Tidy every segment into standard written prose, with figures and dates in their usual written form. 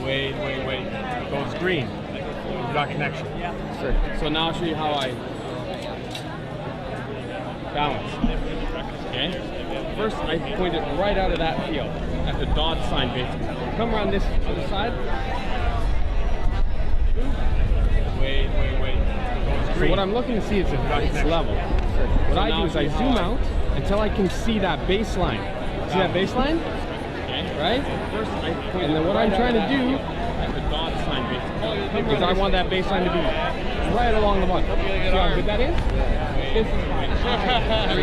Wait. It goes green. You've got connection. Sure. So now I'll show you how I balance. Okay? First, I point it right out of that field at the dot sign basically. Come around this other side. Wait. It goes green. So what I'm looking to see is if it's level. What I do is I zoom out until I can see that baseline. See that baseline? Right? First, and then what I'm trying to do is I want that baseline to be right along the bottom. See how good that is? This is fine.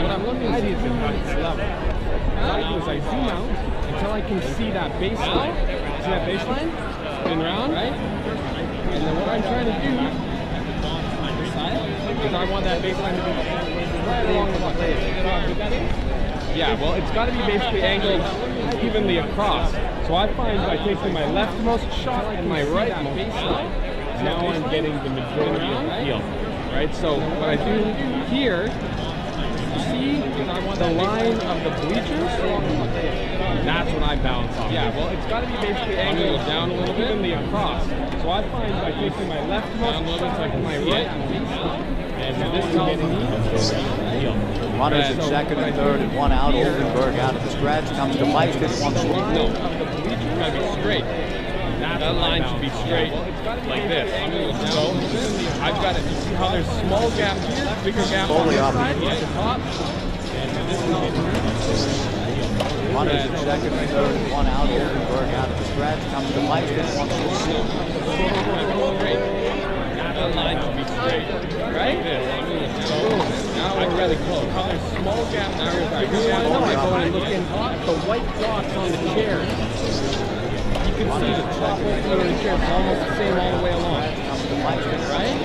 What I'm looking to see is it's level. What I do is I zoom out until I can see that baseline. See that baseline? Spin around, right? And then what I'm trying to do is I want that baseline to be right along the bottom. See how good that is? Yeah, well, it's got to be basically angled evenly across. So I find by taking my leftmost shot and my rightmost shot, now I'm getting the majority of the field. Right? So what I do here, you see the line of the bleachers? That's what I balance off. Yeah, well, it's got to be basically angled down a little bit, evenly across. So I find by taking my leftmost shot and my rightmost shot, and this is getting the field. Runners at second and third and one out. Oldenburg out of the scratch. Comes to Meister once more. No, it's got to be straight. That line should be straight, like this. So I've got it. You see how there's small gap here, bigger gap on the side, at the top. And this is Runners at second and third and one out. Oldenburg out of the scratch. Comes to Meister once more. That line should be straight, right? So now we're really close. There's small gap now. I really want to know. I go and look in the white dots on the chair. You can see the top right of the chair is almost the same all the way along. Right?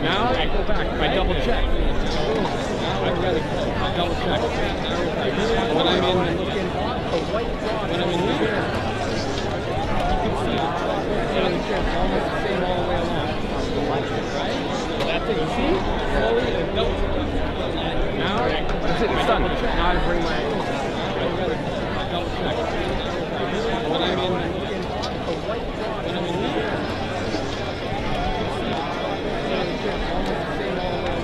Now I go back. I double check. Now I'm really close. I double check. When I'm in the white dots when I'm in here. The chair is almost the same all the way along. Right? That's it. You see? Slowly and now that's it. It's done. Now I bring my double check. When I'm in here, the chair is almost the same all the way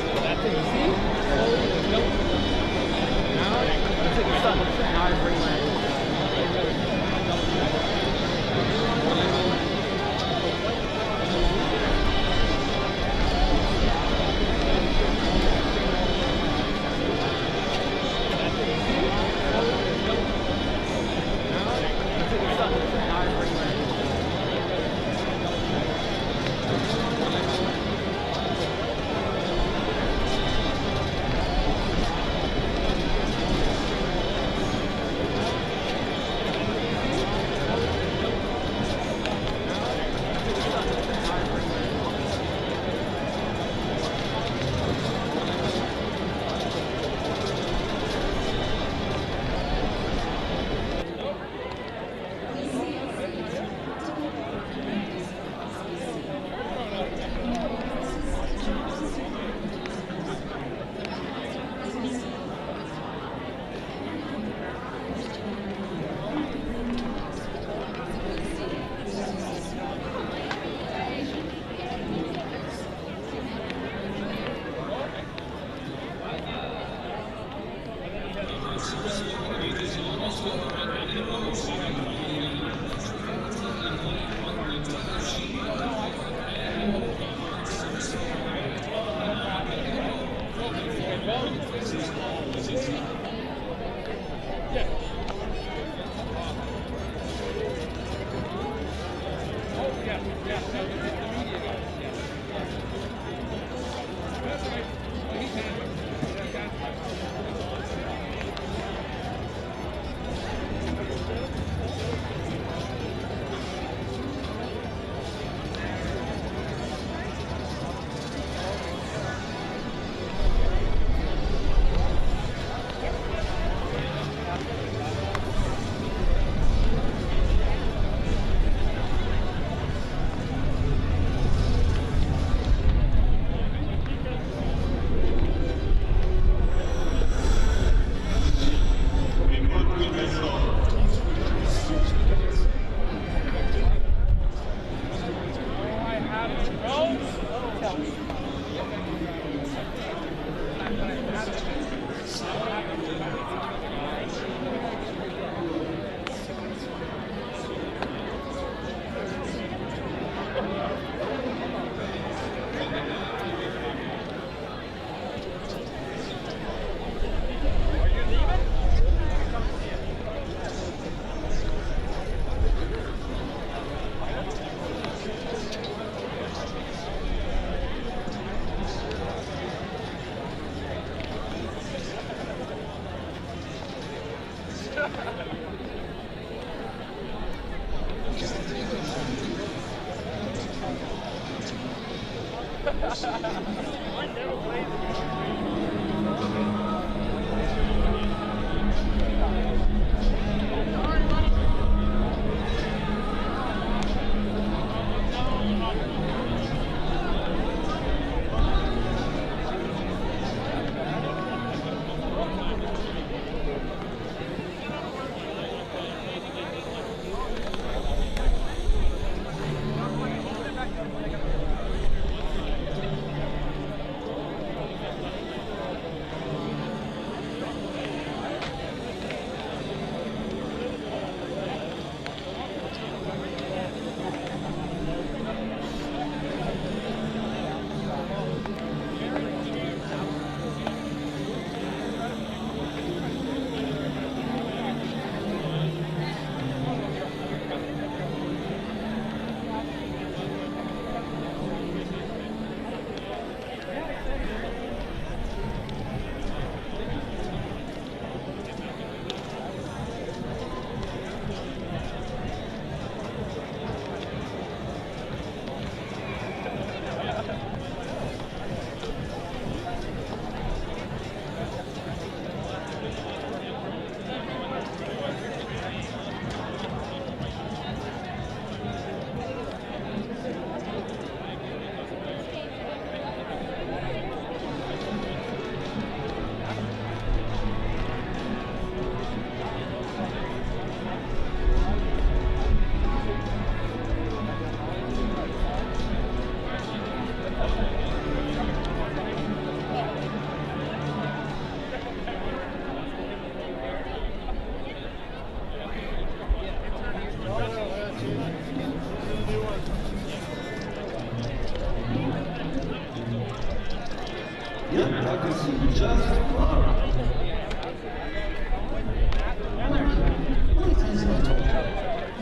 along. That's it. You see? Slowly and now that's it. It's done. Now I bring my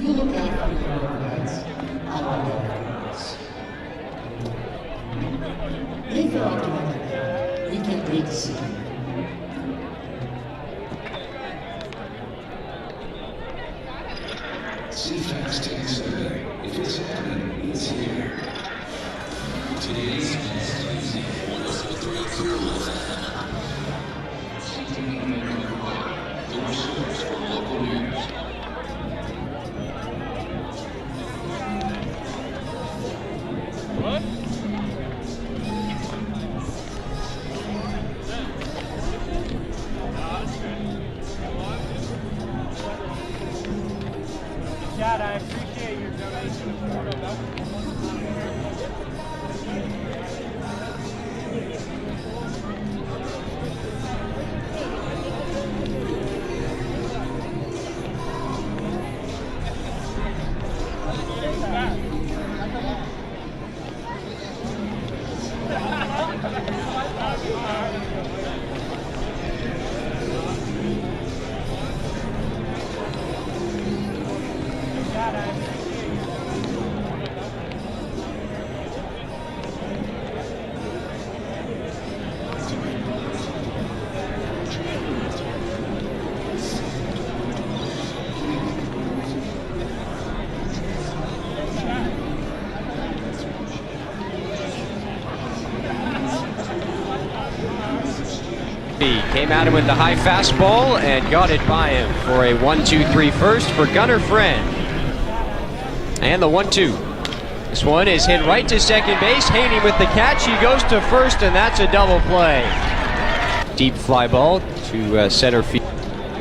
You look after the HarbourCats. I like HarbourCats. If you're out to one, we can't wait to see you. CFAX takes survey. If it's happening, it's here. Today's Wednesday, 103 Corvallis. Your source for local news. What? Chad, I appreciate your donation. Came at him with the high fastball and got it by him for a 1-2-3 first for Gunnar Friend. And the 1-2. This one is hit right to second base. Haney with the catch. He goes to first, and that's a double play. Deep fly ball to center field,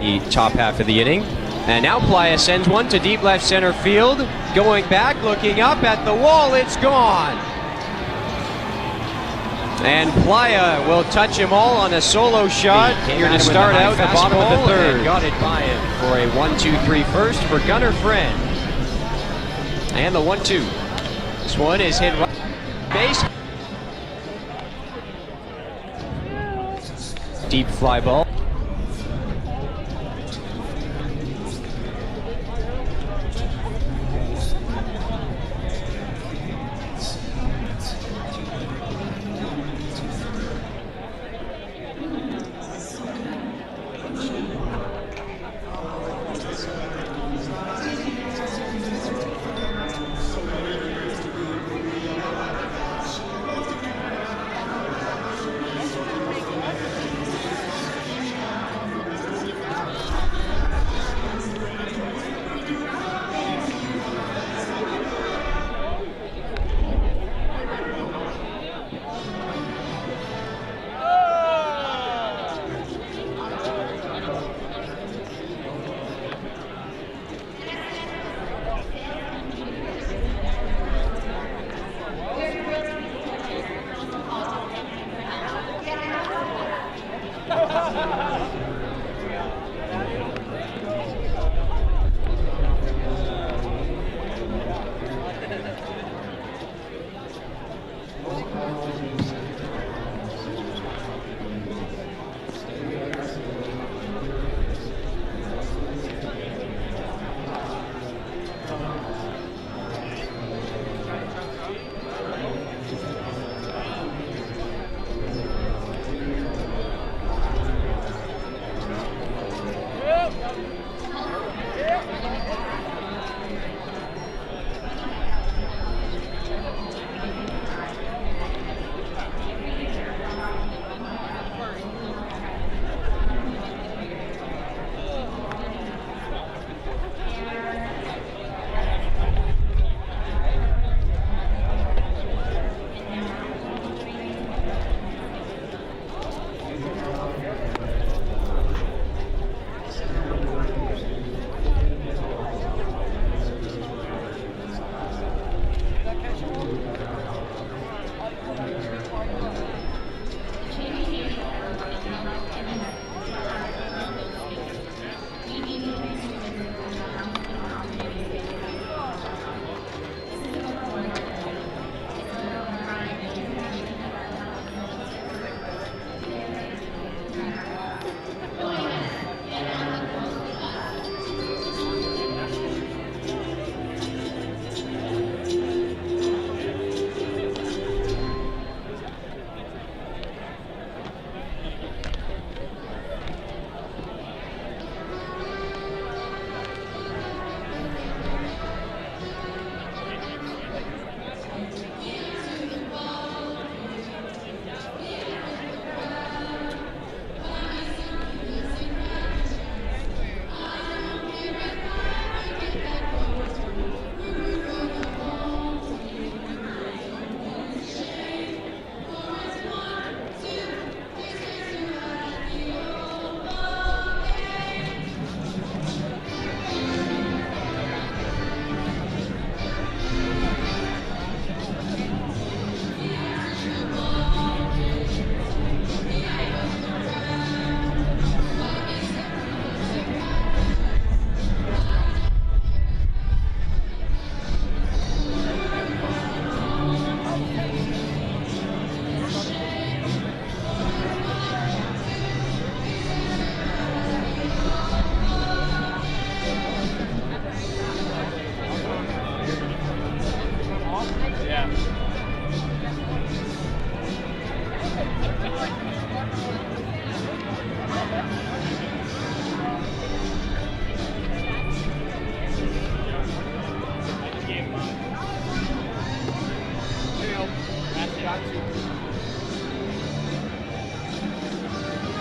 the top half of the inning. And now Playa sends one to deep left center field. Going back, looking up at the wall. It's gone. And Playa will touch him all on a solo shot here to start out the bottom of the third. Got it by him for a 1-2-3 first for Gunnar Friend. And the 1-2. This one is hit right base. Deep fly ball.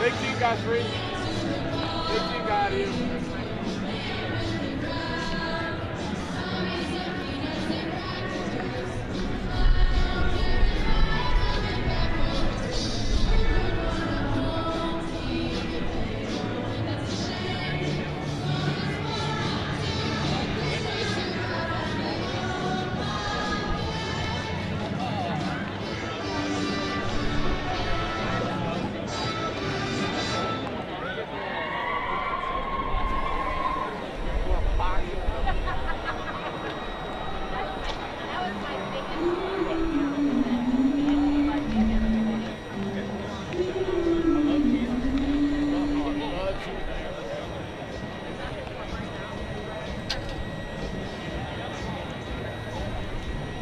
Big team got 3. Big team got you.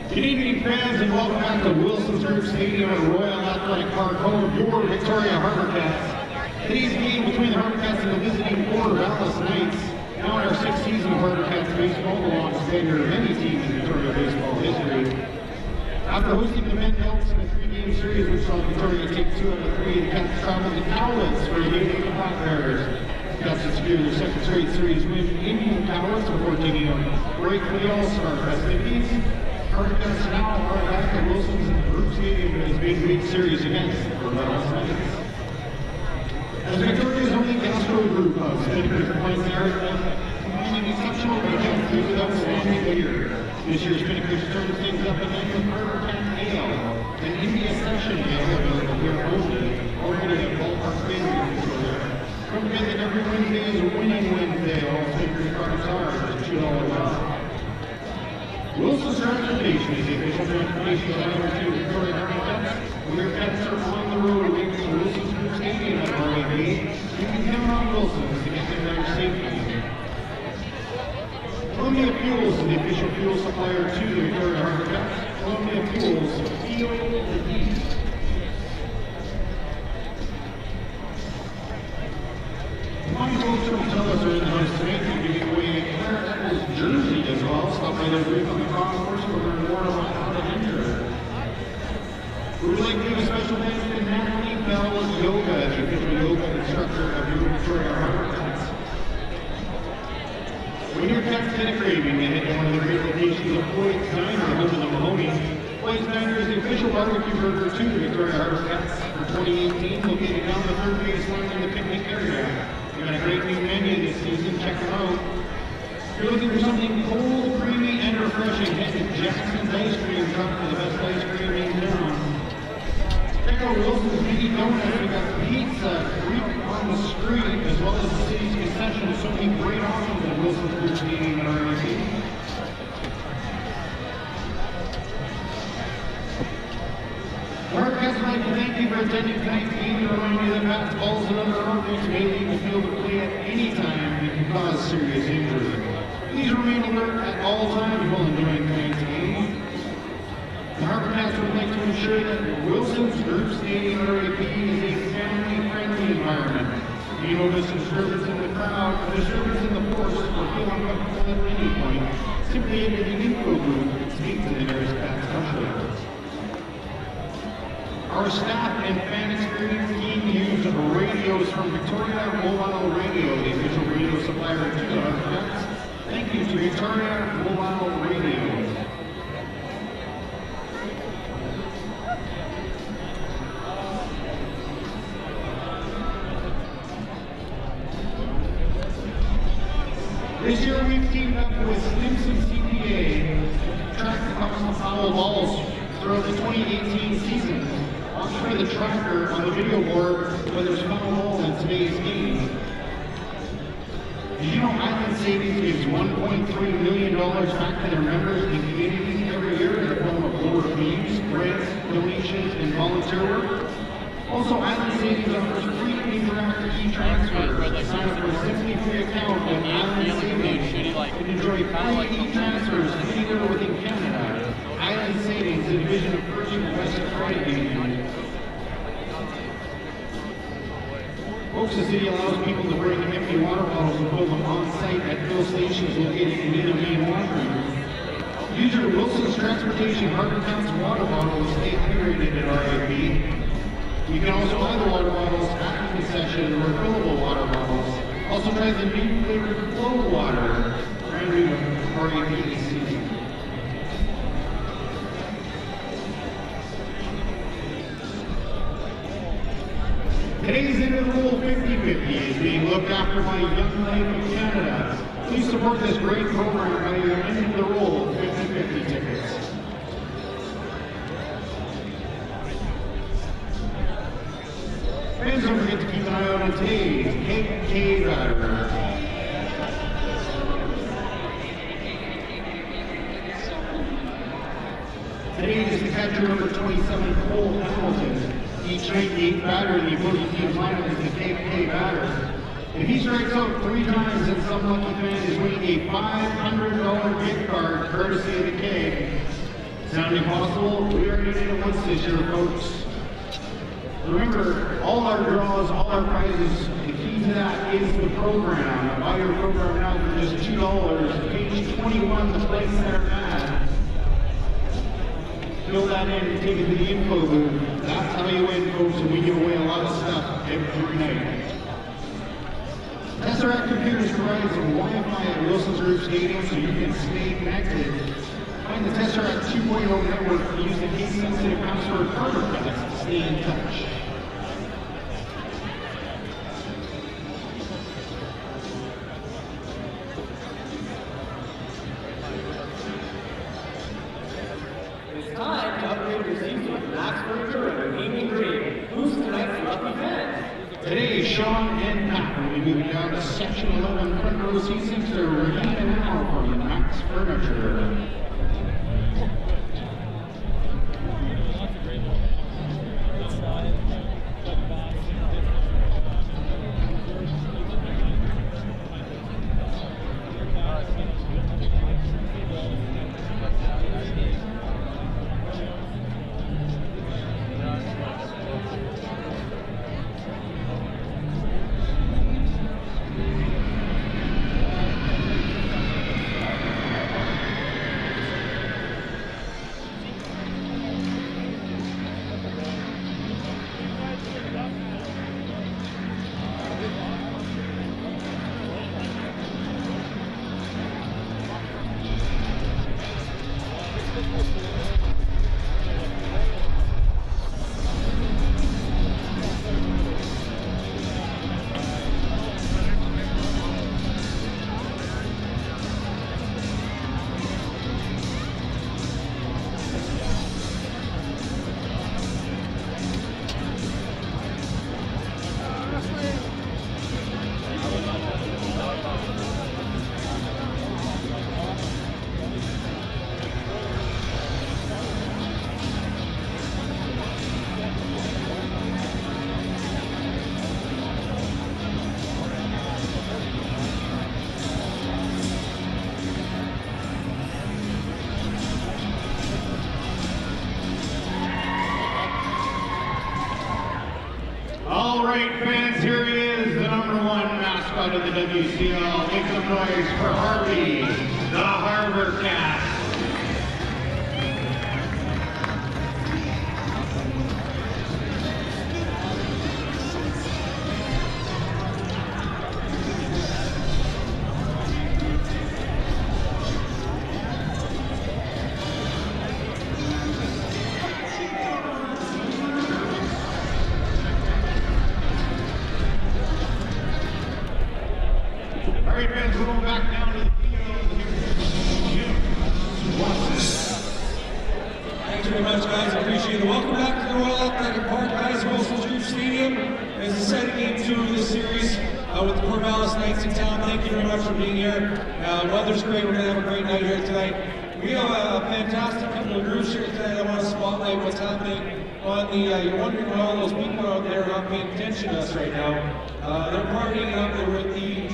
Good evening, fans, and welcome back to Wilson's Group Stadium at Royal Athletic Park, home of your Victoria HarbourCats. Today's game between the HarbourCats and the visiting Corvallis Knights. Now in our 6th season of HarbourCats baseball, the longest tenure of any team in Victoria baseball history. After hosting the men Elks in a 3-game series, which saw Victoria take 2 out of 3, the Cats traveled to Corvallis for a game with the Hot Bears. The Cats had secured their 2nd straight series win in Corvallis before taking a break for the All-Star festivities. HarbourCats now are back at Wilson's Group Stadium in his midweek series against the Corvallis Knights. As Victoria's only Gastro Group of Spinners and Points area, combining exceptional weekend food without a long year. This year's Spinners turns things up again with HarbourCat Ale, an India Session Ale available here only, located at Ballpark Stadium in Victoria. Every Wednesday is a winning Wednesday. All stickers, cards, are $2 off. Wilson's Transportation is the official transportation provider to Victoria HarbourCats. When your cats are on the road away from the Wilson's Group Stadium at RAB, you can count on Wilson's to get them there safely. Columbia Fuels is the official fuel supplier to the Victoria HarbourCats. Columbia Fuels, feel the heat. Fine folks from Corvallis are in the house tonight. They're giving away a Claire Eccles jersey as well. Stop by their booth on the concourse to learn more about how to enter. We would like to give a special thanks to Natalie Bell Yoga, the official yoga instructor of your Victoria HarbourCats. When your cats get a craving, they head to one of the great locations of Floyd's Diner, home of the Mahonies. Floyd's Diner is the official barbecue burger to the Victoria HarbourCats for 2018, located down the third baseline in the picnic area. We've got a great new menu this season, check them out. If you're looking for something cold, creamy, and refreshing, head to Jackson's Ice Cream Truck for the best ice cream in town. Check out Wilson's Mini Donuts. We've got pizza, Greek on the street, as well as the city's concessions. So many great options at Wilson's Group Stadium and RAC. HarbourCats would like to thank you for attending tonight's game and remind you that bats, balls, and other objects may leave the field of play at any time and can cause serious injury. Please remain alert at all times while enjoying tonight's game. The HarbourCats would like to ensure that Wilson's Group Stadium RAP is a family-friendly environment. If you notice disturbance in the crowd, a disturbance in the force, or feel uncomfortable at any point, simply enter the info booth and speak to the nearest Pats usher. Our staff and fan experience team used radios from Victoria Mobile Radio, the official radio supplier to the HarbourCats. Thank you to Victoria Mobile Radio. This year we've teamed up with Stimson CPA, track the foul balls throughout the 2018 season. Watch for the tracker on the video board whether there's foul ball in today's game. Did you know Island Savings gives $1.3 million back to their members and communities every year in the form of lower fees, grants, donations, and volunteer work? Also, Island Savings offers free interactive e-transfers. Sign up for a simply free account with Island Savings and enjoy free e-transfers anywhere within Canada. Island Savings, a division of First West Credit Union. Folks, the city allows people to bring empty water bottles and fill them on site at fill stations located near the main washroom. Use your Wilson's Transportation HarbourCats water bottle to stay hydrated at RAP. You can also buy the water bottles at the concession or refillable water bottles. Also try the new flavored Flow water, brand new RAP this season. Today's end of the rule 50-50 is being looked after by Young Life of Canada. Please support this great program by your end of the rule 50-50 tickets. Fans, don't forget to keep an eye out on today's KK batter. Today is the catcher number 27, Cole Hamilton. Each night, the 8th batter in the opposing team's lineup is the KK batter. If he strikes out 3 times, then some lucky fan is winning a $500 gift card courtesy of the K. Sounding possible? We already did it once this year, folks. Remember, all our draws, all our prizes, the key to that is the program. Buy your program now for just $2. Page 21, the place center ad. Fill that in and take it to the info booth. That's how you win, folks, and we give away a lot of stuff every night. Tesseract Computers provides Wi-Fi at Wilson's Group Stadium so you can stay connected. Find the Tesseract 2.0 network and use the case-sensitive password HarbourCats to stay in touch. It's time to upgrade your season with Max Furniture and Gaming Dream. Who's tonight's lucky fan? Today, Sean and Pat will be moving down to Section 11 front row seats next to Regina now from Max Furniture. All right, fans, here he is, the #1 mascot of the WCL. Make some noise for Harvey, the HarbourCats. All right, fans, we're going back down to the field. Thanks very much, guys. I appreciate it. Welcome back to the Royal Athletic Park, guys. Wilson Group Stadium is the second game 2 of this series with the Corvallis Knights in town. Thank you very much for being here. Weather's great. We're going to have a great night here tonight. We have a fantastic couple of groups here tonight. I want to spotlight what's happening on the, you're wondering why all those people out there are not paying attention to us right now. They're partying out there with the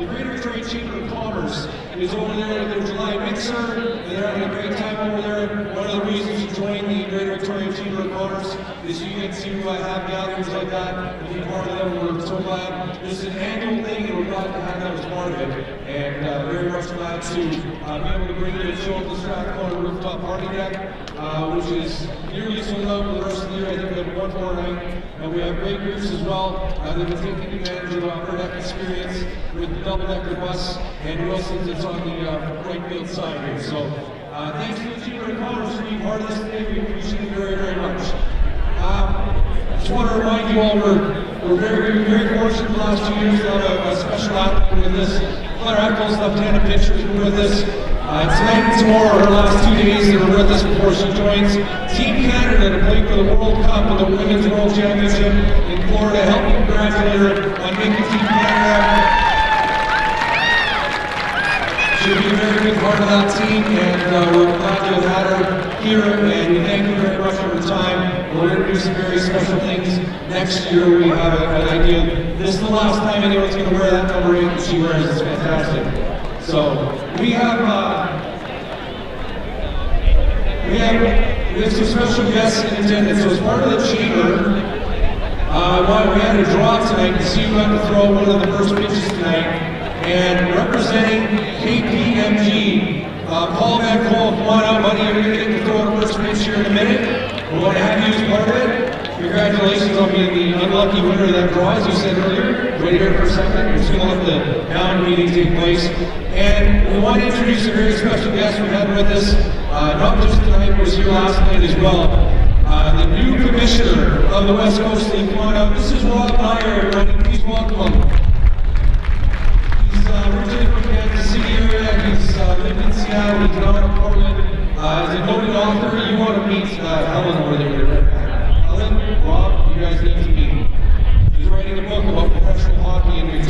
Greater Victoria Chamber of Commerce is over there with their July mixer, and they're having a great time over there. One of the reasons you join the Greater Victoria Chamber of Commerce is you get to have gatherings like that and be part of them. We're so glad. This is an annual thing, and we're glad to have that as part of it. And very much glad to be able to bring you a show at the Strathcona Rooftop Party Deck, which is nearly sold out for the rest of the year. I think we have one more night. And we have great groups as well that are taking advantage of the upper deck experience with the double-decker bus and Wilson's. It's on the right field side here. So thanks to the Chamber of Commerce for being part of this today. We appreciate it very, very much. Just want to remind you all we're very, very fortunate the last 2 years to have a special athlete with us. Claire Eccles, left-handed pitcher, has been with us. Tonight and tomorrow, her last 2 days that were with us before she joins Team Canada to play for the World Cup and the Women's World Championship in Florida. Help me congratulate her on making Team Canada. She'll be a very good part of that team, and we're glad to have had her here, and we thank you very much for her time. We're going to do some very special things next year. We have an idea. This is the last time anyone's going to wear that number 8 that she wears. It's fantastic. So we have some special guests in attendance. So as part of the chamber, we had a draw tonight to see who got to throw one of the first pitches tonight. And representing KPMG, Paul Van Cole, come on out, buddy. You're going to get to throw the first pitch here in a minute. We want to have you as part of it. Congratulations on being the unlucky winner of that draw, as you said earlier. Wait here for a second. We're still going to let the down meeting take place. And we want to introduce a very special guest we had with us, not just tonight, but was here last night as well. The new commissioner of the West Coast League. Come on out. This is Rob Meyer, everybody. Please welcome him. He's originally from Kansas City area. He's lived in Seattle. He's now in Portland. As a noted author, you want to meet Helen over there. Helen, Rob, you guys need to meet.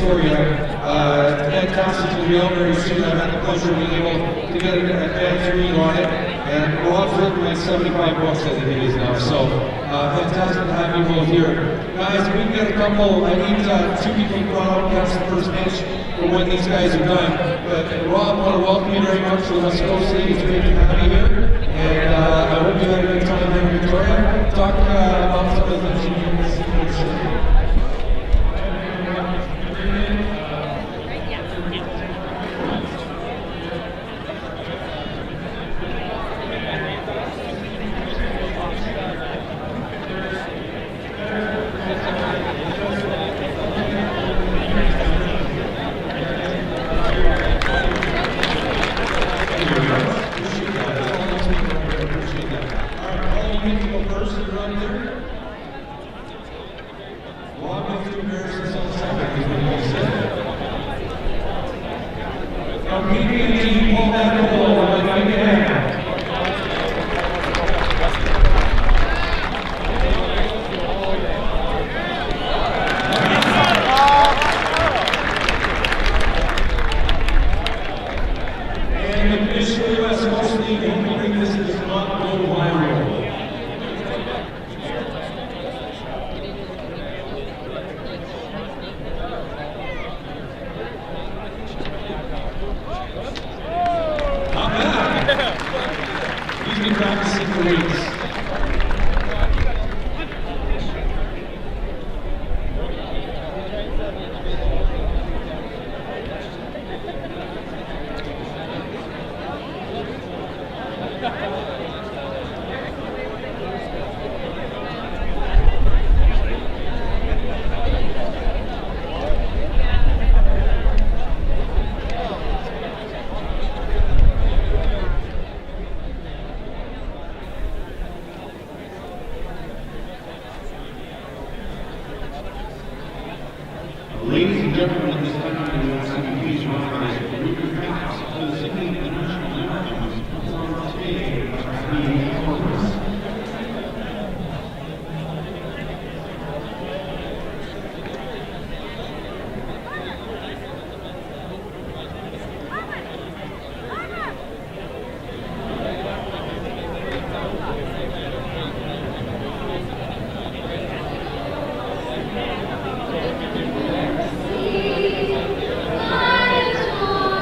Victoria. Fantastic to be out very soon. I've had the pleasure of being able to get an advanced read on it. And Rob's written my 75 books, I think it is now. So fantastic to have you both here. Guys, we can get a couple, I need 2 people brought out against the first pitch for when these guys are done. But Rob, I want to welcome you very much to the West Coast City. It's great to have you here. And I hope you had a good time here in Victoria. Talk about some of the things you do in this city. Ladies and gentlemen, at this time, I would ask you please rise for your caps for the Sydney International Marathon today by Corvallis. Bye.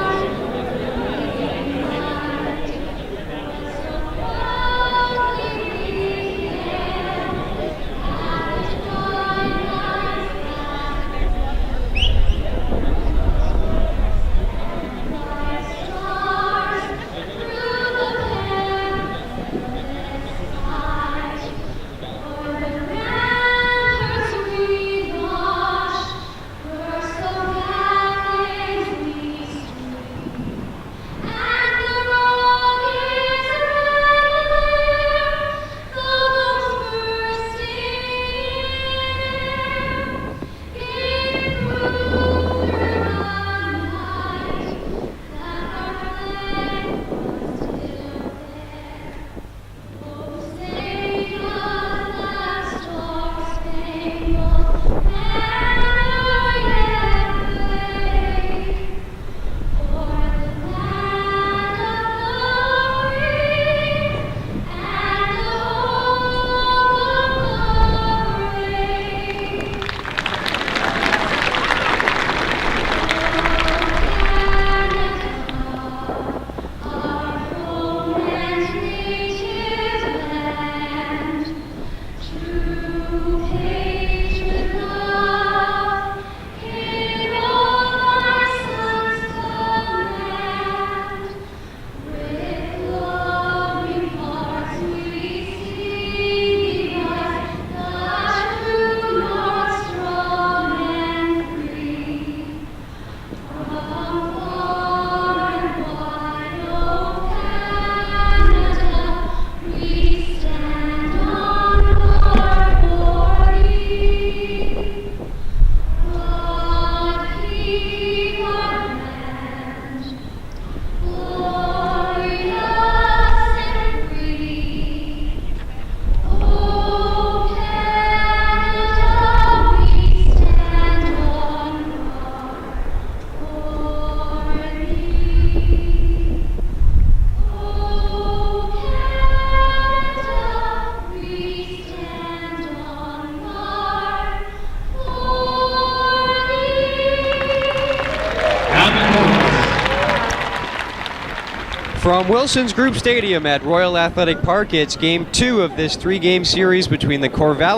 From Wilson's Group Stadium at Royal Athletic Park, it's Game 2 of this 3-game series between the Corvallis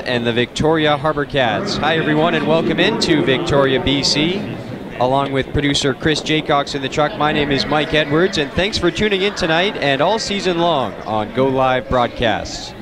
and the Victoria HarbourCats. Hi everyone and welcome into Victoria, BC. Along with producer Chris Jaycox in the truck, my name is Mike Edwards, and thanks for tuning in tonight and all season long on Go Live broadcasts.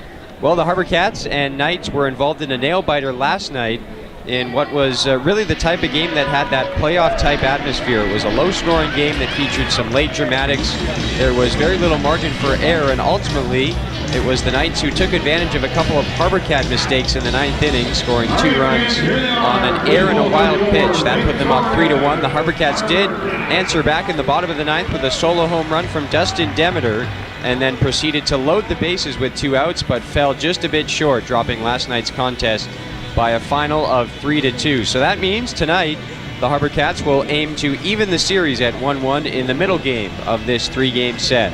Well, the HarbourCats and Knights were involved in a nail-biter last night in what was really the type of game that had that playoff-type atmosphere. It was a low-scoring game that featured some late dramatics. There was very little margin for error, and ultimately, it was the Knights who took advantage of a couple of HarbourCat mistakes in the 9th inning, scoring 2 runs on an error and a wild pitch. That put them up 3-1. The HarbourCats did answer back in the bottom of the 9th with a solo home run from Dustin Demeter, and then proceeded to load the bases with 2 outs, but fell just a bit short, dropping last night's contest by a final of 3-2. So that means tonight the HarbourCats will aim to even the series at 1-1 in the middle game of this 3-game set.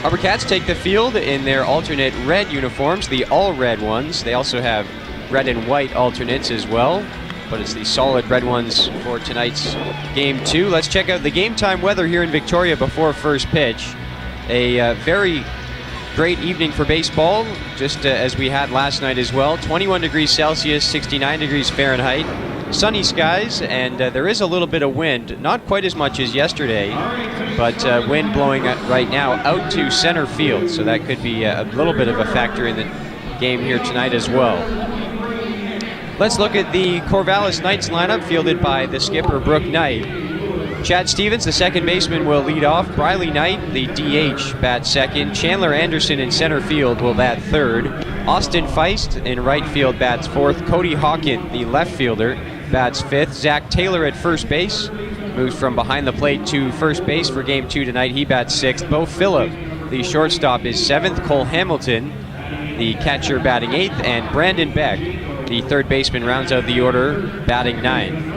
HarbourCats take the field in their alternate red uniforms, the all-red ones. They also have red and white alternates as well, but it's the solid red ones for tonight's Game 2. Let's check out the game time weather here in Victoria before first pitch. A very great evening for baseball, just as we had last night as well. 21 degrees Celsius, 69 degrees Fahrenheit. Sunny skies, and there is a little bit of wind, not quite as much as yesterday, but wind blowing right now out to center field, so that could be a little bit of a factor in the game here tonight as well. Let's look at the Corvallis Knights lineup fielded by the skipper, Brooke Knight. Chad Stevens, the second baseman, will lead off. Briley Knight, the DH, bats second. Chandler Anderson in center field will bat third. Austin Feist in right field bats fourth. Cody Hawkin, the left fielder, bats fifth. Zach Taylor at first base moves from behind the plate to first base for Game 2 tonight. He bats sixth. Bo Phillip, the shortstop, is seventh. Cole Hamilton, the catcher, batting eighth. And Brandon Beck, the third baseman, rounds out the order, batting ninth.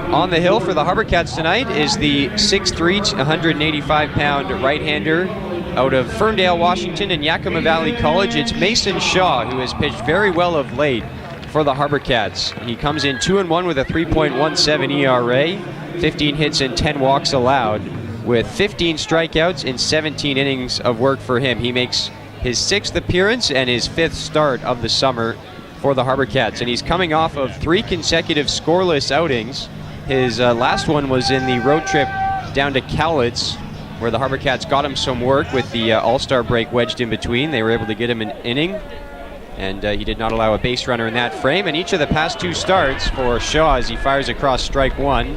On the hill for the HarbourCats tonight is the 6'3", 185-pound right-hander out of Ferndale, Washington, and Yakima Valley College. It's Mason Shaw, who has pitched very well of late for the HarbourCats. He comes in 2-1 with a 3.17 ERA, 15 hits and 10 walks allowed, with 15 strikeouts in 17 innings of work for him. He makes his 6th appearance and his 5th start of the summer for the HarbourCats, and he's coming off of 3 consecutive scoreless outings. His last one was in the road trip down to Cowlitz, where the HarbourCats got him some work with the All-Star break wedged in between. They were able to get him an inning, and he did not allow a base runner in that frame. And each of the past 2 starts for Shaw as he fires across strike 1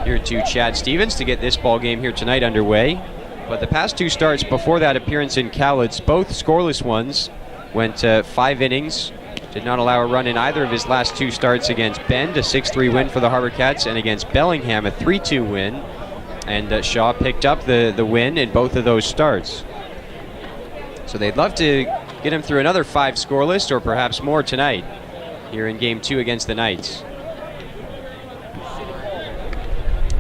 here to Chad Stevens to get this ball game here tonight underway. But the past 2 starts before that appearance in Cowlitz, both scoreless ones, went 5 innings. Did not allow a run in either of his last 2 starts against Bend, a 6-3 win for the HarbourCats, and against Bellingham, a 3-2 win. And Shaw picked up the win in both of those starts. So they'd love to get him through another 5 scoreless or perhaps more tonight here in Game 2 against the Knights.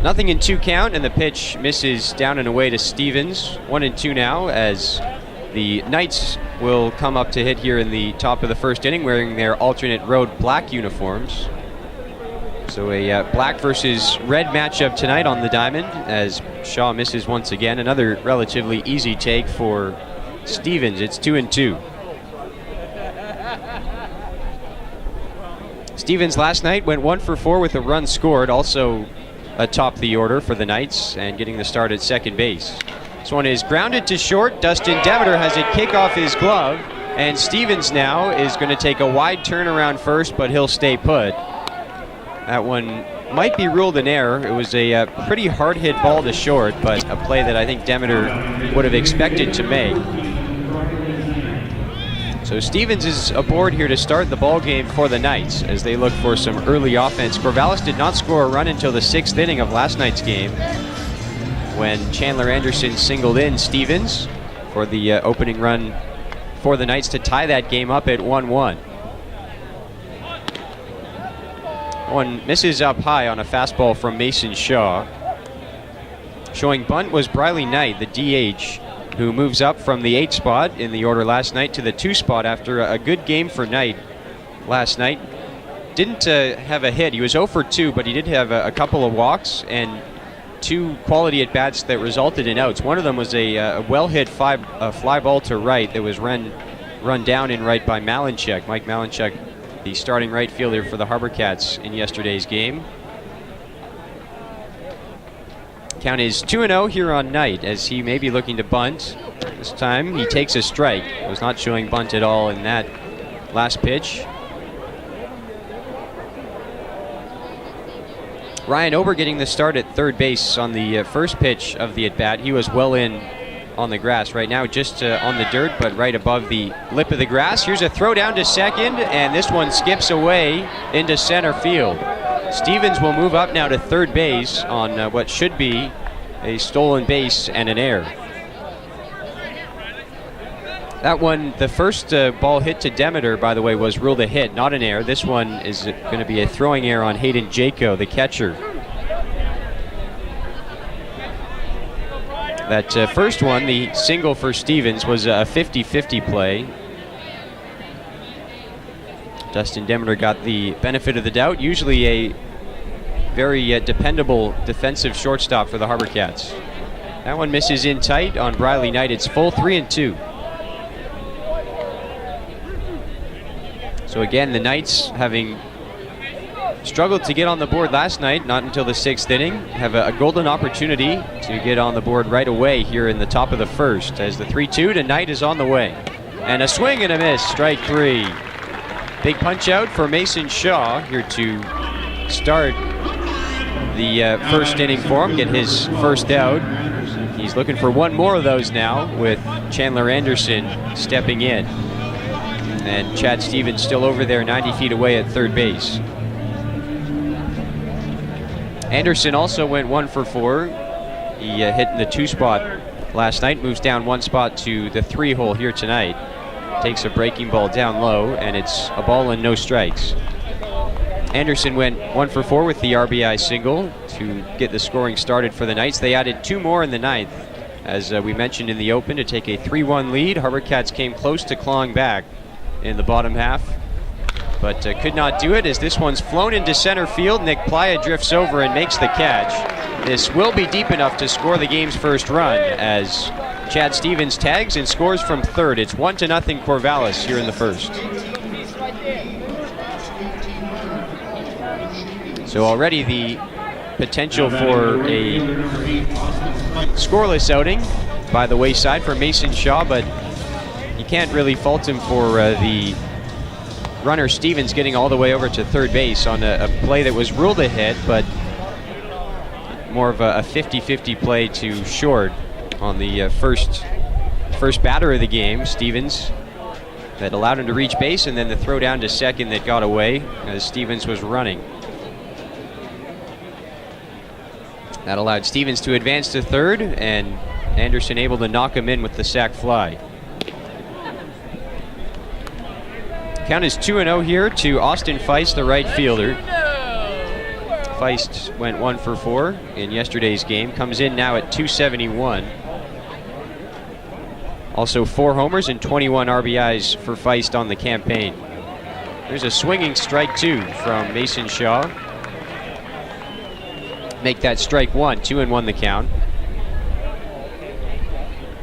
Nothing in 2 count, and the pitch misses down and away to Stevens. 1-2 now as the Knights will come up to hit here in the top of the first inning wearing their alternate road black uniforms. So a black versus red matchup tonight on the diamond as Shaw misses once again. Another relatively easy take for Stevens. It's 2-2. Stevens last night went 1 for 4 with a run scored, also atop the order for the Knights and getting the start at second base. This one is grounded to short. Dustin Demeter has it kick off his glove, and Stevens now is going to take a wide turn around first, but he'll stay put. That one might be ruled an error. It was a pretty hard hit ball to short, but a play that I think Demeter would have expected to make. So Stevens is aboard here to start the ball game for the Knights as they look for some early offense. Corvallis did not score a run until the 6th inning of last night's game, when Chandler Anderson singled in Stevens for the opening run for the Knights to tie that game up at 1-1. One misses up high on a fastball from Mason Shaw. Showing bunt was Briley Knight, the DH, who moves up from the 8 spot in the order last night to the 2 spot after a good game for Knight last night. Didn't have a hit. He was 0 for 2, but he did have a couple of walks and two quality at-bats that resulted in outs. One of them was a well-hit fly ball to right that was run down in right by Malinchuk. Mike Malinchuk, the starting right fielder for the HarbourCats in yesterday's game. Count is 2-0 here on Knight as he may be looking to bunt. This time he takes a strike. Was not showing bunt at all in that last pitch. Ryan Ober getting the start at third base on the first pitch of the at-bat. He was well in on the grass. Right now just on the dirt, but right above the lip of the grass. Here's a throw down to second, and this one skips away into center field. Stevens will move up now to third base on what should be a stolen base and an error. That one, the first ball hit to Demeter, by the way, was ruled a hit, not an error. This one is going to be a throwing error on Hayden Jaco, the catcher. That first one, the single for Stevens, was a 50-50 play. Dustin Demeter got the benefit of the doubt. Usually a very dependable defensive shortstop for the HarbourCats. That one misses in tight on Briley Knight. It's full 3-2. So again, the Knights, having struggled to get on the board last night, not until the 6th inning, have a golden opportunity to get on the board right away here in the top of the first, as the 3-2 to Knight is on the way. And a swing and a miss, strike 3. Big punch out for Mason Shaw here to start the first inning for him, get his first out. He's looking for one more of those now with Chandler Anderson stepping in. And Chad Stevens still over there 90 feet away at third base. Anderson also went 1 for 4. He hit in the 2 spot last night, moves down 1 spot to the 3 hole here tonight. Takes a breaking ball down low, and it's a ball and no strikes. Anderson went 1 for 4 with the RBI single to get the scoring started for the Knights. They added 2 more in the 9th, as we mentioned in the open, to take a 3-1 lead. HarbourCats came close to clawing back in the bottom half, but could not do it as this one's flown into center field. Nick Playa drifts over and makes the catch. This will be deep enough to score the game's first run as Chad Stevens tags and scores from third. It's 1-0 Corvallis here in the first. So already the potential for a scoreless outing by the wayside for Mason Shaw, but you can't really fault him for the runner Stevens getting all the way over to third base on a play that was ruled a hit, but more of a 50-50 play to short on the first batter of the game, Stevens, that allowed him to reach base, and then the throw down to second that got away as Stevens was running. That allowed Stevens to advance to third, and Anderson able to knock him in with the sac fly. Count is 2-0 here to Austin Feist, the right fielder. Feist went 1 for 4 in yesterday's game. Comes in now at 271. Also 4 homers and 21 RBIs for Feist on the campaign. There's a swinging strike 2 from Mason Shaw. Make that strike 1, 2-1 the count.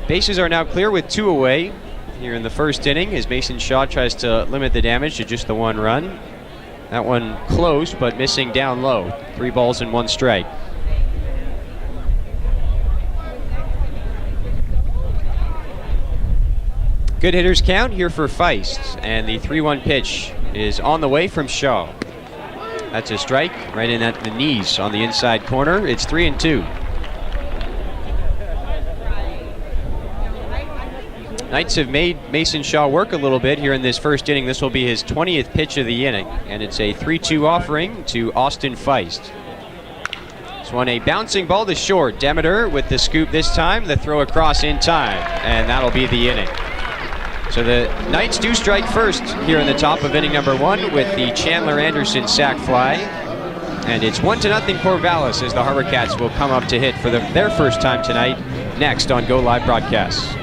Bases are now clear with 2 away here in the first inning as Mason Shaw tries to limit the damage to just the 1 run. That one close, but missing down low. 3 balls and 1 strike. Good hitters count here for Feist, and the 3-1 pitch is on the way from Shaw. That's a strike right in at the knees on the inside corner. It's 3-2. Knights have made Mason Shaw work a little bit here in this first inning. This will be his 20th pitch of the inning, and it's a 3-2 offering to Austin Feist. This one a bouncing ball to short. Demeter with the scoop this time. The throw across in time, and that'll be the inning. So the Knights do strike first here in the top of inning number 1 with the Chandler Anderson sac fly. And it's 1-0 Corvallis as the HarbourCats will come up to hit for their first time tonight, next on Go Live Broadcasts.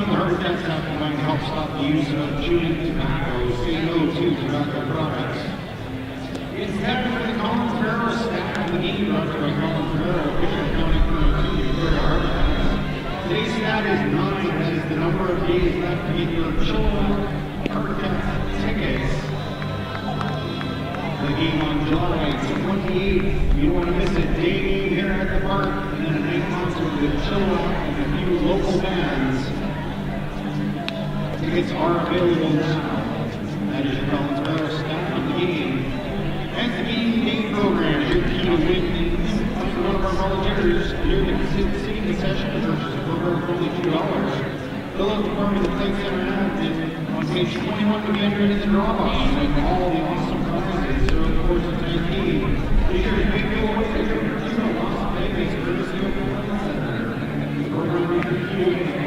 the HarbourCats have combined to help stop the use of chewing tobacco. Say no to tobacco products. It's time for the Collins Ferraro stat of the game, brought to you by Collins Ferraro, Fisher County Crew 2, Victoria HarbourCats. Today's stat is 9, that is the number of days left to get your children HarbourCats tickets. The game on July 28th. You don't want to miss it. Day game here at the park, and then a night concert with Chilla and a few local bands. Tickets are available now. That is your Collins Ferraro stat of the game. As the game day program, your key to win one of our volunteers here to city concession purchase a program for only $2. Fill out the form in the plate center ad, and on page 21 we get ready to the draw box and all the awesome prizes. So of course it's 19. Be sure to pick your way for your awesome paydays courtesy of the plate center. The program is your key to win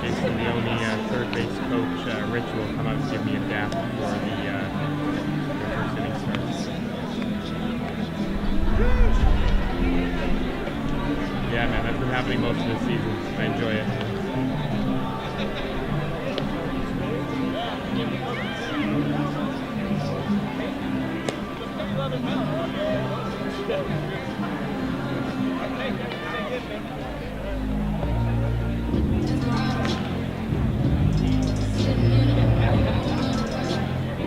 Jason Leone, third base coach, Rich will come out and give me a dap before the first inning starts. Yeah, man, that's been happening most of the season. I enjoy it.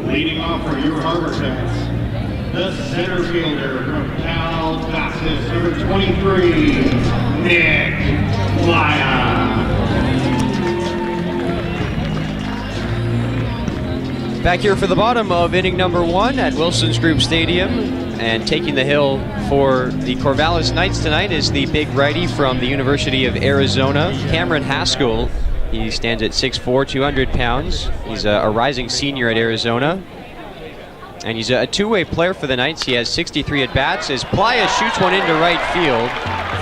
Leading off for your HarbourCats, the center fielder from Calabasas, number 23, Nick Playa. Back here for the bottom of inning number 1 at Wilson's Group Stadium, and taking the hill for the Corvallis Knights tonight is the big righty from the University of Arizona, Cameron Haskell. He stands at 6'4", 200 pounds. He's a rising senior at Arizona. And he's a two-way player for the Knights. He has 63 at-bats as Playa shoots one into right field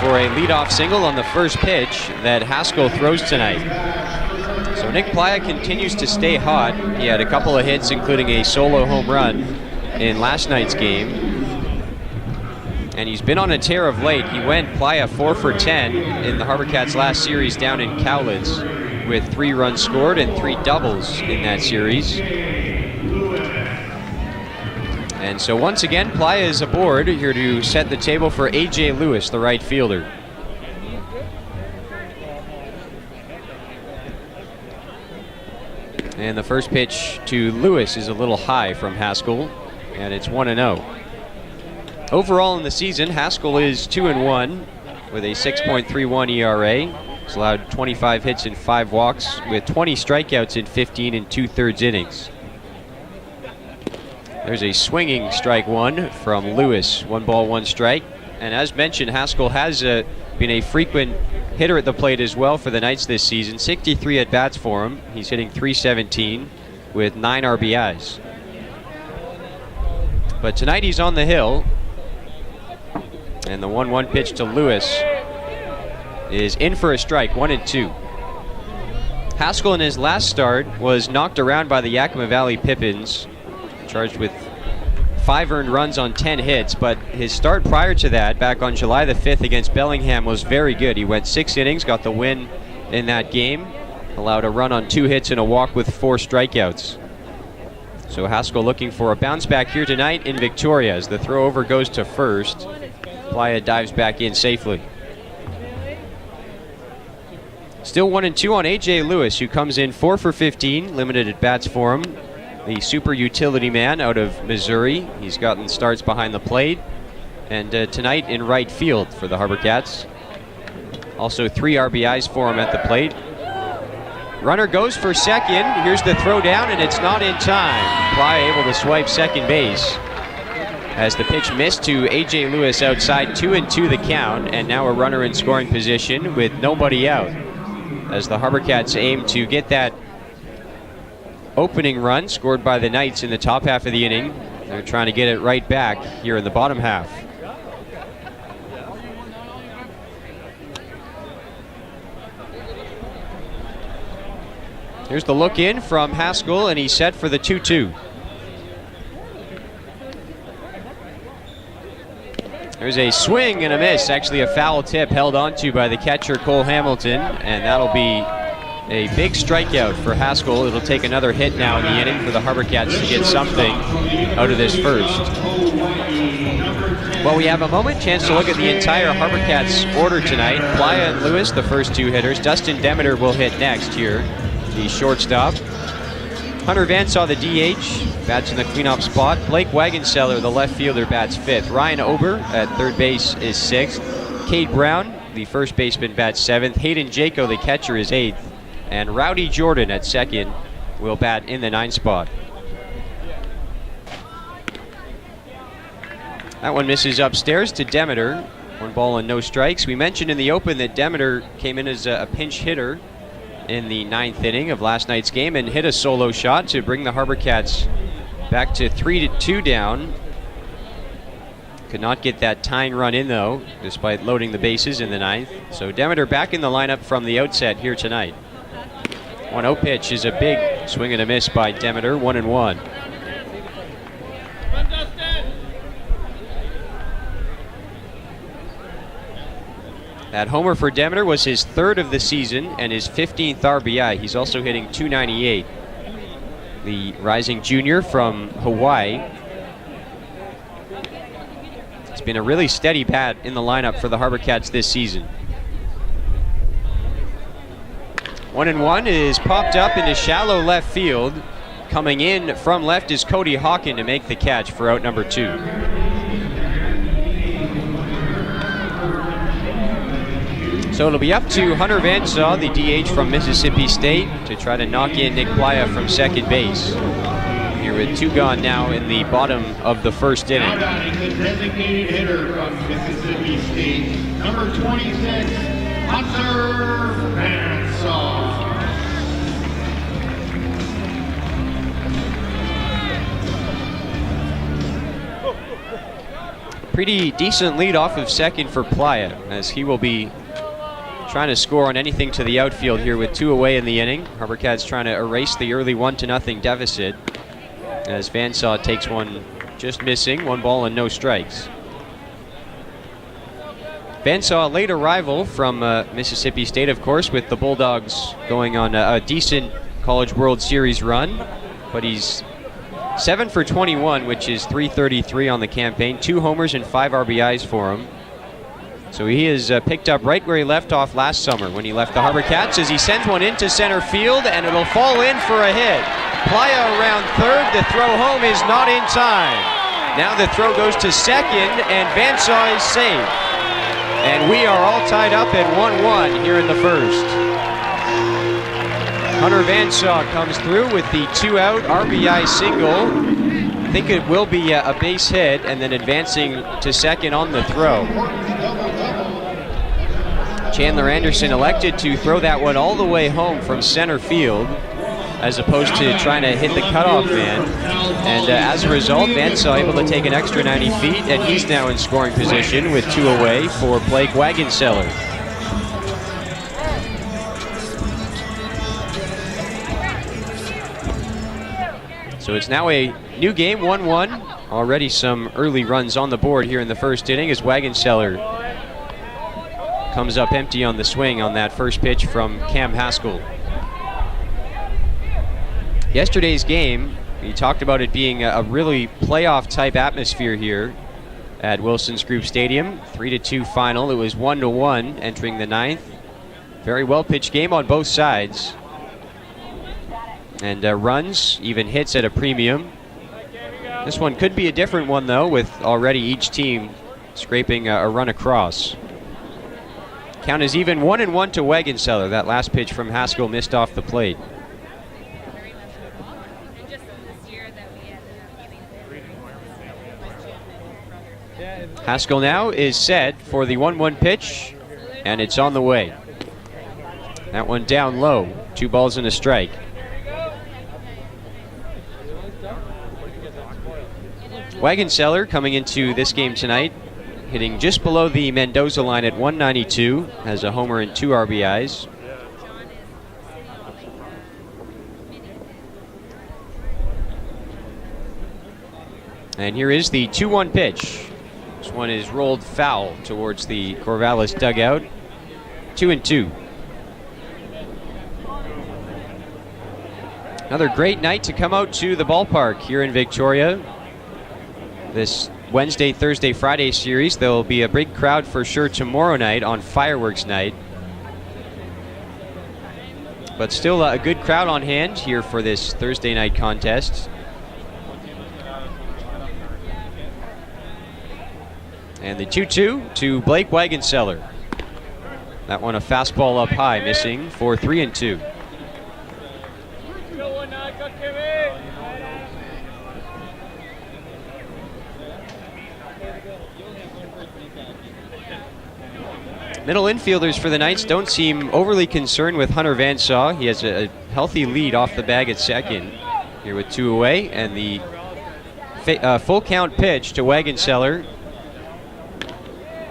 for a leadoff single on the first pitch that Haskell throws tonight. So Nick Playa continues to stay hot. He had a couple of hits, including a solo home run in last night's game. And he's been on a tear of late. He went Playa 4 for 10 in the HarbourCats last series down in Cowlitz, with 3 runs scored and 3 doubles in that series. And so once again, Playa is aboard here to set the table for A.J. Lewis, the right fielder. And the first pitch to Lewis is a little high from Haskell, and it's 1-0. Overall in the season, Haskell is 2-1 with a 6.31 ERA. He's allowed 25 hits and 5 walks with 20 strikeouts in 15 2/3 innings. There's a swinging strike one from Lewis. 1 ball, 1 strike. And as mentioned, Haskell has been a frequent hitter at the plate as well for the Knights this season. 63 at-bats for him. He's hitting .317 with 9 RBIs. But tonight he's on the hill. And the 1-1 pitch to Lewis is in for a strike, 1-2. Haskell in his last start was knocked around by the Yakima Valley Pippins, charged with 5 earned runs on 10 hits, but his start prior to that, back on July the 5th against Bellingham, was very good. He went 6 innings, got the win in that game, allowed a run on 2 hits and a walk with 4 strikeouts. So Haskell looking for a bounce back here tonight in Victoria as the throw over goes to first. Playa dives back in safely. Still 1-2 on A.J. Lewis, who comes in 4 for 15, limited at bats for him. The super utility man out of Missouri. He's gotten starts behind the plate. And tonight in right field for the HarbourCats. Also 3 RBIs for him at the plate. Runner goes for second. Here's the throw down, and it's not in time. Playa able to swipe second base as the pitch missed to A.J. Lewis outside. 2-2 the count, and now a runner in scoring position with nobody out, as the HarbourCats aim to get that opening run scored by the Knights in the top half of the inning. They're trying to get it right back here in the bottom half. Here's the look in from Haskell, and he's set for the 2-2. There's a swing and a miss, actually a foul tip held onto by the catcher Cole Hamilton, and that'll be a big strikeout for Haskell. It'll take another hit now in the inning for the HarbourCats to get something out of this first. Well, we have a moment, chance to look at the entire HarbourCats order tonight. Playa and Lewis, the first two hitters. Dustin Demeter will hit next here, the shortstop. Hunter Vansaw, the DH, bats in the cleanup spot. Blake Wagenseller, the left fielder, bats fifth. Ryan Ober at third base is sixth. Cade Brown, the first baseman, bats seventh. Hayden Jaco, the catcher, is eighth. And Rowdy Jordan at second will bat in the ninth spot. That one misses upstairs to Demeter. 1 ball and no strikes. We mentioned in the open that Demeter came in as a pinch hitter in the ninth inning of last night's game and hit a solo shot to bring the HarbourCats back to 3-2 down. Could not get that tying run in though, despite loading the bases in the ninth. So Demeter back in the lineup from the outset here tonight. 1-0 pitch is a big swing and a miss by Demeter, 1-1. That homer for Demeter was his third of the season and his 15th RBI. He's also hitting .298. The rising junior from Hawaii. It's been a really steady bat in the lineup for the HarbourCats this season. 1-1 is popped up into shallow left field. Coming in from left is Cody Hawken to make the catch for out number 2. So it'll be up to Hunter Vansaw, the DH from Mississippi State, to try to knock in Nick Playa from second base. Here with 2 gone now in the bottom of the first inning. Now batting the designated hitter from Mississippi State, number 26, Hunter Vansaw. Pretty decent lead off of second for Playa, as he will be trying to score on anything to the outfield here with 2 away in the inning. HarbourCats trying to erase the early 1-0 deficit as Vansaw takes one just missing, 1 ball and no strikes. Vansaw, a late arrival from Mississippi State, of course, with the Bulldogs going on a decent College World Series run, but he's 7 for 21, which is .333 on the campaign, 2 homers and 5 RBIs for him. So he is picked up right where he left off last summer when he left the HarbourCats, as he sends one into center field, and it'll fall in for a hit. Playa around third. The throw home is not in time. Now the throw goes to second, and Vansaw is safe. And we are all tied up at 1-1 here in the first. Hunter Vansaw comes through with the 2-out RBI single. I think it will be a base hit, and then advancing to second on the throw. Chandler Anderson elected to throw that one all the way home from center field, as opposed to trying to hit the cutoff man. And as a result, Vansaw able to take an extra 90 feet, and he's now in scoring position with 2 away for Blake Wagenseller. So it's now a new game, 1-1. Already some early runs on the board here in the first inning as Wagenseller comes up empty on the swing on that first pitch from Cam Haskell. Yesterday's game, we talked about it being a really playoff type atmosphere here at Wilson's Group Stadium. 3-2 final. It was 1-1 entering the ninth. Very well pitched game on both sides. And runs, even hits at a premium. This one could be a different one though, with already each team scraping a run across. Count is even 1-1 to Wagenseller. That last pitch from Haskell missed off the plate. Haskell now is set for the 1-1 pitch, and it's on the way. That one down low, 2 balls and a strike. Wagenseller coming into this game tonight, hitting just below the Mendoza line at 192, has a homer and 2 RBIs. And here is the 2-1 pitch. This one is rolled foul towards the Corvallis dugout. 2-2. Another great night to come out to the ballpark here in Victoria. This Wednesday, Thursday, Friday series, there will be a big crowd for sure tomorrow night on fireworks night. But still a good crowd on hand here for this Thursday night contest. And the 2-2 to Blake Wagenseller. That one a fastball up high, missing for 3-2. Middle infielders for the Knights don't seem overly concerned with Hunter Vansaw. He has a healthy lead off the bag at second here with 2 away, and the full count pitch to Wagenseller.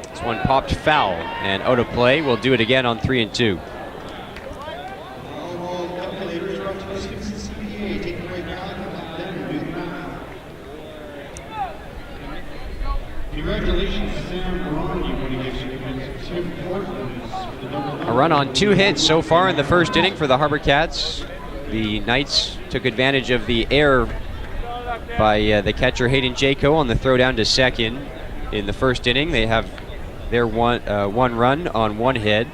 This one popped foul and out of play. We'll do it again on 3-2. Congratulations, Sam Ron. A run on 2 hits so far in the first inning for the HarbourCats. The Knights took advantage of the error by the catcher Hayden Jaco on the throw down to second in the first inning. They have their one run on 1 hit.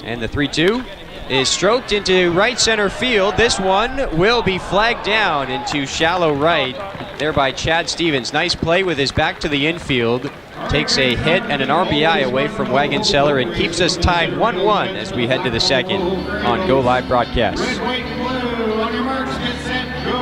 And the 3-2 is stroked into right center field. This one will be flagged down into shallow right there by Chad Stevens. Nice play with his back to the infield. Takes a hit and an RBI away from Wagenseller and keeps us tied 1-1 as we head to the second on Go Live Broadcast. Red, white, blue, on your marks, get set, go.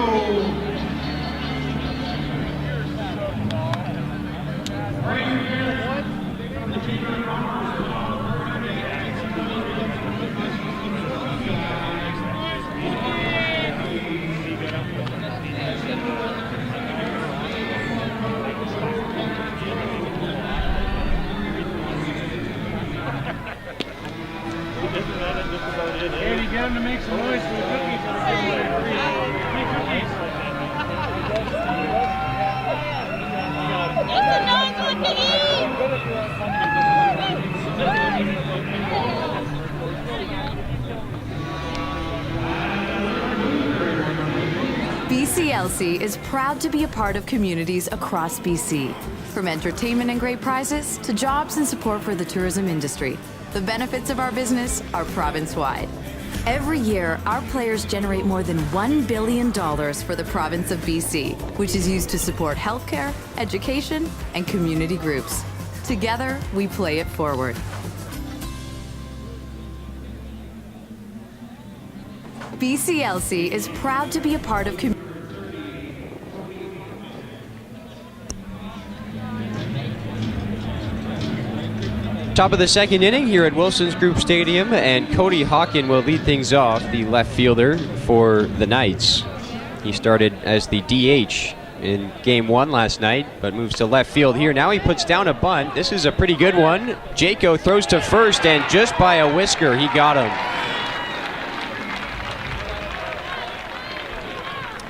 Andy, get him to make some noise for the cookies that are getting ready. Make cookies. Make some noise for the BCLC is proud to be a part of communities across BC. From entertainment and great prizes to jobs and support for the tourism industry. The benefits of our business are province-wide. Every year, our players generate more than $1 billion for the province of BC, which is used to support healthcare, education, and community groups. Together, we play it forward. BCLC is proud to be a part of communities. Top of the second inning here at Wilson's Group Stadium, and Cody Hawken will lead things off, the left fielder for the Knights. He started as the DH in Game 1 last night, but moves to left field here. Now he puts down a bunt. This is a pretty good one. Jaco throws to first, and just by a whisker, he got him.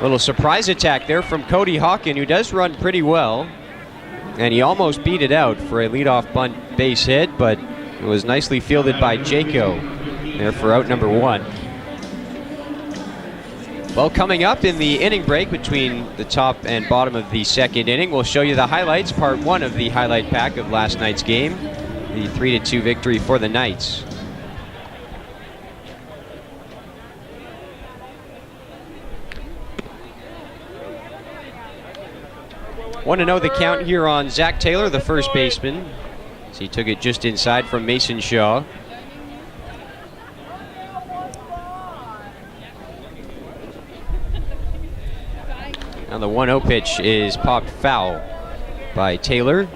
Little surprise attack there from Cody Hawken, who does run pretty well. And he almost beat it out for a leadoff bunt base hit, but it was nicely fielded by Jaco there for out number 1. Well, coming up in the inning break between the top and bottom of the second inning, we'll show you the highlights, part 1 of the highlight pack of last night's game, the 3-2 victory for the Knights. Want to know the count here on Zach Taylor, the first baseman, as he took it just inside from Mason Shaw. Now the 1-0 pitch is popped foul by Taylor.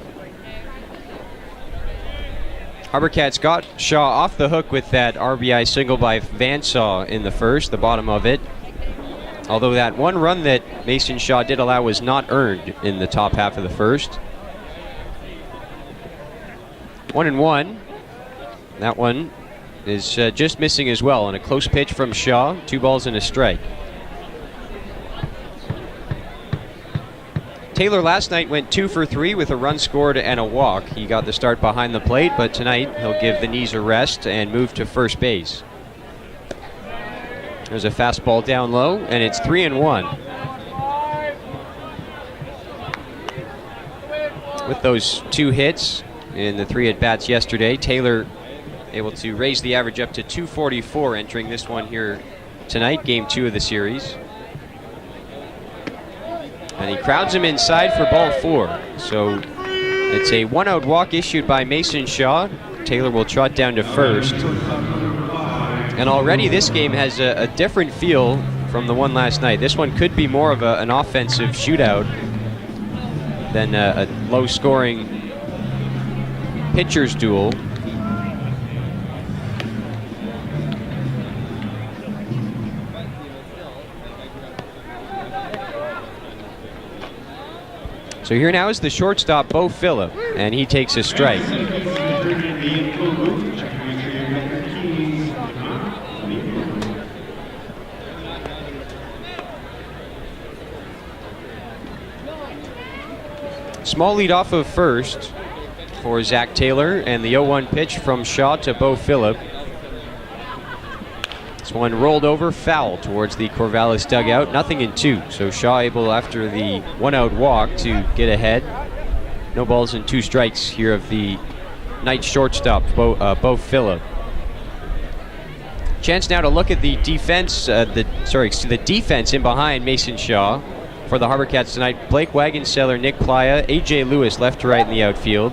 HarbourCats got Shaw off the hook with that RBI single by Vansaw in the first, the bottom of it. Although that one run that Mason Shaw did allow was not earned in the top half of the first. 1-1. That one is just missing as well, and a close pitch from Shaw. 2 balls and a strike. Taylor last night went 2 for 3 with a run scored and a walk. He got the start behind the plate, but tonight he'll give the knees a rest and move to first base. There's a fastball down low, and it's 3-1. With those 2 hits in the 3 at-bats yesterday, Taylor able to raise the average up to 244 entering this one here tonight, game 2 of the series. And he crowds him inside for ball 4. So it's a 1-out walk issued by Mason Shaw. Taylor will trot down to first. And already this game has a different feel from the one last night. This one could be more of an offensive shootout than a low-scoring pitcher's duel. So here now is the shortstop, Bo Phillip, and he takes a strike. Small lead off of first for Zach Taylor, and the 0-1 pitch from Shaw to Bo Phillip. This one rolled over, foul towards the Corvallis dugout. Nothing in 2, so Shaw able after the 1-out walk to get ahead. No balls and 2 strikes here of the Knights shortstop, Bo Phillip. Chance now to look at the defense, the defense in behind Mason Shaw for the HarbourCats tonight. Blake Wagenseller, Nick Playa, AJ Lewis left to right in the outfield.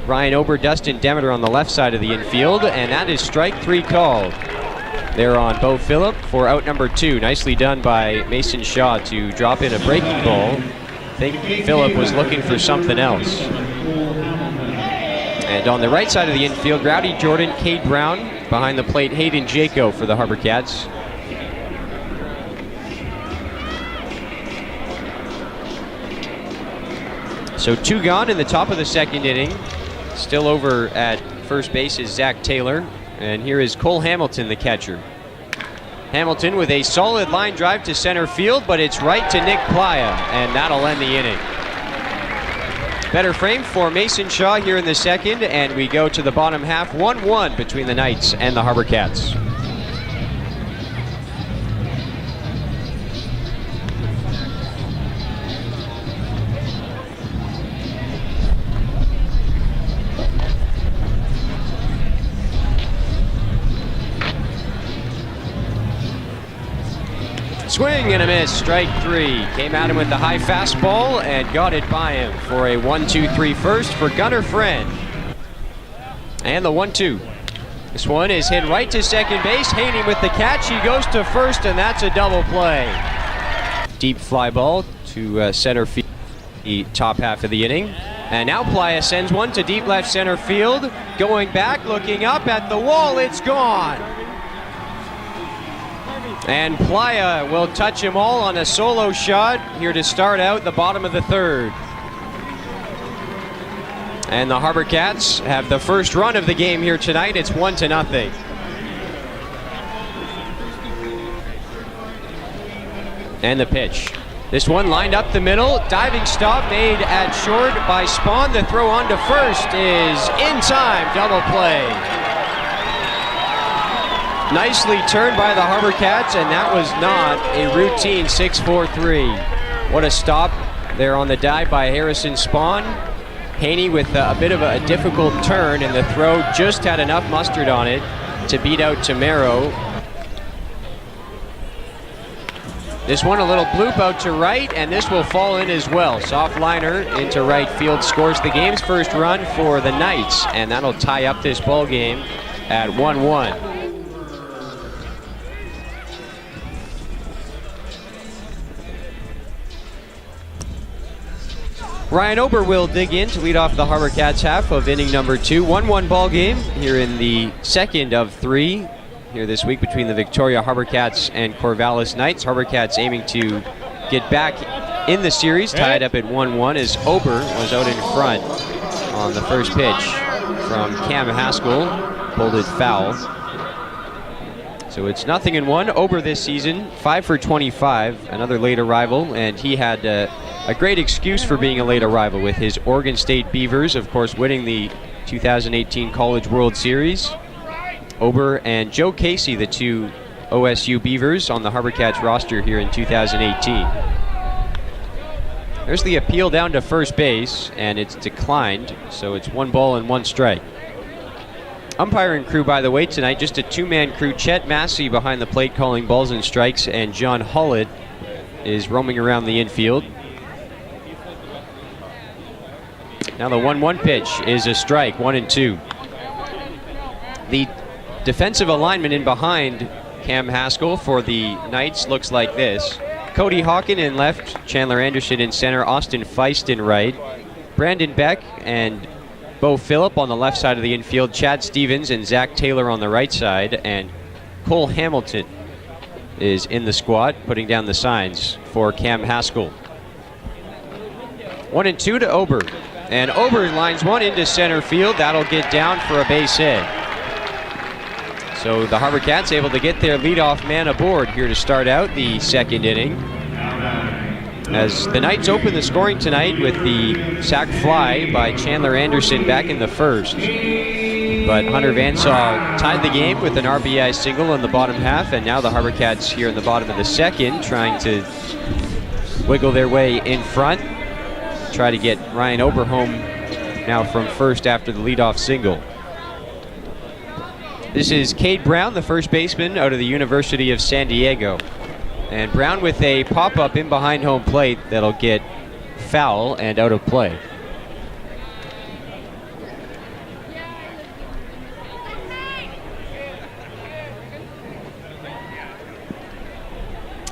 Ryan Ober, Dustin Demeter on the left side of the infield, and that is strike 3 called. There on Bo Phillip for out number 2. Nicely done by Mason Shaw to drop in a breaking ball. I think Phillip was looking for something else. And on the right side of the infield, Rowdy Jordan, Cade Brown. Behind the plate, Hayden Jaco for the HarbourCats. So 2 gone in the top of the 2nd inning. Still over at first base is Zach Taylor. And here is Cole Hamilton, the catcher. Hamilton with a solid line drive to center field, but it's right to Nick Playa, and that'll end the inning. Better frame for Mason Shaw here in the 2nd, and we go to the bottom half, 1-1 between the Knights and the HarbourCats. Swing and a miss, strike 3. Came at him with the high fastball and got it by him for a 1-2-3 first for Gunnar Friend. And the 1-2. This one is hit right to second base. Haney with the catch. He goes to first, and that's a double play. Deep fly ball to center field, the top half of the inning. And now Playa sends one to deep left center field. Going back, looking up at the wall. It's gone. And Playa will touch them all on a solo shot here to start out the bottom of the 3rd. And the HarbourCats have the first run of the game here tonight. It's 1-0. And the pitch. This one lined up the middle. Diving stop made at short by Spahn. The throw on to first is in time. Double play. Nicely turned by the HarbourCats, and that was not a routine 6-4-3. What a stop there on the dive by Harrison Spahn. Haney with a bit of a difficult turn, and the throw just had enough mustard on it to beat out Tamero. This one a little bloop out to right, and this will fall in as well. Soft liner into right field scores the game's first run for the Knights, and that'll tie up this ball game at 1-1. Ryan Ober will dig in to lead off the HarbourCats half of inning number 2. 1-1 ball game here in the 2nd of 3 here this week between the Victoria HarbourCats and Corvallis Knights. HarbourCats aiming to get back in the series, tied up at 1-1 as Ober was out in front on the first pitch from Cam Haskell, pulled it foul. So it's 0-1. Ober this season, 5 for 25, another late arrival, and he had a great excuse for being a late arrival with his Oregon State Beavers, of course, winning the 2018 College World Series. Ober and Joe Casey, the two OSU Beavers on the HarbourCats roster here in 2018. There's the appeal down to first base, and it's declined, so it's 1 ball and 1 strike. Umpiring crew, by the way, tonight, just a 2-man crew. Chet Massey behind the plate calling balls and strikes, and John Hullett is roaming around the infield. Now the 1-1 pitch is a strike, 1-2. The defensive alignment in behind Cam Haskell for the Knights looks like this. Cody Hawken in left, Chandler Anderson in center, Austin Feist in right, Brandon Beck and Bo Phillip on the left side of the infield, Chad Stevens and Zach Taylor on the right side, and Cole Hamilton is in the squad, putting down the signs for Cam Haskell. 1-2 to Ober, and Ober lines one into center field. That'll get down for a base hit. So the HarbourCats able to get their leadoff man aboard here to start out the second inning. As the Knights open the scoring tonight with the sac fly by Chandler Anderson back in the first. But Hunter Vansaw tied the game with an RBI single in the bottom half, and now the HarbourCats here in the bottom of the second trying to wiggle their way in front. Try to get Ryan Ober home now from first after the leadoff single. This is Cade Brown, the first baseman out of the University of San Diego. And Brown with a pop-up in behind home plate that'll get foul and out of play.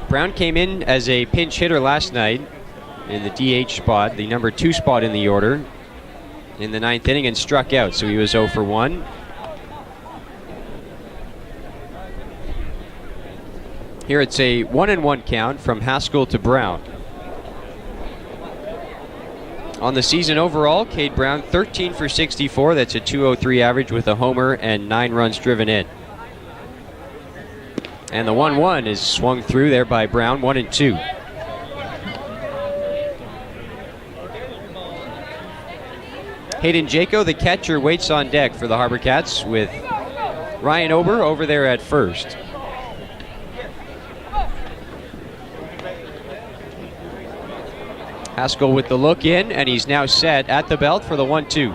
Brown came in as a pinch hitter last night in the DH spot, the number 2 spot in the order, in the 9th inning, and struck out, so he was 0 for 1. Here it's a 1-1 count from Haskell to Brown. On the season overall, Cade Brown 13 for 64. That's a .203 average with a homer and 9 runs driven in. And the 1-1 is swung through there by Brown, 1-2. Hayden Jaco, the catcher, waits on deck for the HarbourCats with Ryan Ober over there at first. Haskell with the look in, and he's now set at the belt for the 1-2.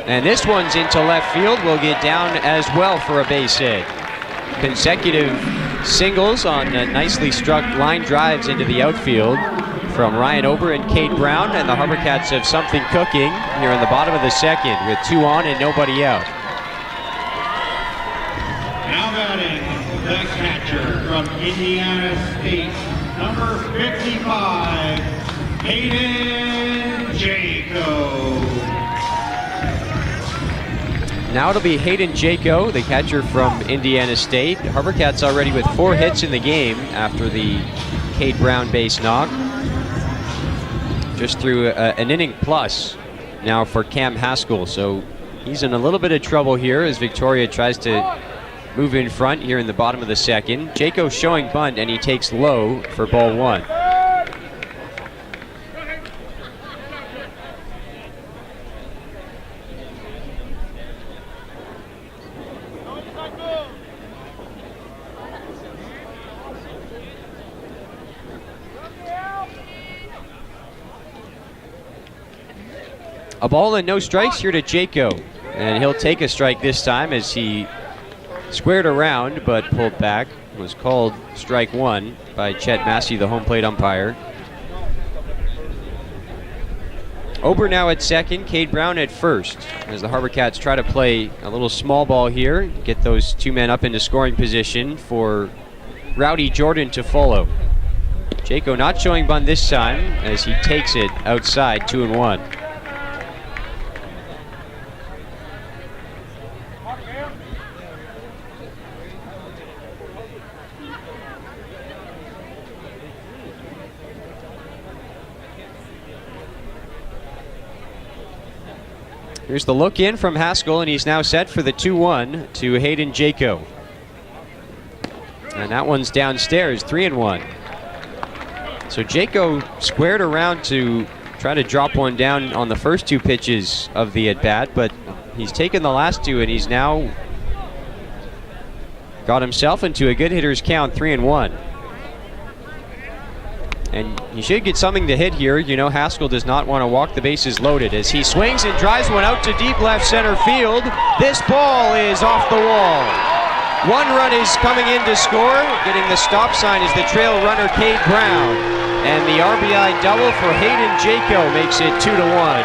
And this one's into left field, will get down as well for a base hit. Consecutive singles on nicely struck line drives into the outfield from Ryan Ober and Cade Brown, and the HarbourCats have something cooking here in the bottom of the second with 2 on and nobody out. Now batting, the catcher from Indiana State, number 55, Hayden Jaco. Now it'll be Hayden Jaco, the catcher from Indiana State. HarbourCats already with 4 hits in the game after the Cade Brown base knock. Just through an inning plus now for Cam Haskell, so he's in a little bit of trouble here as Victoria tries to move in front here in the bottom of the second. Jaco showing bunt, and he takes low for ball 1. A ball and no strikes here to Jaco, and he'll take a strike this time as he squared around but pulled back. Was called strike 1 by Chet Massey, the home plate umpire. Ober now at second, Cade Brown at first, as the HarbourCats try to play a little small ball here, get those 2 men up into scoring position for Rowdy Jordan to follow. Jaco not showing bunt this time as he takes it outside, 2-1. Here's the look in from Haskell, and he's now set for the 2-1 to Hayden Jaco. And that one's downstairs, 3-1. So Jaco squared around to try to drop one down on the first 2 pitches of the at-bat, but he's taken the last 2, and he's now got himself into a good hitter's count, 3-1. And he should get something to hit here. You know, Haskell does not want to walk the bases loaded as he swings and drives one out to deep left center field. This ball is off the wall. 1 run is coming in to score. Getting the stop sign is the trail runner, Cade Brown. And the RBI double for Hayden Jaco makes it 2-1.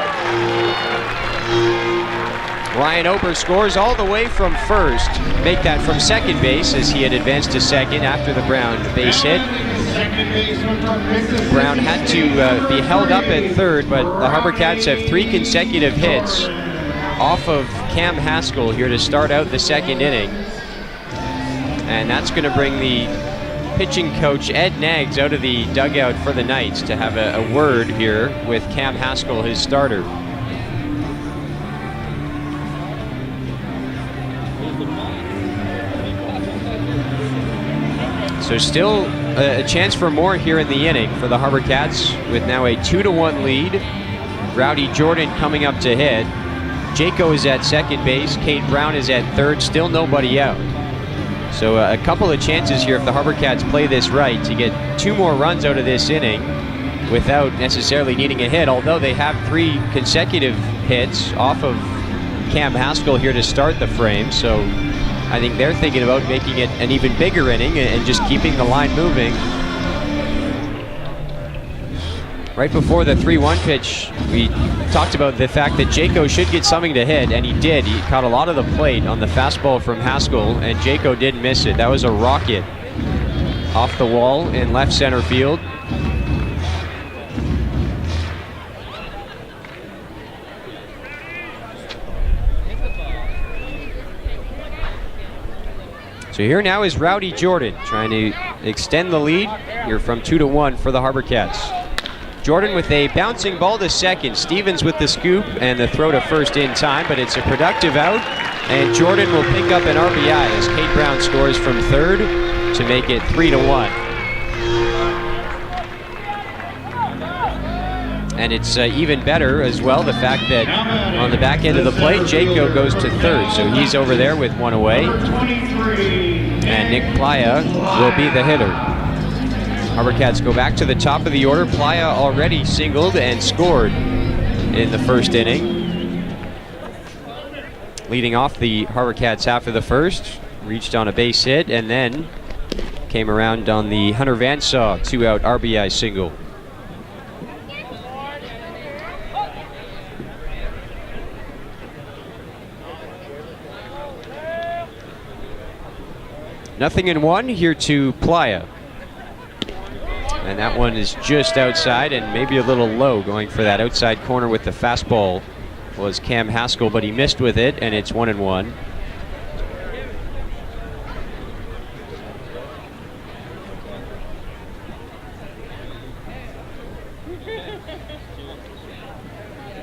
Ryan Ober scores all the way from first. Make that from second base as he had advanced to second after the Brown base hit. Brown had to be held up at third, but the HarbourCats have 3 consecutive hits off of Cam Haskell here to start out the second inning. And that's going to bring the pitching coach Ed Nags out of the dugout for the Knights to have a word here with Cam Haskell, his starter. So still a chance for more here in the inning for the HarbourCats with now a 2-1 lead. Rowdy Jordan coming up to hit. Jaco is at second base. Cade Brown is at third. Still nobody out. So a couple of chances here if the HarbourCats play this right to get 2 more runs out of this inning without necessarily needing a hit, although they have 3 consecutive hits off of Cam Haskell here to start the frame. So I think they're thinking about making it an even bigger inning and just keeping the line moving. Right before the 3-1 pitch, we talked about the fact that Jaco should get something to hit, and he did. He caught a lot of the plate on the fastball from Haskell, and Jaco didn't miss it. That was a rocket off the wall in left center field. So here now is Rowdy Jordan trying to extend the lead here from 2-1 for the HarbourCats. Jordan with a bouncing ball to second. Stevens with the scoop and the throw to first in time, but it's a productive out, and Jordan will pick up an RBI as Cade Brown scores from third to make it 3-1. And it's even better as well, the fact that on the back end of the plate, Jaco goes to third, so he's over there with 1 away. And Nick Playa will be the hitter. HarbourCats go back to the top of the order. Playa already singled and scored in the first inning. Leading off the HarbourCats after the first, reached on a base hit and then came around on the Hunter Vansaw 2-out RBI single. Nothing in 1 here to Playa. And that one is just outside and maybe a little low, going for that outside corner with the fastball was Cam Haskell, but he missed with it, and it's 1-1.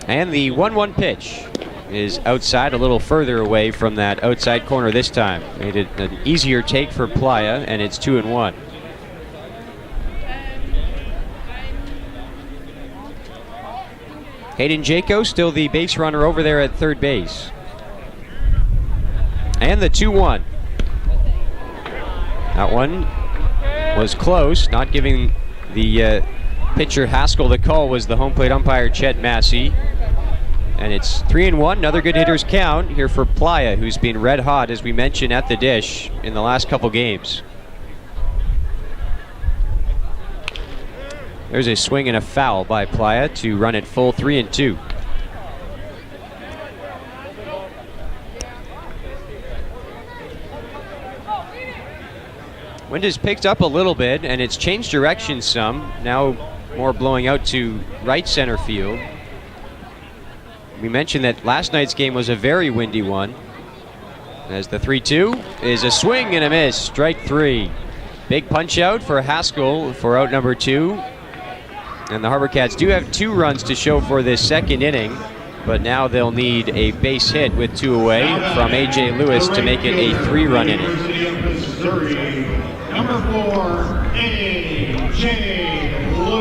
And the 1-1 pitch is outside, a little further away from that outside corner this time. Made it an easier take for Playa, and it's 2-1. Hayden Jaco still the base runner over there at third base. And the 2-1. That one was close, not giving the pitcher Haskell the call was the home plate umpire Chet Massey. And it's 3-1, another good hitter's count here for Playa, who's been red hot, as we mentioned, at the dish in the last couple games. There's a swing and a foul by Playa to run it full 3-2. Wind has picked up a little bit and it's changed direction some. Now more blowing out to right center field. We mentioned that last night's game was a very windy one. As the 3-2 is a swing and a miss, strike 3. Big punch out for Haskell for out number 2. And the HarbourCats do have 2 runs to show for this second inning, but now they'll need a base hit with 2 away from A.J. Lewis to make it a 3-run inning. Number 4, A.J. Lewis.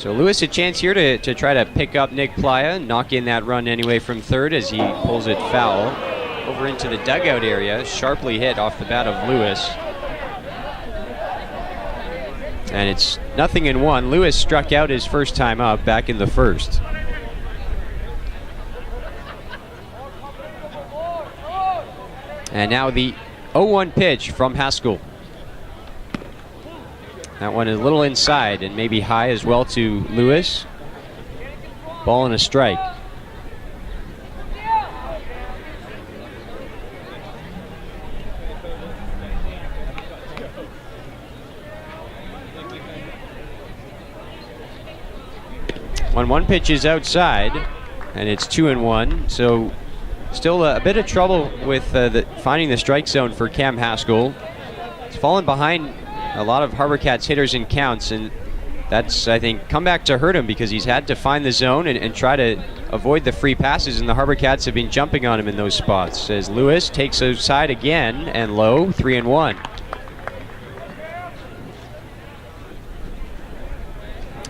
So Lewis a chance here to try to pick up Nick Playa, knock in that run anyway from third as he pulls it foul over into the dugout area. Sharply hit off the bat of Lewis. And it's 0-1. Lewis struck out his first time up back in the first. And now the 0-1 pitch from Haskell. That one is a little inside and maybe high as well to Lewis. Ball and a strike. One pitch is outside, and it's 2-1. So still a bit of trouble with finding the strike zone for Cam Haskell. He's fallen behind a lot of HarbourCats hitters in counts, and that's, I think, come back to hurt him because he's had to find the zone and try to avoid the free passes, and the HarbourCats have been jumping on him in those spots. As Lewis takes outside again and low, 3-1.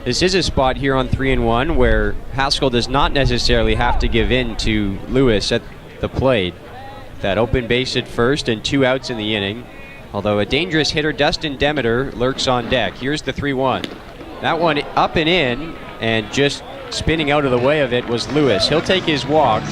This is a spot here on 3-1 where Haskell does not necessarily have to give in to Lewis at the plate. That open base at first and 2 outs in the inning. Although a dangerous hitter, Dustin Demeter, lurks on deck. Here's the 3-1. That one up and in, and just spinning out of the way of it was Lewis. He'll take his walk,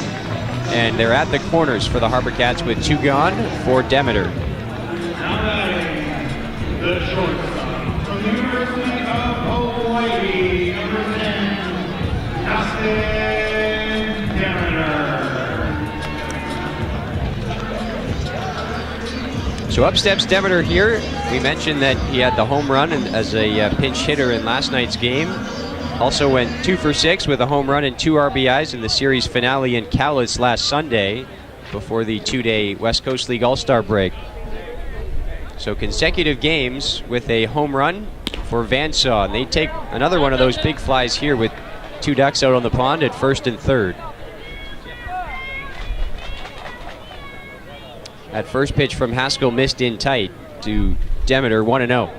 and they're at the corners for the HarbourCats with 2 gone for Demeter. Now batting, the shortstop from the University of Hawaii, number 10, Dustin Demeter. So up steps Demeter here. We mentioned that he had the home run as a pinch hitter in last night's game. Also went 2 for 6 with a home run and 2 RBIs in the series finale in Cowlitz last Sunday before the 2-day West Coast League All-Star break. So consecutive games with a home run for Vansaw. And they take another one of those big flies here with 2 ducks out on the pond at first and third. That first pitch from Haskell missed in tight to Demeter, 1-0.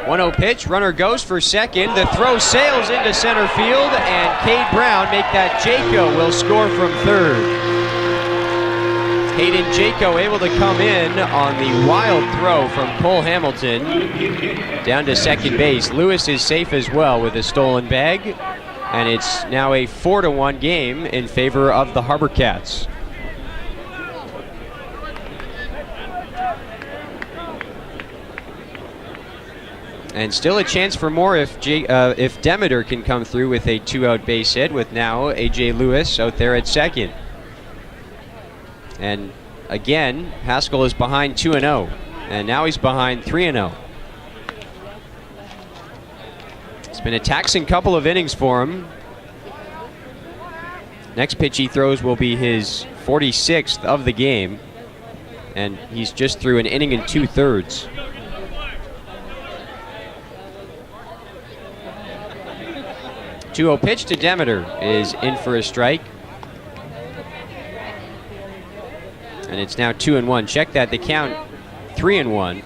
1-0 pitch, runner goes for second. The throw sails into center field, and Cade Brown make that Jaco will score from third. Hayden Jaco able to come in on the wild throw from Cole Hamilton down to second base. Lewis is safe as well with a stolen bag, and it's now a 4-1 game in favor of the HarbourCats. And still a chance for more if Demeter can come through with a 2-out base hit, with now A.J. Lewis out there at second. And again, Haskell is behind 2-0, and now he's behind 3-0. It's been a taxing couple of innings for him. Next pitch he throws will be his 46th of the game, and he's just through an inning and 2/3. Two-0 pitch to Demeter is in for a strike. And it's now 2-1. Check that, the count 3-1.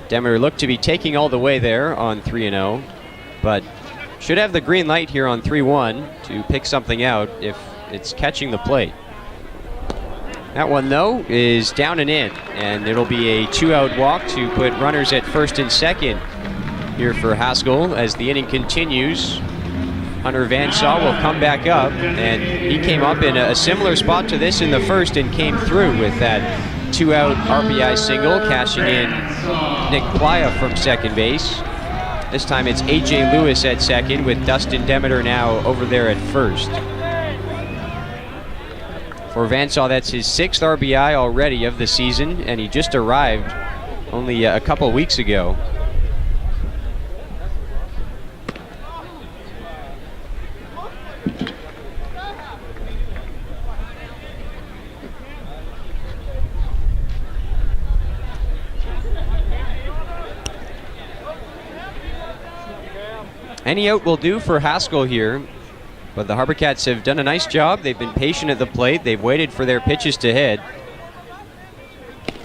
Demeter looked to be taking all the way there on 3-0, but should have the green light here on 3-1 to pick something out if it's catching the plate. That one, though, is down and in, and it'll be a 2-out walk to put runners at first and second here for Haskell as the inning continues. Hunter Vansaw will come back up, and he came up in a similar spot to this in the first and came through with that 2-out RBI single, cashing in Nick Playa from second base. This time it's A.J. Lewis at second with Dustin Demeter now over there at first. For Vansaw, that's his 6th RBI already of the season, and he just arrived only a couple weeks ago. Any out will do for Haskell here. But the HarbourCats have done a nice job. They've been patient at the plate. They've waited for their pitches to hit.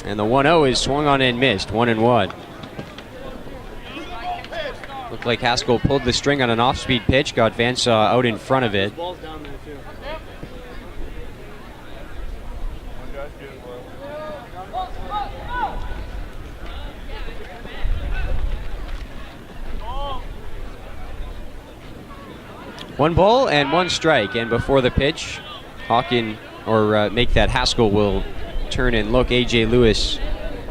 And the 1-0 is swung on and missed, 1-1. Looked like Haskell pulled the string on an off-speed pitch, got Vansaw out in front of it. One ball and one strike, and before the pitch, make that Haskell will turn and look A.J. Lewis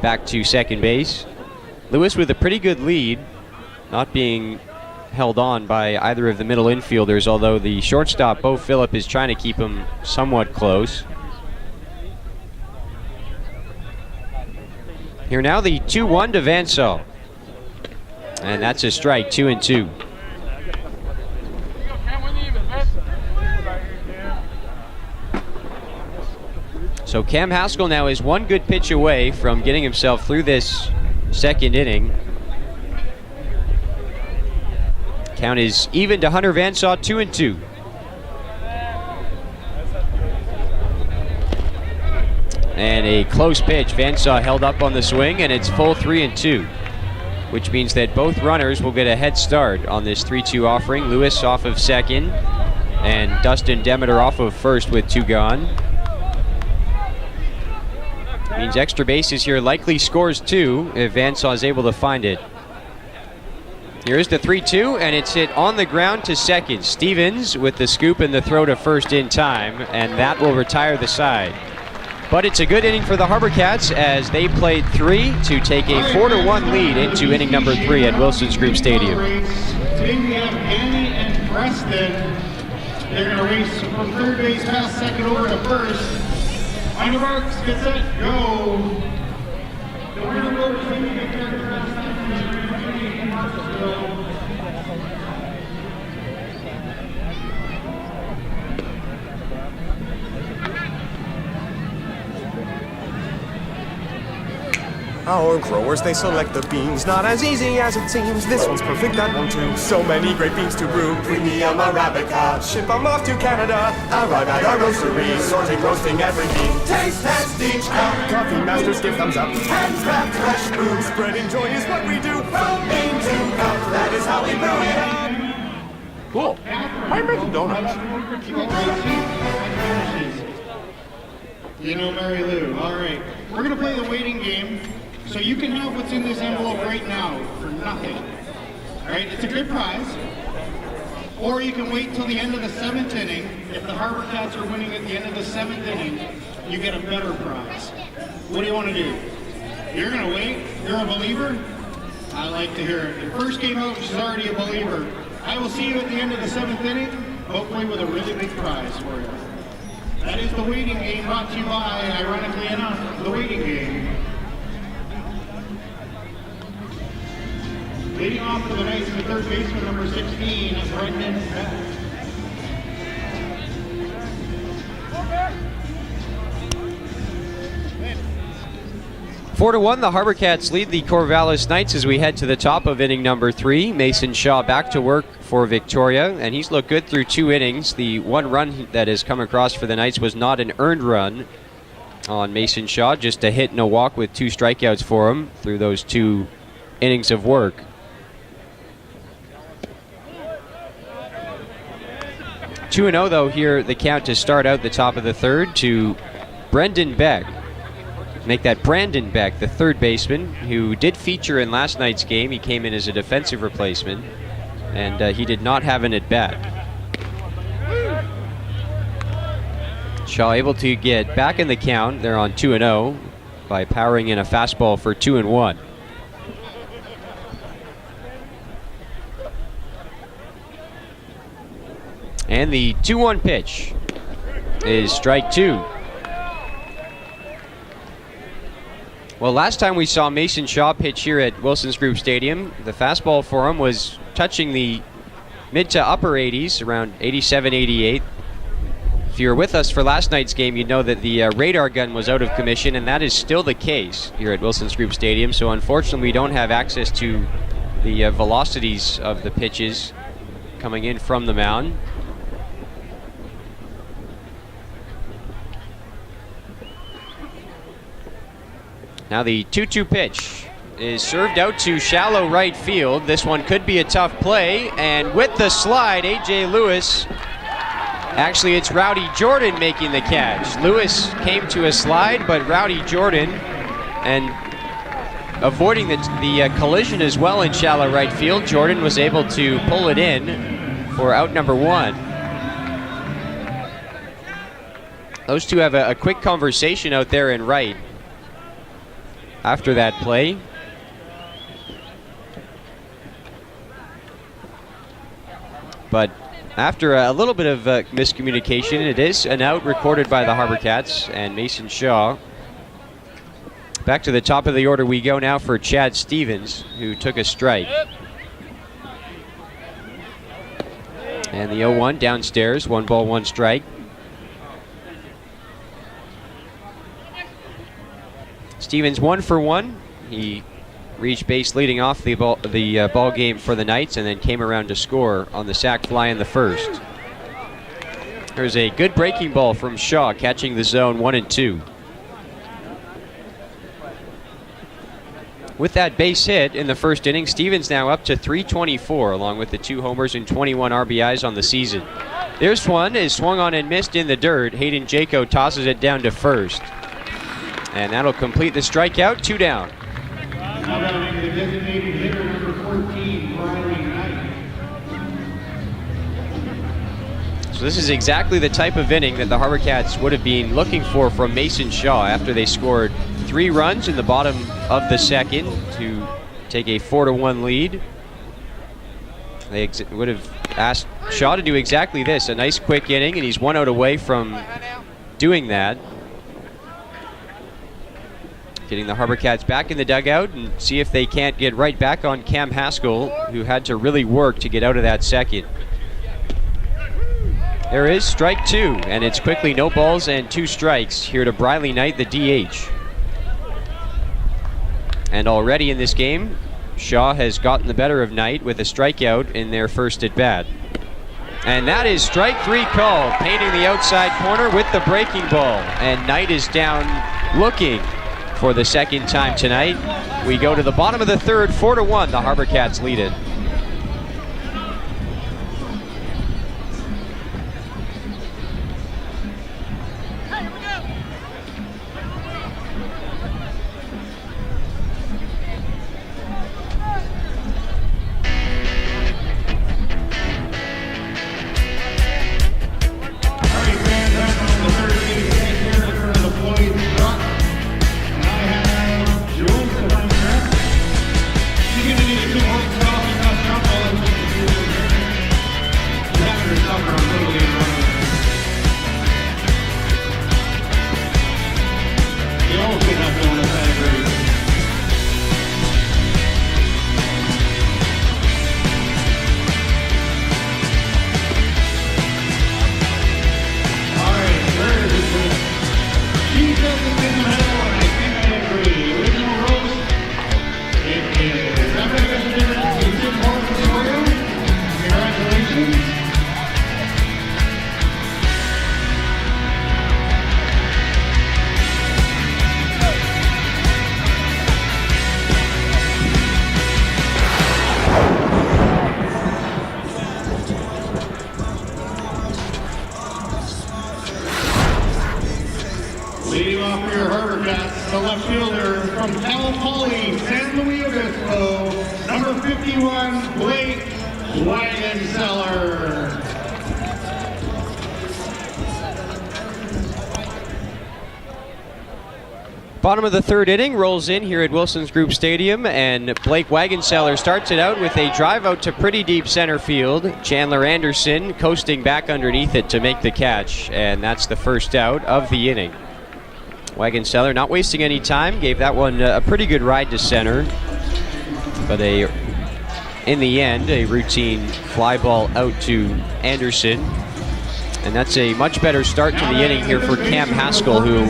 back to second base. Lewis with a pretty good lead, not being held on by either of the middle infielders, although the shortstop, Bo Phillip, is trying to keep him somewhat close. Here now the 2-1 to Vansaw. And that's a strike, 2-2. So Cam Haskell now is one good pitch away from getting himself through this second inning. Count is even to Hunter Vansaw, 2-2. And a close pitch. Vansaw held up on the swing, and it's full 3-2, which means that both runners will get a head start on this 3-2 offering. Lewis off of second, and Dustin Demeter off of first with 2 gone. Means extra bases here, likely scores 2 if Vansaw is able to find it. Here's the 3-2, and it's hit on the ground to second. Stevens with the scoop and the throw to first in time, and that will retire the side. But it's a good inning for the HarbourCats as they played 3 to take a 4-1 lead into inning number 3 at Wilson's Group Stadium. Today we have Annie and Preston. They're going to race from third base past second over to first. On your marks, get set, go. The winner will receive the character Our growers, they select the beans, not as easy as it seems. This one's perfect, that one too. So many great beans to brew. Premium Arabica, ship them off to Canada. Arrive at our roastery, sorting, roasting every bean. Taste test each cup. Coffee masters give thumbs up. Handcraft fresh brew. Spreading joy is what we do. From bean to cup, that is how we brew it up. Cool. I'm making donuts. You know Mary Lou. All right. We're going to play the waiting game. So you can have what's in this envelope right now for nothing. All right, it's a good prize. Or you can wait till the end of the 7th inning. If the HarbourCats are winning at the end of the 7th inning, you get a better prize. What do you want to do? You're going to wait? You're a believer? I like to hear it. Your first game out, she's already a believer. I will see you at the end of the 7th inning, hopefully with a really big prize for you. That is the waiting game, brought to you by, ironically enough, the waiting game. Leading off for the Knights is the third baseman, number 16, Brendan Beck. Four to 1, the HarbourCats lead the Corvallis Knights as we head to the top of inning number 3. Mason Shaw back to work for Victoria, and he's looked good through 2 innings. The 1 run that has come across for the Knights was not an earned run on Mason Shaw, just a hit and a walk with 2 strikeouts for him through those 2 innings of work. 2-0 though here, the count to start out the top of the 3rd to Brendan Beck. Make that Brandon Beck, the third baseman, who did feature in last night's game. He came in as a defensive replacement, and he did not have an at-bat. Shaw able to get back in the count. They're on 2-0 by powering in a fastball for 2-1. And the 2-1 pitch is strike 2. Well, last time we saw Mason Shaw pitch here at Wilson's Group Stadium, the fastball for him was touching the mid to upper 80s, around 87, 88. If you were with us for last night's game, you'd know that the radar gun was out of commission, and that is still the case here at Wilson's Group Stadium. So unfortunately, we don't have access to the velocities of the pitches coming in from the mound. Now the 2-2 pitch is served out to shallow right field. This one could be a tough play, and with the slide, A.J. Lewis, actually it's Rowdy Jordan making the catch. Lewis came to a slide, but Rowdy Jordan, and avoiding the collision as well in shallow right field, Jordan was able to pull it in for out number 1. Those two have a quick conversation out there in right after that play. But after a little bit of miscommunication, it is an out recorded by the HarbourCats and Mason Shaw. Back to the top of the order we go now for Chad Stevens, who took a strike. And the 0-1 downstairs, 1 ball, 1 strike. Stevens 1 for 1. He reached base leading off the ball game for the Knights, and then came around to score on the sac fly in the first. There's a good breaking ball from Shaw, catching the zone 1 and 2. With that base hit in the first inning, Stevens now up to 324, along with the 2 homers and 21 RBIs on the season. This one is swung on and missed in the dirt. Hayden Jaco tosses it down to first. And that'll complete the strikeout, 2 down. Now batting the designated hitter number 14, Brian Knight. So this is exactly the type of inning that the HarbourCats would have been looking for from Mason Shaw after they scored 3 runs in the bottom of the second to take a 4-1 lead. They would have asked Shaw to do exactly this, a nice quick inning, and he's 1 out away from doing that. Getting the HarbourCats back in the dugout and see if they can't get right back on Cam Haskell, who had to really work to get out of that second. There is strike 2, and it's quickly no balls and 2 strikes here to Briley Knight, the DH. And already in this game, Shaw has gotten the better of Knight with a strikeout in their first at bat. And that is strike 3 called, painting the outside corner with the breaking ball. And Knight is down looking for the second time tonight. We go to the bottom of the third, 4-1, the HarbourCats lead it. Leading off for your HarbourCats, the left fielder from Cal Poly, San Luis Obispo, number 51, Blake Wagenseller. Bottom of the third inning rolls in here at Wilson's Group Stadium, and Blake Wagenseller starts it out with a drive out to pretty deep center field. Chandler Anderson coasting back underneath it to make the catch, and that's the first out of the inning. Wagenseller not wasting any time, gave that one a pretty good ride to center, but in the end, a routine fly ball out to Anderson. And that's a much better start to the inning here for Cam Haskell, who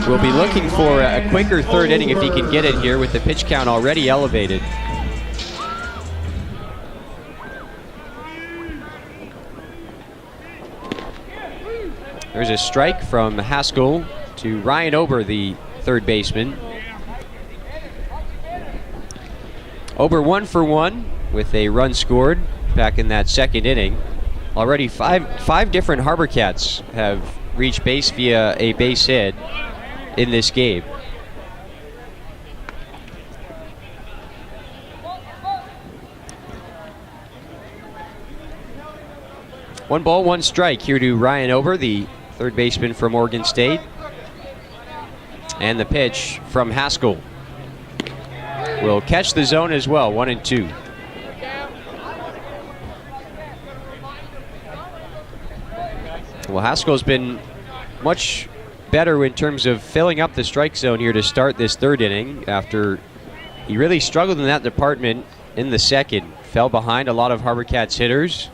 will be looking for a quicker third inning if he can get it here with the pitch count already elevated. There's a strike from Haskell to Ryan Ober, the third baseman. Ober 1 for 1 with a run scored back in that second inning. Already five different HarbourCats have reached base via a base hit in this game. One ball, one strike here to Ryan Ober, the third baseman from Oregon State. And the pitch from Haskell will catch the zone as well, 1-2. Well, Haskell's been much better in terms of filling up the strike zone here to start this third inning after he really struggled in that department in the second. Fell behind a lot of HarbourCats hitters.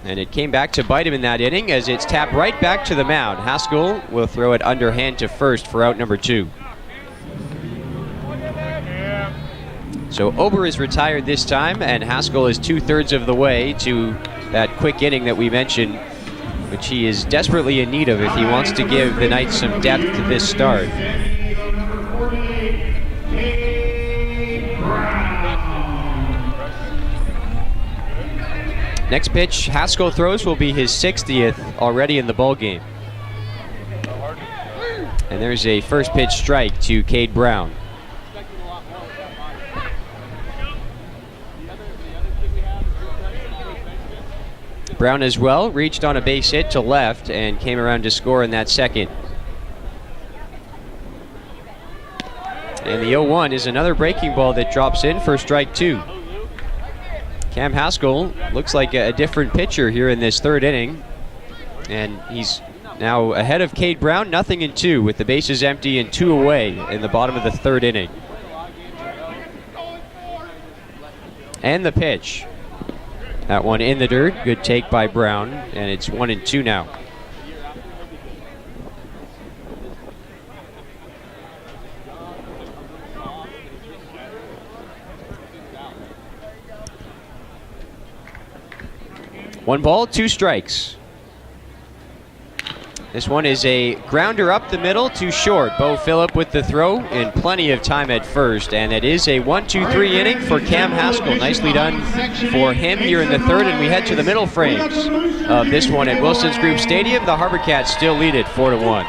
And it came back to bite him in that inning as it's tapped right back to the mound. Haskell will throw it underhand to first for out number 2. So Ober is retired this time, and Haskell is 2/3 of the way to that quick inning that we mentioned, which he is desperately in need of if he wants to give the Knights some depth to this start. Next pitch Haskell throws will be his 60th already in the ball game. And there's a first pitch strike to Cade Brown. Brown as well reached on a base hit to left and came around to score in that second. And the 0-1 is another breaking ball that drops in for strike 2. Cam Haskell looks like a different pitcher here in this third inning. And he's now ahead of Cade Brown, 0-2 with the bases empty and 2 away in the bottom of the third inning. And the pitch. That one in the dirt, good take by Brown, and it's 1-2 now. One ball, 2 strikes. This one is a grounder up the middle to short. Bo Phillip with the throw and plenty of time at first. And it is a 1-2-3 inning for Cam Haskell. Nicely done for him here in the third. And we head to the middle frames of this one at Wilson's Group Stadium. The HarbourCats still lead it 4-1.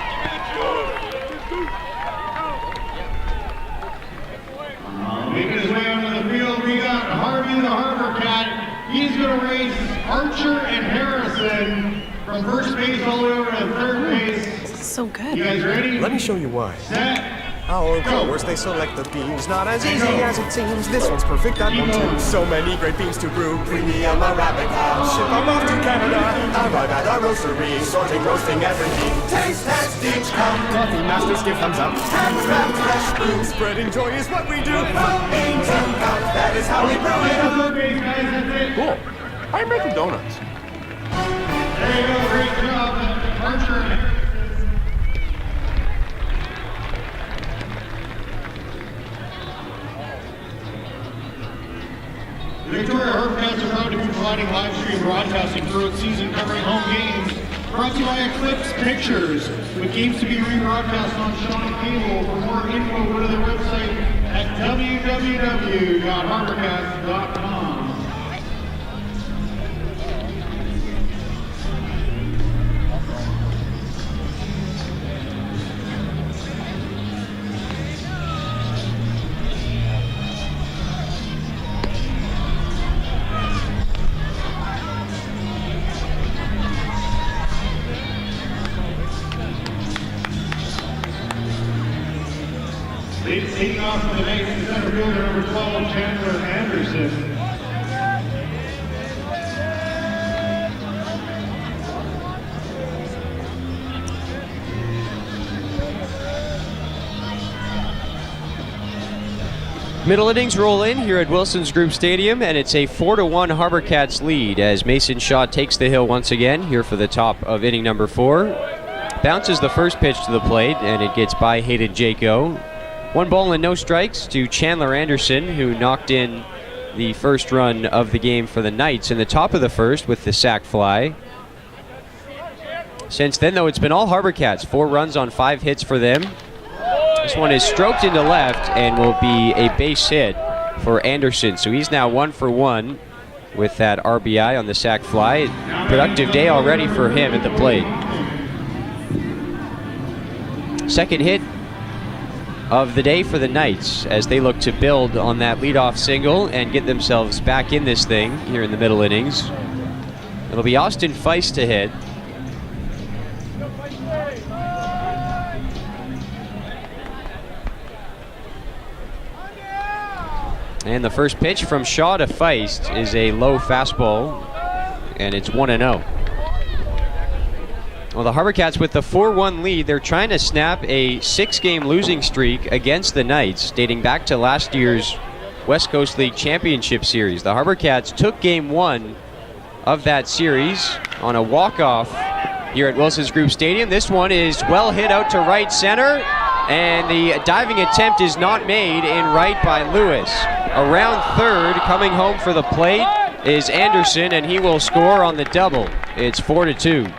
Making his way onto the field, we got Harvey the HarbourCat. He's going to race Archer and Harrison from first base all the way over to third base. This is so good. You guys ready? Let me show you why. Set. Our growers, they select the beans, not as easy as it seems. This one's perfect, that one too. So many great beans to brew. Premium Arabica, ship them off to Canada. Arrive at our roastery, sorting, roasting everything. Taste test each come. Coffee masters give thumbs up. Handcraft fresh brew. Spreading joy is what we do. From bean to cup, that is how we brew it. Cool. I'm making donuts. There you go, great job, Archer and Harrison. The Victoria HarbourCats are proud to be providing live stream broadcasting throughout season covering home games. Brought to you by Eclipse Pictures, with games to be rebroadcast on Shawn Cable. For more info, go to their website at www.harbourcats.com. Leading off for the Knights is center fielder number 12, Chandler Anderson. Middle innings roll in here at Wilson's Group Stadium, and it's a 4-1 HarbourCats lead as Mason Shaw takes the hill once again here for the top of inning number 4. Bounces the first pitch to the plate, and it gets by Hayden Jaco. 1 ball and no strikes to Chandler Anderson, who knocked in the first run of the game for the Knights in the top of the first with the sac fly. Since then, though, it's been all HarbourCats. 4 runs on 5 hits for them. This one is stroked into left and will be a base hit for Anderson. So he's now 1 for 1 with that RBI on the sac fly. Productive day already for him at the plate. Second hit of the day for the Knights as they look to build on that leadoff single and get themselves back in this thing here in the middle innings. It'll be Austin Feist to hit. And the first pitch from Shaw to Feist is a low fastball, and it's 1-0. Well, the HarbourCats with the 4-1 lead, they're trying to snap a 6-game losing streak against the Knights, dating back to last year's West Coast League Championship Series. The HarbourCats took Game 1 of that series on a walk-off here at Wilson's Group Stadium. This one is well hit out to right center, and the diving attempt is not made in right by Lewis. Around third, coming home for the plate, is Anderson, and he will score on the double. It's 4-2.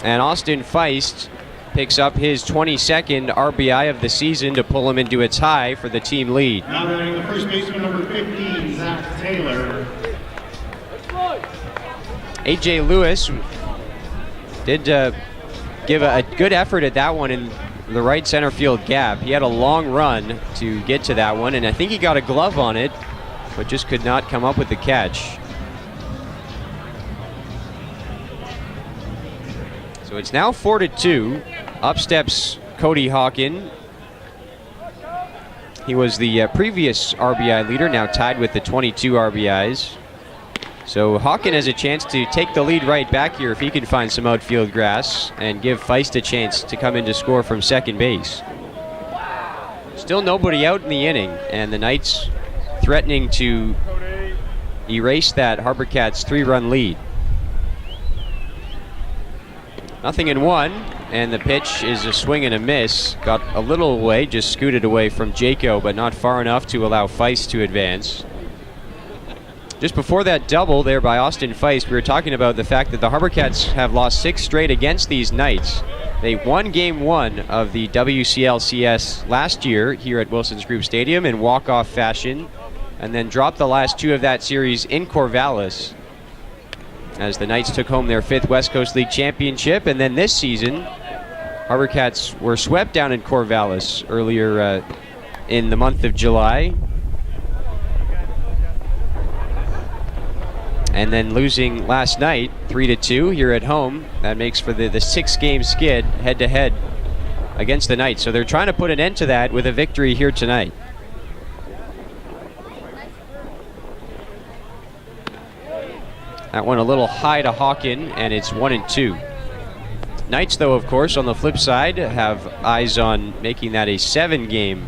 And Austin Feist picks up his 22nd RBI of the season to pull him into a tie for the team lead. Now batting the first baseman, number 15, Zach Taylor. A.J. Lewis did give a good effort at that one in the right center field gap. He had a long run to get to that one, and I think he got a glove on it, but just could not come up with the catch. So it's now 4-2. Up steps Cody Hawken. He was the previous RBI leader, now tied with the 22 RBIs. So Hawken has a chance to take the lead right back here if he can find some outfield grass and give Feist a chance to come in to score from second base. Still nobody out in the inning, and the Knights threatening to erase that HarbourCats 3-run lead. 0-1, and the pitch is a swing and a miss. Got a little away, just scooted away from Jaco, but not far enough to allow Feist to advance. Just before that double there by Austin Feist, we were talking about the fact that the HarbourCats have lost 6 straight against these Knights. They won Game 1 of the WCLCS last year here at Wilson's Group Stadium in walk-off fashion, and then dropped the last 2 of that series in Corvallis, as the Knights took home their 5th West Coast League Championship. And then this season, HarbourCats were swept down in Corvallis earlier in the month of July. And then losing last night, 3-2 here at home. That makes for the 6-game skid head-to-head against the Knights. So they're trying to put an end to that with a victory here tonight. That one a little high to Hawken, and it's 1-2. Knights, though, of course, on the flip side, have eyes on making that a 7-game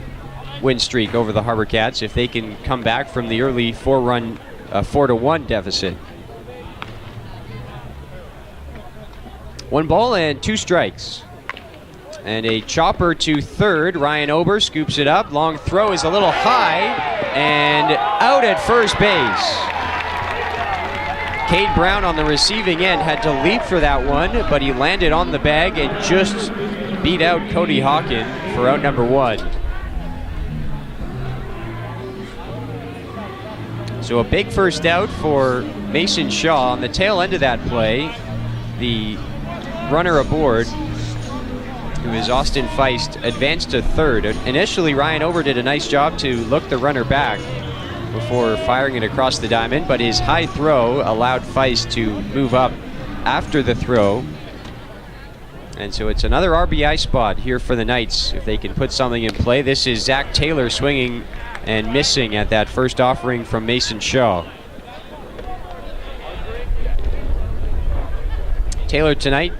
win streak over the HarbourCats if they can come back from the early 4-1 deficit. 1 ball and 2 strikes. And a chopper to third. Ryan Ober scoops it up. Long throw is a little high and out at first base. Cade Brown on the receiving end had to leap for that one, but he landed on the bag and just beat out Cody Hawken for out number 1. So a big first out for Mason Shaw. On the tail end of that play, the runner aboard, who is Austin Feist, advanced to third. Initially, Ryan Ober did a nice job to look the runner back before firing it across the diamond, but his high throw allowed Feist to move up after the throw. And so it's another RBI spot here for the Knights if they can put something in play. This is Zach Taylor swinging and missing at that first offering from Mason Shaw. Taylor tonight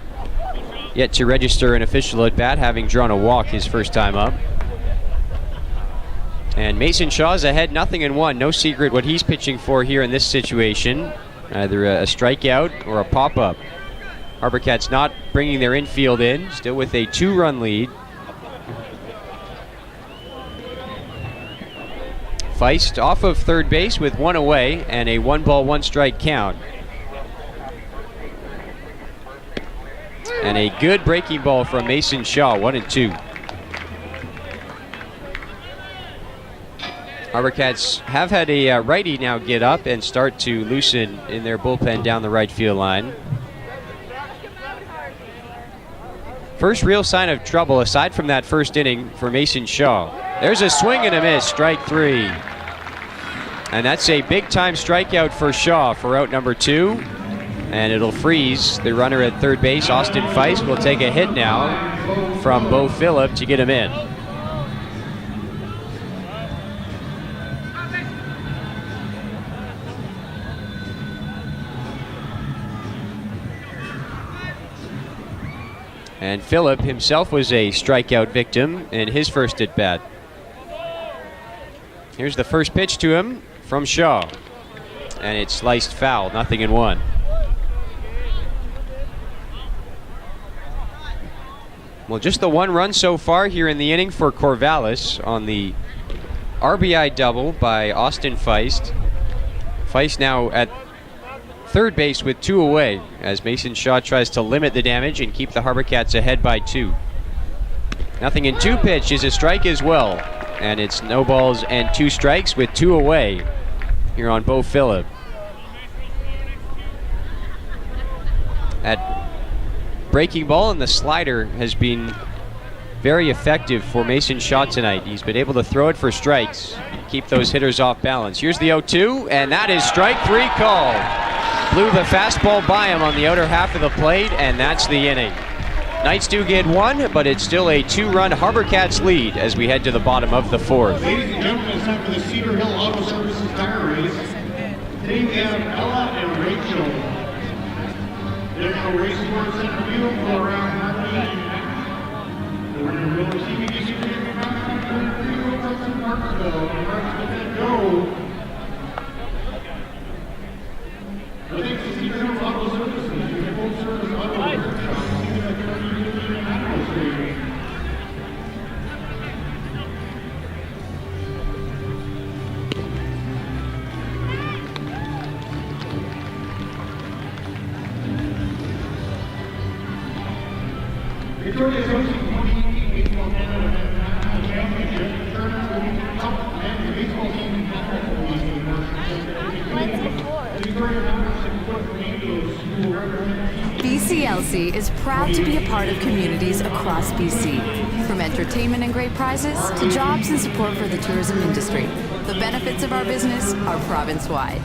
yet to register an official at bat, having drawn a walk his first time up. And Mason Shaw's ahead 0-1. No secret what he's pitching for here in this situation. Either a strikeout or a pop-up. HarbourCats not bringing their infield in, still with a 2-run lead. Feist off of third base with 1 away and a 1-ball, 1-strike count. And a good breaking ball from Mason Shaw, 1-2. HarbourCats have had a righty now get up and start to loosen in their bullpen down the right field line. First real sign of trouble aside from that first inning for Mason Shaw. There's a swing and a miss, strike 3. And that's a big time strikeout for Shaw for out number 2. And it'll freeze the runner at third base. Austin Feist will take a hit now from Bo Phillip to get him in. And Phillip himself was a strikeout victim in his first at bat. Here's the first pitch to him from Shaw. And it's sliced foul, 0-1. Well, just the 1 run so far here in the inning for Corvallis on the RBI double by Austin Feist. Feist now at third base with 2 away as Mason Shaw tries to limit the damage and keep the HarbourCats ahead by 2. 0-2 pitch is a strike as well. And it's no balls and 2 strikes with 2 away here on Bo Phillip. That breaking ball and the slider has been very effective for Mason Shaw tonight. He's been able to throw it for strikes, keep those hitters off balance. Here's the 0-2, and that is strike 3 called. Blew the fastball by him on the outer half of the plate, and that's the inning. Knights do get 1, but it's still a 2-run HarbourCats lead as we head to the bottom of the 4th. Ladies and gentlemen, it's time for the Cedar Hill Auto Services tire race. Today we have Ella and Rachel. They're going to race towards center field for around half. The winner will receive a certificate from Marksville. And let's get that go. Thanks to Cedar Hill Auto Services, your full service auto repair shop. Victoria is hosting 2018 Baseball Canada National Championship. The tournament will be top and the baseball team in Canada will be the Victoria Mountain 6-foot Canadians who will represent BCLC is proud to be a part of communities across BC. From entertainment and great prizes to jobs and support for the tourism industry, the benefits of our business are province-wide.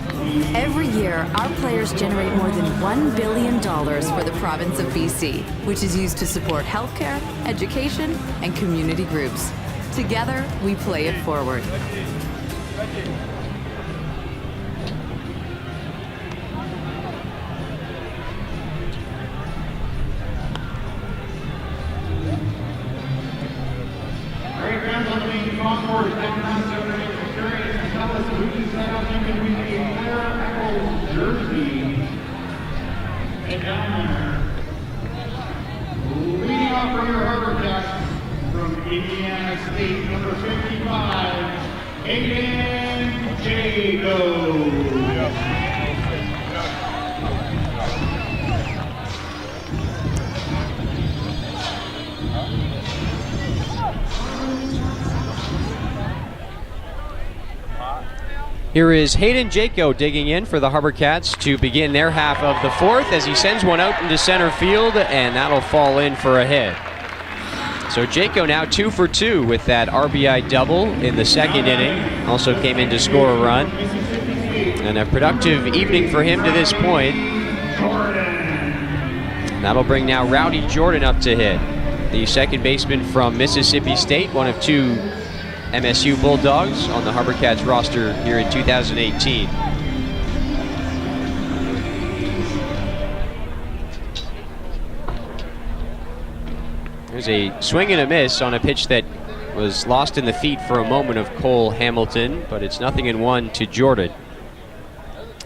Every year, our players generate more than $1 billion for the province of BC, which is used to support healthcare, education, and community groups. Together, we play it forward. Leading off for your HarbourCats from Indiana State, number 55, Aiden Jago. Here is Hayden Jaco digging in for the HarbourCats to begin their half of the 4th as he sends one out into center field, and that'll fall in for a hit. So Jaco now 2 for 2 with that RBI double in the 2nd inning. Also came in to score a run. And a productive evening for him to this point. That'll bring now Rowdy Jordan up to hit. The second baseman from Mississippi State, one of 2 MSU Bulldogs on the HarbourCats roster here in 2018. There's a swing and a miss on a pitch that was lost in the feet for a moment of Cole Hamilton, but it's 0-1 to Jordan.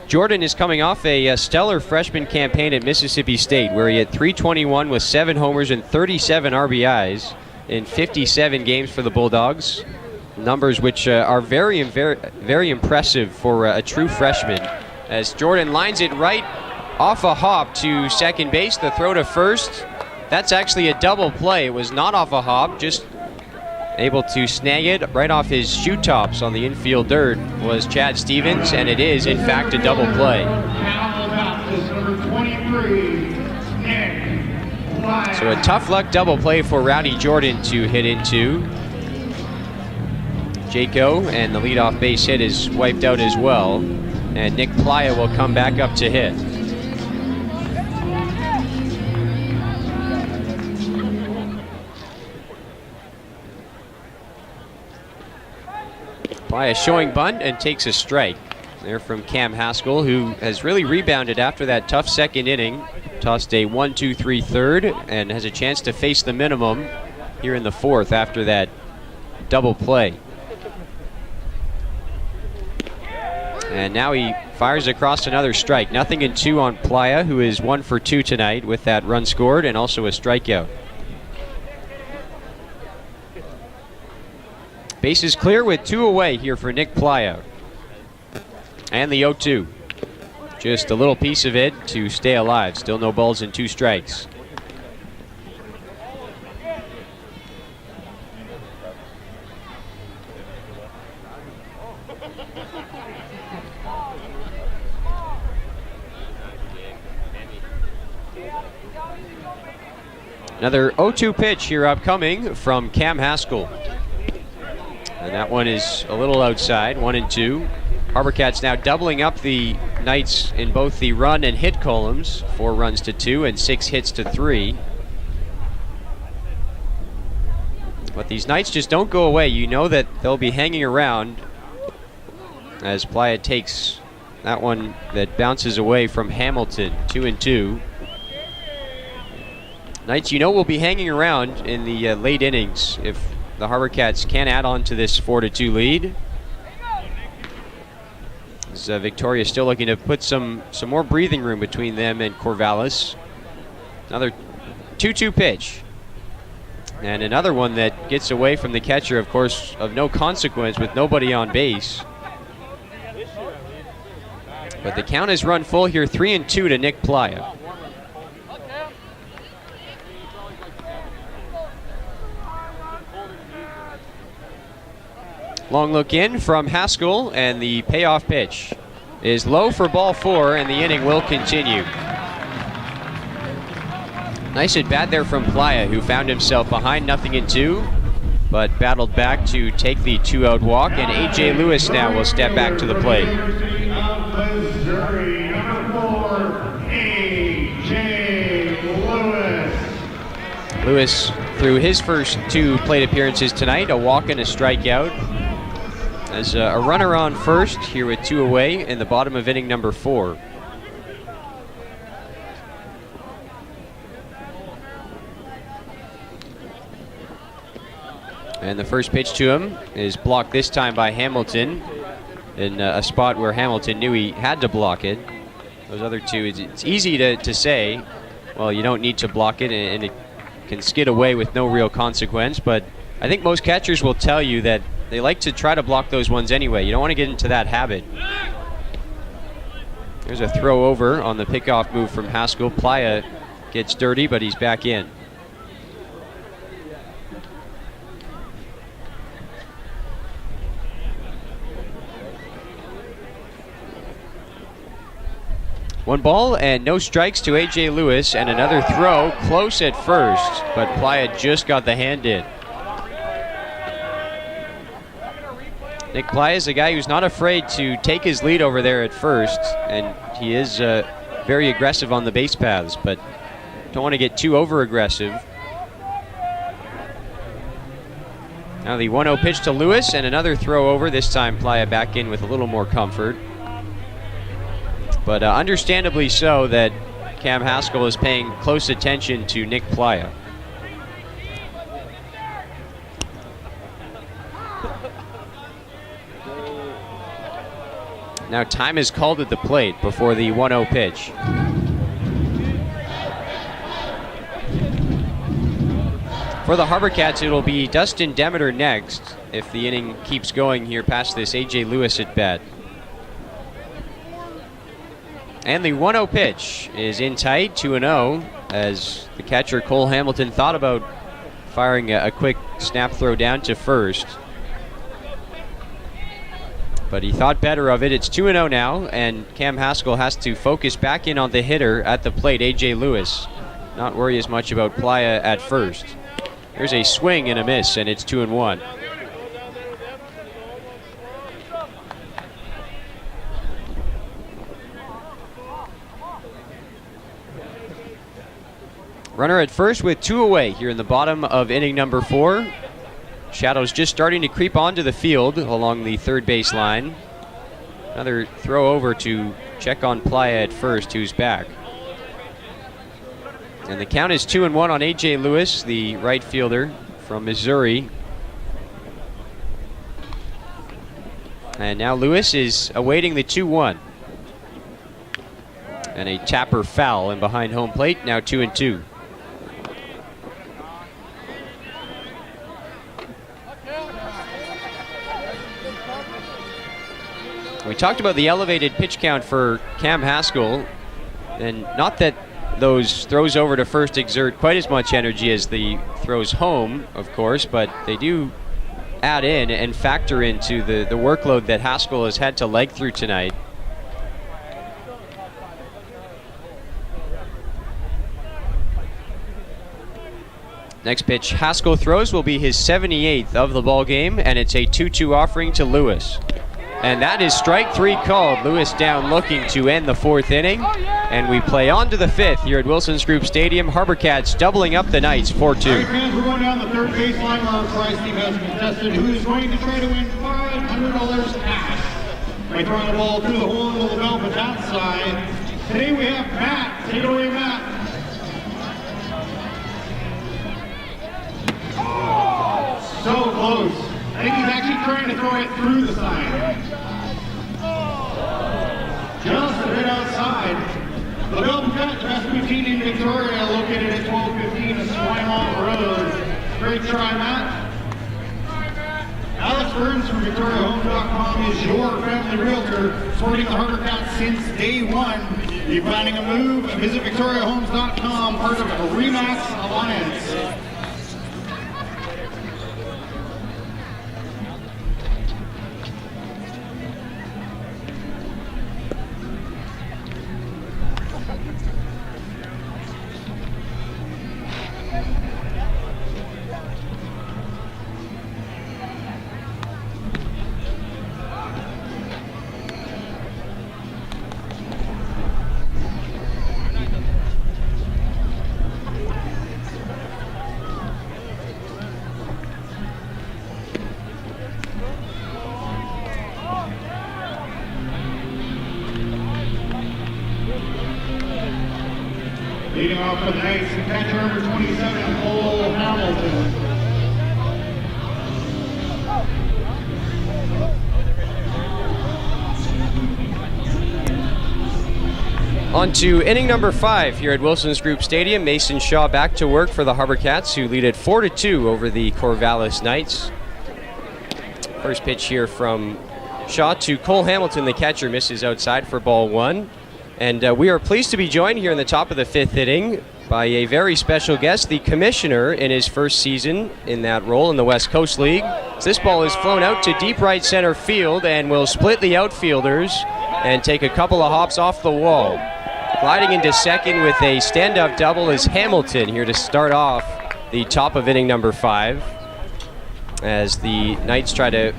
Jordan is coming off a stellar freshman campaign at Mississippi State, where he had .321 with 7 homers and 37 RBIs in 57 games for the Bulldogs. Numbers which are very impressive for a true freshman. As Jordan lines it right off a hop to second base, the throw to first. That's actually a double play. It was not off a hop, just able to snag it right off his shoe tops on the infield dirt was Chad Stevens, and it is, in fact, a double play. So a tough luck double play for Rowdy Jordan to hit into. Jaco, and the leadoff base hit is wiped out as well. And Nick Playa will come back up to hit. Playa showing bunt and takes a strike. There from Cam Haskell, who has really rebounded after that tough second inning. Tossed a 1-2-3 third and has a chance to face the minimum here in the fourth after that double play. And now he fires across another strike. 0-2 on Playa, who is 1 for 2 tonight with that run scored and also a strikeout. Base is clear with 2 away here for Nick Playa. And the 0-2. Just a little piece of it to stay alive. Still no balls and 2 strikes. Another 0-2 pitch here upcoming from Cam Haskell. And that one is a little outside, 1-2. HarbourCats now doubling up the Knights in both the run and hit columns. 4 runs to 2 and 6 hits to 3. But these Knights just don't go away. You know that they'll be hanging around as Playa takes that one that bounces away from Hamilton. 2-2. Knights, you know, will be hanging around in the late innings if the HarbourCats can add on to this 4-2 lead. As Victoria still looking to put some more breathing room between them and Corvallis. Another 2-2 pitch. And another one that gets away from the catcher, of course, of no consequence with nobody on base. But the count is run full here, 3-2 to Nick Playa. Long look in from Haskell, and the payoff pitch is low for ball 4, and the inning will continue. Nice at bat there from Playa, who found himself behind 0-2, but battled back to take the 2-out walk, and A.J. Lewis now will step back to the plate. Lewis, through his first 2 plate appearances tonight, a walk and a strikeout. As a runner on first here with 2 away in the bottom of inning number 4. And the first pitch to him is blocked this time by Hamilton in a spot where Hamilton knew he had to block it. Those other 2, it's easy to say, well, you don't need to block it, and it can skid away with no real consequence, but I think most catchers will tell you that they like to try to block those ones anyway. You don't want to get into that habit. There's a throw over on the pickoff move from Haskell. Playa gets dirty, but he's back in. One ball and no strikes to A.J. Lewis, and another throw close at first, but Playa just got the hand in. Nick Playa is a guy who's not afraid to take his lead over there at first, and he is very aggressive on the base paths, but don't want to get too over-aggressive. Now the 1-0 pitch to Lewis, and another throw over, this time Playa back in with a little more comfort. But understandably so that Cam Haskell is paying close attention to Nick Playa. Now time is called at the plate before the 1-0 pitch. For the HarbourCats, it'll be Dustin Demeter next if the inning keeps going here past this A.J. Lewis at bat. And the 1-0 pitch is in tight, 2-0, as the catcher Cole Hamilton thought about firing a quick snap throw down to first. But he thought better of it. It's 2-0 now, and Cam Haskell has to focus back in on the hitter at the plate, A.J. Lewis. Not worry as much about Playa at first. There's a swing and a miss, and it's 2-1. Runner at first with 2 away here in the bottom of inning number 4. Shadows just starting to creep onto the field along the third base line. Another throw over to check on Playa at first, who's back. And the count is 2-1 on A.J. Lewis, the right fielder from Missouri. And now Lewis is awaiting the 2-1. And a tapper foul in behind home plate, now 2-2. We talked about the elevated pitch count for Cam Haskell, and not that those throws over to first exert quite as much energy as the throws home, of course, but they do add in and factor into the workload that Haskell has had to leg through tonight. Next pitch Haskell throws will be his 78th of the ball game, and it's a 2-2 offering to Lewis. And that is strike 3 called. Lewis down looking to end the 4th inning. And we play on to the 5th here at Wilson's Group Stadium. HarbourCats doubling up the Knights 4-2. All right, fans, we're going down the third baseline where our prize team has contested who is going to try to win $500 cash by throwing the ball through the hole in the Velvet side. Today we have Matt. Take it away, Matt. So close. I think he's actually trying to throw it through the sign. Just a bit outside. The Velvet Cat, the best routine in Victoria, located at 1215 Swymont Road. Great try, Matt. Alex Burns from VictoriaHome.com is your family realtor, supporting the HarbourCats since day one. If you're planning a move, visit VictoriaHomes.com, part of a RE/MAX Alliance. Leading off for the Knights, catcher number 27, Cole Hamilton. On to inning number 5 here at Wilson's Group Stadium. Mason Shaw back to work for the HarbourCats, who lead at 4-2 over the Corvallis Knights. First pitch here from Shaw to Cole Hamilton, the catcher, misses outside for ball 1. And we are pleased to be joined here in the top of the 5th inning by a very special guest, the commissioner in his first season in that role in the West Coast League. This ball is flown out to deep right center field and will split the outfielders and take a couple of hops off the wall. Gliding into second with a stand-up double is Hamilton here to start off the top of inning number 5 as the Knights try to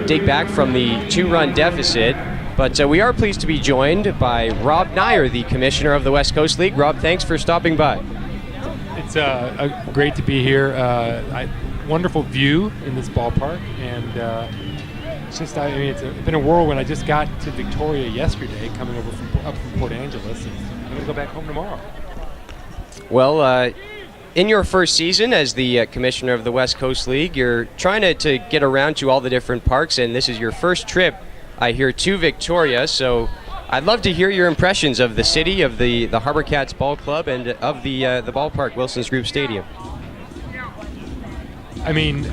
dig back from the 2-run deficit. But we are pleased to be joined by Rob Nyer, the commissioner of the West Coast League. Rob, thanks for stopping by. It's great to be here. Wonderful view in this ballpark, and it's been a whirlwind. I just got to Victoria yesterday, coming over up from Port Angeles, and I'm going to go back home tomorrow. Well, in your first season as the commissioner of the West Coast League, you're trying to get around to all the different parks, and this is your first trip, I hear, to Victoria. So I'd love to hear your impressions of the city, of the HarbourCats Ball Club, and of the ballpark, Wilson's Group Stadium. I mean,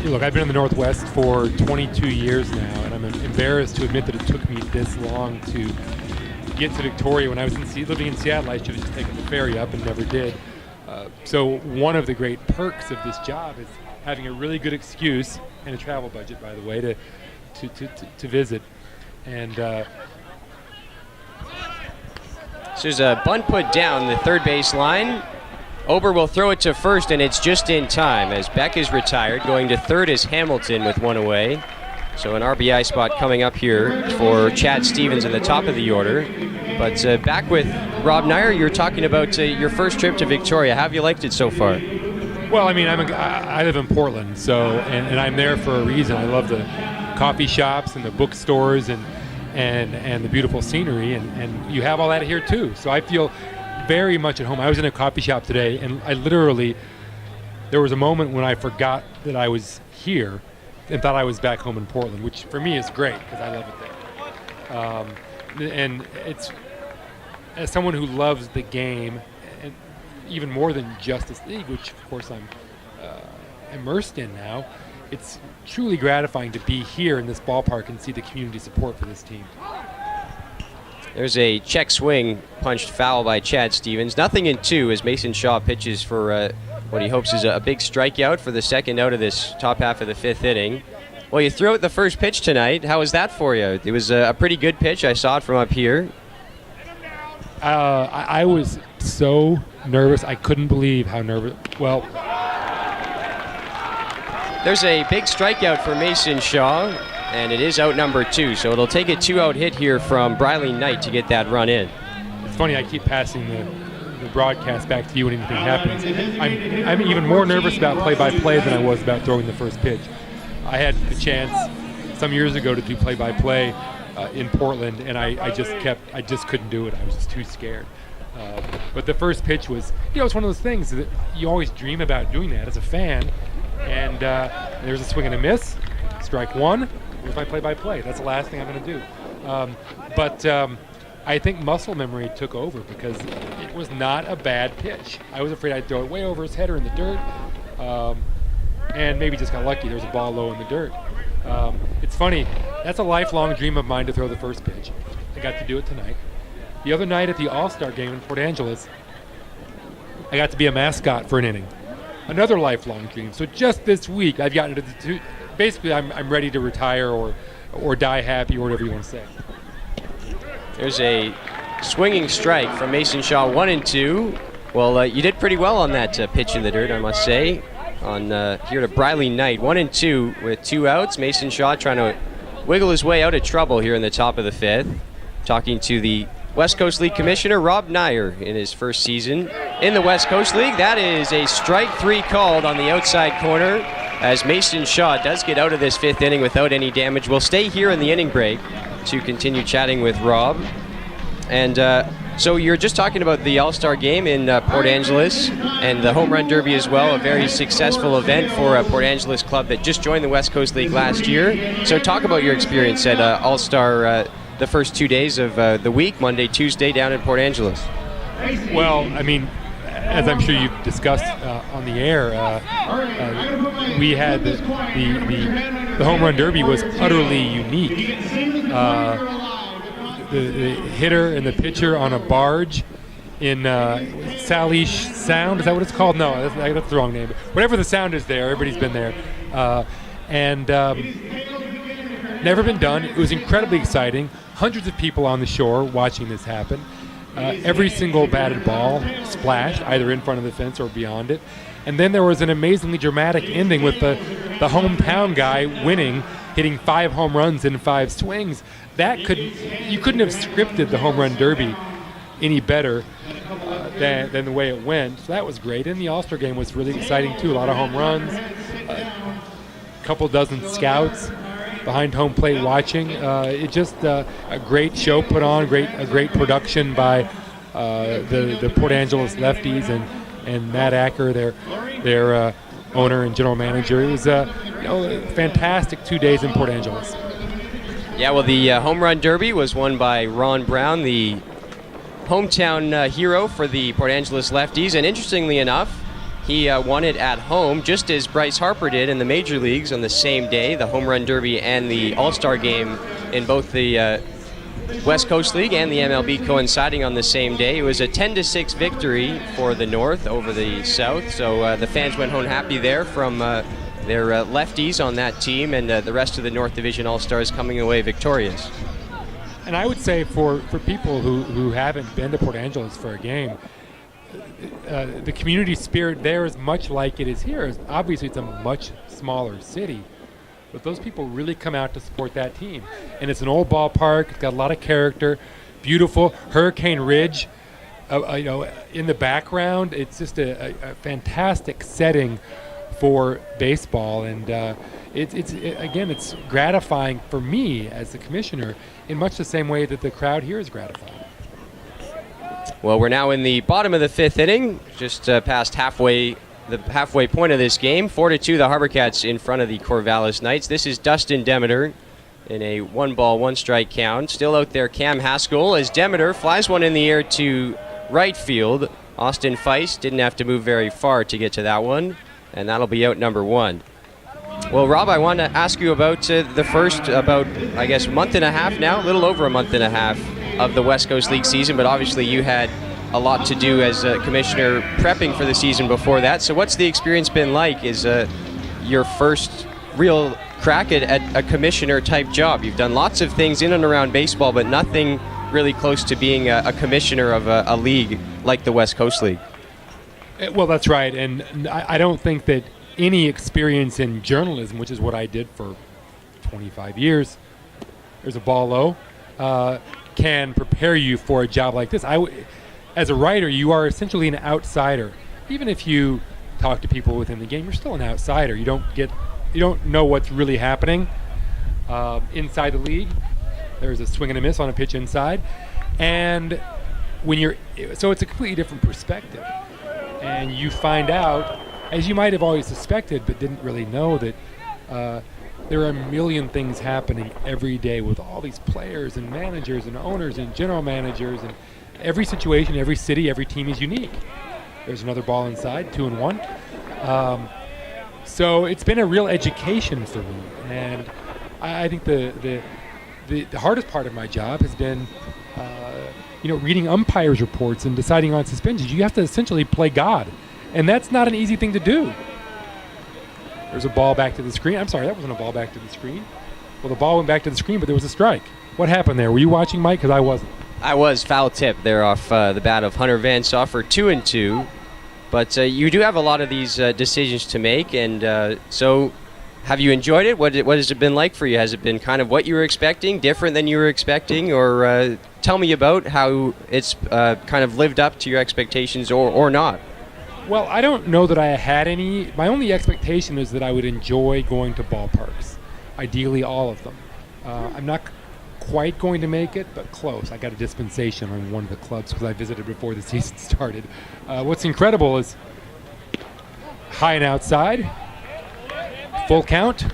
look, I've been in the Northwest for 22 years now, and I'm embarrassed to admit that it took me this long to get to Victoria. When I was living in Seattle, I should have just taken the ferry up and never did. So one of the great perks of this job is having a really good excuse and a travel budget, by the way, to visit. And so there's a bunt put down the third base line. Ober will throw it to first, and it's just in time as Beck is retired. Going to third is Hamilton with one away. So an RBI spot coming up here for Chad Stevens in the top of the order. But back with Rob Nair, you're talking about your first trip to Victoria. How have you liked it so far? Well, I mean, I live in Portland, so and I'm there for a reason. I love the coffee shops and the bookstores and the beautiful scenery, and you have all that here too. So I feel very much at home. I was in a coffee shop today, and there was a moment when I forgot that I was here and thought I was back home in Portland, which for me is great because I love it there. And it's, as someone who loves the game, and even more than Justice League, which of course I'm immersed in now, it's truly gratifying to be here in this ballpark and see the community support for this team. There's a check swing punched foul by Chad Stevens. 0-2 as Mason Shaw pitches for what he hopes is a big strikeout for the second out of this top half of the fifth inning. Well, you threw out the first pitch tonight. How was that for you? It was a pretty good pitch. I saw it from up here. I was so nervous. I couldn't believe how nervous. Well, there's a big strikeout for Mason Shaw, and it is out number 2. So it'll take a 2-out hit here from Briley Knight to get that run in. It's funny, I keep passing the broadcast back to you when anything happens. I'm even more nervous about play-by-play than I was about throwing the first pitch. I had the chance some years ago to do play-by-play in Portland, and I just couldn't do it. I was just too scared. But the first pitch was, it's one of those things that you always dream about doing that as a fan. And there's a swing and a miss, strike one. Here's my play-by-play. That's the last thing I'm going to do. But I think muscle memory took over because it was not a bad pitch. I was afraid I'd throw it way over his head or in the dirt, and maybe just got lucky. There was a ball low in the dirt. It's funny. That's a lifelong dream of mine to throw the first pitch. I got to do it tonight. The other night at the All-Star game in Port Angeles, I got to be a mascot for an inning. Another lifelong dream. So just this week, I've gotten to the two. Basically, I'm ready to retire or die happy or whatever you want to say. There's a swinging strike from Mason Shaw, 1-2. Well, you did pretty well on that pitch in the dirt, I must say. On here to Briley Knight, 1-2 with 2 outs. Mason Shaw trying to wiggle his way out of trouble here in the top of the fifth. Talking to the West Coast League Commissioner Rob Nair in his first season in the West Coast League. That is a strike 3 called on the outside corner as Mason Shaw does get out of this fifth inning without any damage. We'll stay here in the inning break to continue chatting with Rob. And so you're just talking about the All-Star game in Port Angeles and the Home Run Derby as well, a very successful event for a Port Angeles club that just joined the West Coast League last year. So talk about your experience at All-Star the first 2 days of the week, Monday, Tuesday, down in Port Angeles. Well, I mean, as I'm sure you've discussed on the air, we had the Home Run Derby was utterly unique. The hitter and the pitcher on a barge in Salish Sound. Is that what it's called? No, that's the wrong name. Whatever the sound is there, everybody's been there. And never been done. It was incredibly exciting. Hundreds of people on the shore watching this happen. Every single batted ball splashed, either in front of the fence or beyond it. And then there was an amazingly dramatic ending with the hometown guy winning, hitting 5 home runs in 5 swings. You couldn't have scripted the Home Run Derby any better than the way it went. So that was great. And the All-Star game was really exciting too. A lot of home runs, a couple dozen scouts behind home plate watching. It just a great show put on, a great production by the Port Angeles Lefties and Matt Acker, their owner and general manager. It was a fantastic 2 days in Port Angeles. Yeah, well, the Home Run Derby was won by Ron Brown, the hometown hero for the Port Angeles Lefties, and interestingly enough, he won it at home, just as Bryce Harper did in the major leagues on the same day, the Home Run Derby and the All-Star game in both the West Coast League and the MLB coinciding on the same day. It was a 10-6 victory for the North over the South, so the fans went home happy there from their lefties on that team, and the rest of the North Division All-Stars coming away victorious. And I would say for people who haven't been to Port Angeles for a game, the community spirit there is much like it is here. Obviously, it's a much smaller city, but those people really come out to support that team. And it's an old ballpark. It's got a lot of character. Beautiful. Hurricane Ridge, in the background. It's just a fantastic setting for baseball. And it's gratifying for me as the commissioner in much the same way that the crowd here is gratified. Well, we're now in the bottom of the 5th inning, just past the halfway point of this game. 4-2, the HarbourCats in front of the Corvallis Knights. This is Dustin Demeter in a 1-ball, 1-strike count. Still out there, Cam Haskell, as Demeter flies one in the air to right field. Austin Feist didn't have to move very far to get to that one, and that'll be out number 1. Well, Rob, I want to ask you about the first, month and a half now, a little over a month and a half of the West Coast League season, but obviously you had a lot to do as a commissioner prepping for the season before that. So what's the experience been like? Is your first real crack at a commissioner-type job? You've done lots of things in and around baseball, but nothing really close to being a commissioner of a league like the West Coast League. Well, that's right, and I don't think that any experience in journalism, which is what I did for 25 years, there's a ball low, can prepare you for a job like this. As a writer, you are essentially an outsider. Even if you talk to people within the game, you're still an outsider. You don't know what's really happening inside the league. There's a swing and a miss on a pitch inside, and so it's a completely different perspective. And you find out, as you might have always suspected, but didn't really know, that there are a million things happening every day with all these players and managers and owners and general managers, and every situation, every city, every team is unique. There's another ball inside, 2-1. So it's been a real education for me, and I think the hardest part of my job has been reading umpires' reports and deciding on suspensions. You have to essentially play God, and that's not an easy thing to do. There's a ball back to the screen. I'm sorry, that wasn't a ball back to the screen. Well, the ball went back to the screen, but there was a strike. What happened there? Were you watching, Mike? Because I wasn't. I was. Foul tip there off the bat of Hunter Van Saw for 2-2. But you do have a lot of these decisions to make, and so have you enjoyed it? What has it been like for you? Has it been kind of what you were expecting, different than you were expecting, or tell me about how it's kind of lived up to your expectations or not? Well, I don't know that I had any. My only expectation is that I would enjoy going to ballparks, ideally all of them. I'm not quite going to make it, but close. I got a dispensation on one of the clubs because I visited before the season started. What's incredible is high and outside, full count.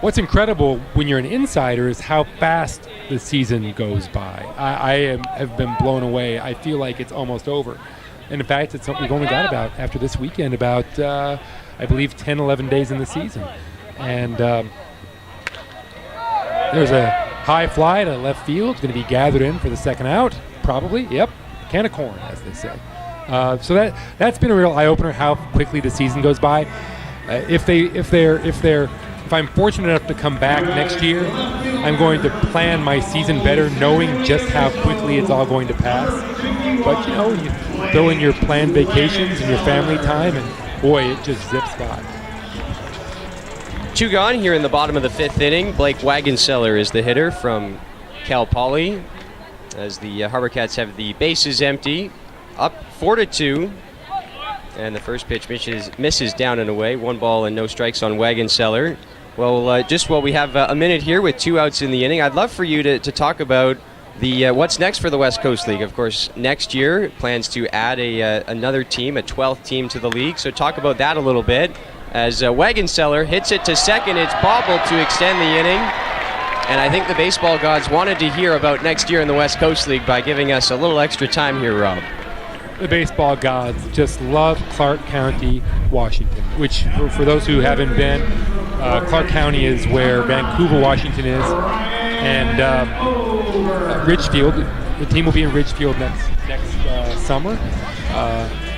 What's incredible when you're an insider is how fast the season goes by. I have been blown away. I feel like it's almost over. And in fact, it's something we've only got about, after this weekend, about, I believe, 10, 11 days in the season. And there's a high fly to left field. It's going to be gathered in for the second out, probably. Yep, can of corn, as they say. So that's been a real eye-opener, how quickly the season goes by. If I'm fortunate enough to come back next year, I'm going to plan my season better, knowing just how quickly it's all going to pass. But you throw in your planned vacations and your family time, and boy, it just zips by. 2 gone here in the bottom of the 5th inning. Blake Wagenseller is the hitter from Cal Poly, as the HarbourCats have the bases empty. Up 4-2, and the first pitch misses down and away. 1 ball and no strikes on Wagenseller. Well, just while we have a minute here with 2 outs in the inning, I'd love for you to talk about the what's next for the West Coast League. Of course, next year plans to add another team, a 12th team to the league. So talk about that a little bit. As Wagenseller hits it to second, it's bobbled to extend the inning. And I think the baseball gods wanted to hear about next year in the West Coast League by giving us a little extra time here, Rob. The baseball gods just love Clark County, Washington, which for those who haven't been, Clark County is where Vancouver, Washington is. And Ridgefield, the team will be in Ridgefield next summer.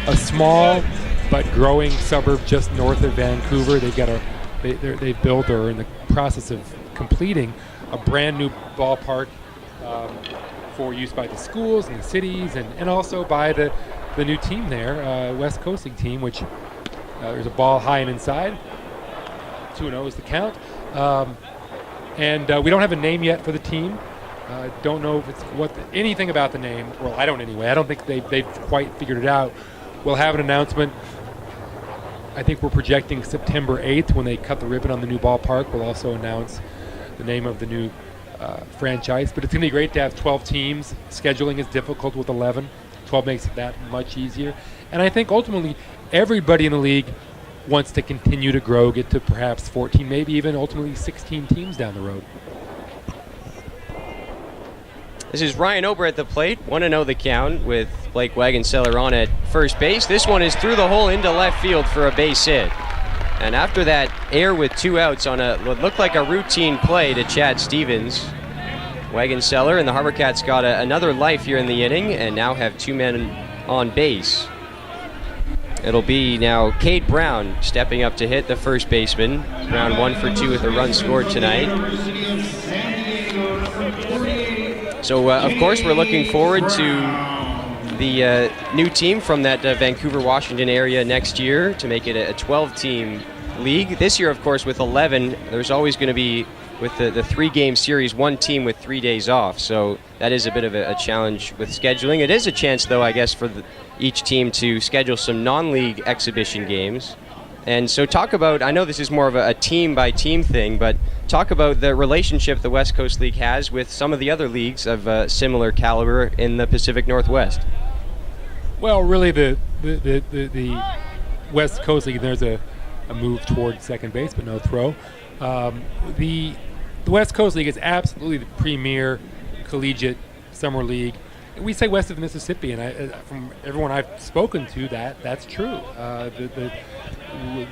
A small but growing suburb just north of Vancouver. They've built or are in the process of completing a brand new ballpark for use by the schools and the cities, and also by the new team there, West Coast League team, which there's a ball high and inside. 2-0 is the count. And we don't have a name yet for the team. Don't know if it's anything about the name. Well, I don't anyway. I don't think they've quite figured it out. We'll have an announcement. I think we're projecting September 8th when they cut the ribbon on the new ballpark. We'll also announce the name of the new franchise. But it's going to be great to have 12 teams. Scheduling is difficult with 11. 12 makes it that much easier. And I think ultimately everybody in the league wants to continue to grow, get to perhaps 14, maybe even ultimately 16 teams down the road. This is Ryan Ober at the plate, 1-0 the count with Blake Wagenseller on at first base. This one is through the hole into left field for a base hit. And after that error with 2 outs on what looked like a routine play to Chad Stevens, Wagenseller and the HarbourCats got another life here in the inning and now have 2 men on base. It'll be now Cade Brown stepping up to hit the first baseman. Brown 1 for 2 with a run scored tonight. So, of course, we're looking forward to the new team from that Vancouver, Washington area next year to make it a 12-team league. This year, of course, with 11, there's always going to be, with the 3-game series, 1 team with 3 days off. So that is a bit of a challenge with scheduling. It is a chance, though, I guess, for each team to schedule some non-league exhibition games. And so talk about, I know this is more of a team-by-team thing, but talk about the relationship the West Coast League has with some of the other leagues of similar caliber in the Pacific Northwest. Well, really, the West Coast League, there's a move toward second base, but no throw. The West Coast League is absolutely the premier collegiate summer league. We say west of the Mississippi, and from everyone I've spoken to, that's true.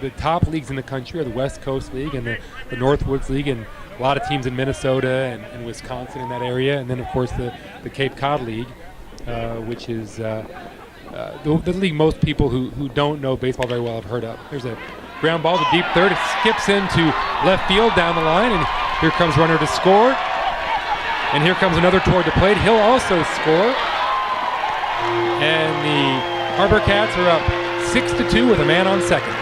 The top leagues in the country are the West Coast League and the Northwoods League, and a lot of teams in Minnesota and Wisconsin in that area, and then of course the Cape Cod League, which is the league most people who don't know baseball very well have heard of. There's a ground ball to deep third. It skips into left field down the line, and here comes runner to score. And here comes another toward the plate. He'll also score. And the HarbourCats are up 6-2 with a man on second.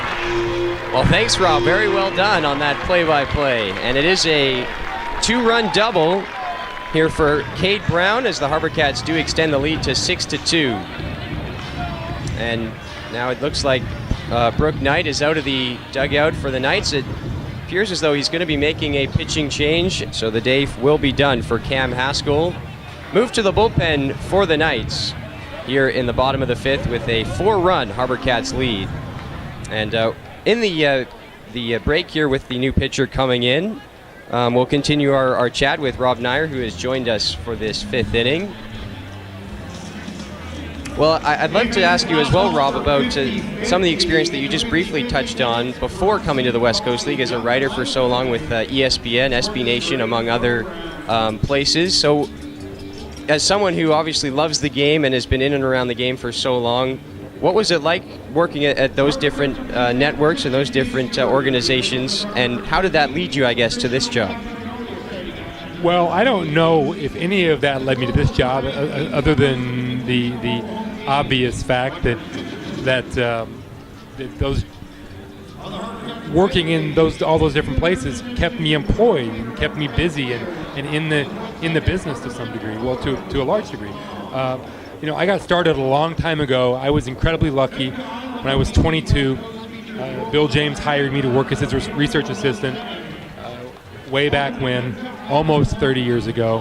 Well, thanks, Rob. Very well done on that play-by-play. And it is a 2-run double here for Cade Brown as the HarbourCats do extend the lead to 6-2. And now it looks like Brooke Knight is out of the dugout for the Knights. It appears as though he's going to be making a pitching change, so the day will be done for Cam Haskell. Move to the bullpen for the Knights here in the bottom of the 5th with a 4-run HarbourCats lead. And in the break here with the new pitcher coming in, we'll continue our chat with Rob Nyer, who has joined us for this 5th inning. Well, I'd love to ask you as well, Rob, about some of the experience that you just briefly touched on before coming to the West Coast League as a writer for so long with ESPN, SB Nation, among other places. So as someone who obviously loves the game and has been in and around the game for so long, what was it like working at those different networks and those different organizations, and how did that lead you, I guess, to this job? Well, I don't know if any of that led me to this job, other than the obvious fact that those working in all those different places kept me employed and kept me busy and in the business to some degree. Well, to a large degree. I got started a long time ago. I was incredibly lucky. When I was 22, Bill James hired me to work as his research assistant way back when, almost 30 years ago.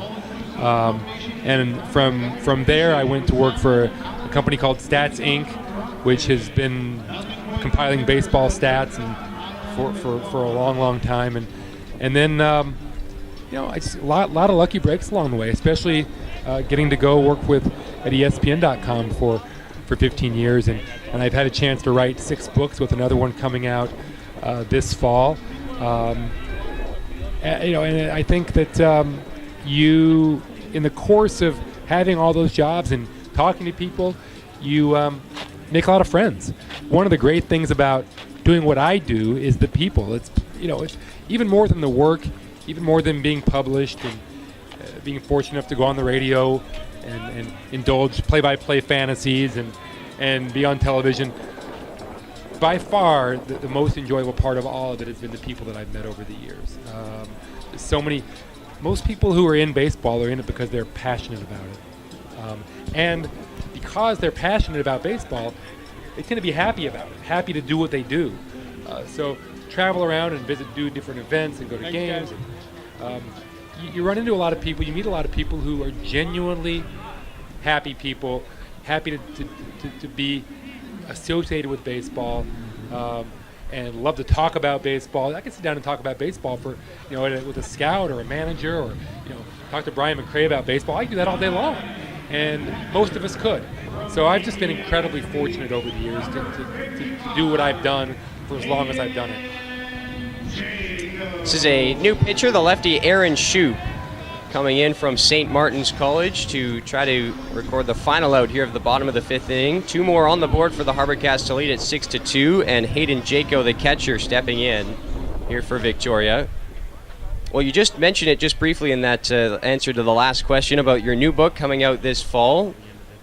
And from there, I went to work for a company called Stats Inc., which has been compiling baseball stats and for a long time. And then a lot of lucky breaks along the way, especially getting to go work at ESPN.com for 15 years, and I've had a chance to write 6 books with another one coming out this fall. And I think that you, in the course of having all those jobs and talking to people, you make a lot of friends. One of the great things about doing what I do is the people. It's even more than the work, even more than being published and being fortunate enough to go on the radio and indulge play-by-play fantasies and be on television. By far, the most enjoyable part of all of it has been the people that I've met over the years. Most people who are in baseball are in it because they're passionate about it. And because they're passionate about baseball, they tend to be happy about it, happy to do what they do. So travel around and do different events and go to games. You run into a lot of people, you meet a lot of people who are genuinely happy people, happy to be associated with baseball, and love to talk about baseball. I can sit down and talk about baseball for, with a scout or a manager, or talk to Brian McRae about baseball. I can do that all day long, and most of us could. So I've just been incredibly fortunate over the years to do what I've done for as long as I've done it. This is a new pitcher, the lefty Aaron Shoup, coming in from St. Martin's College to try to record the final out here of the bottom of the 5th inning. 2 more on the board for the HarbourCats to lead at 6-2, and Hayden Jaco, the catcher, stepping in here for Victoria. Well, you just mentioned it just briefly in that answer to the last question about your new book coming out this fall.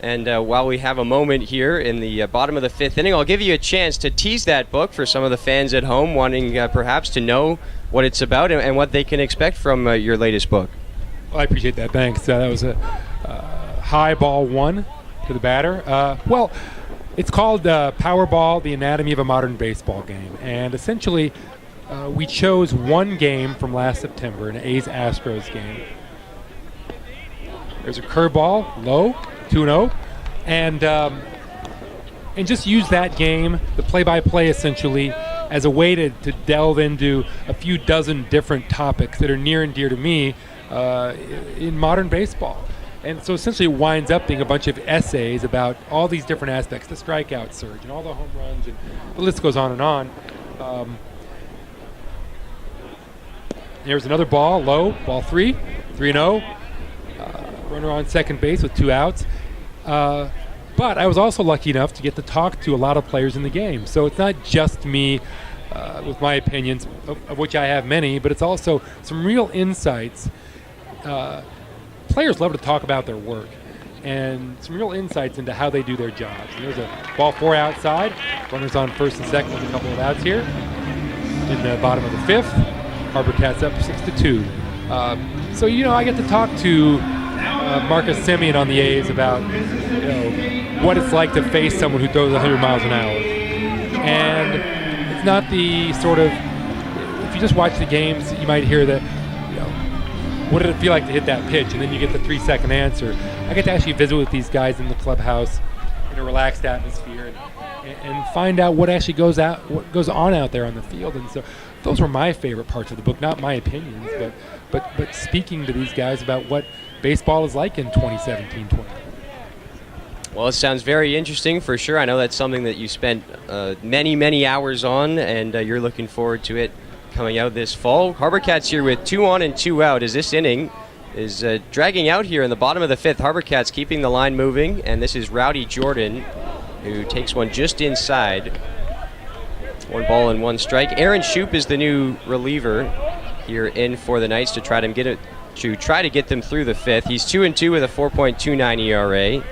And while we have a moment here in the bottom of the 5th inning, I'll give you a chance to tease that book for some of the fans at home wanting perhaps to know what it's about and what they can expect from your latest book. Well, I appreciate that. Thanks. That was a high ball 1 to the batter. Well, it's called Powerball, the Anatomy of a Modern Baseball Game. And essentially, we chose one game from last September, an A's-Astros game. There's a curveball, low, 2-0, and just use that game, the play-by-play essentially, as a way to delve into a few dozen different topics that are near and dear to me in modern baseball. And so essentially it winds up being a bunch of essays about all these different aspects, the strikeout surge and all the home runs, and the list goes on and on. There's another ball, low, ball 3, 3-0. Runner on second base with 2 outs. But I was also lucky enough to get to talk to a lot of players in the game. So it's not just me with my opinions, of which I have many, but it's also some real insights. Players love to talk about their work, and some real insights into how they do their jobs. And there's a ball 4 outside. Runners on first and second with a couple of outs here. In the bottom of the 5th, HarbourCats up 6-2. So I get to talk to Marcus Semien on the A's about what it's like to face someone who throws 100 miles an hour. And it's not the sort of, if you just watch the games, you might hear that, what did it feel like to hit that pitch? And then you get the 3-second answer. I get to actually visit with these guys in the clubhouse in a relaxed atmosphere and find out what actually goes on out there on the field. And so those were my favorite parts of the book, not my opinions, but speaking to these guys about what baseball is like in 2017-20. Well, it sounds very interesting for sure. I know that's something that you spent many, many hours on, and you're looking forward to it coming out this fall. HarbourCats here with 2 on and 2 out as this inning is dragging out here in the bottom of the 5th. HarbourCats keeping the line moving, and this is Rowdy Jordan who takes one just inside. 1 ball and 1 strike. Aaron Shoup is the new reliever here in for the Knights to try to get them through the 5th. He's 2-2 with a 4.29 ERA.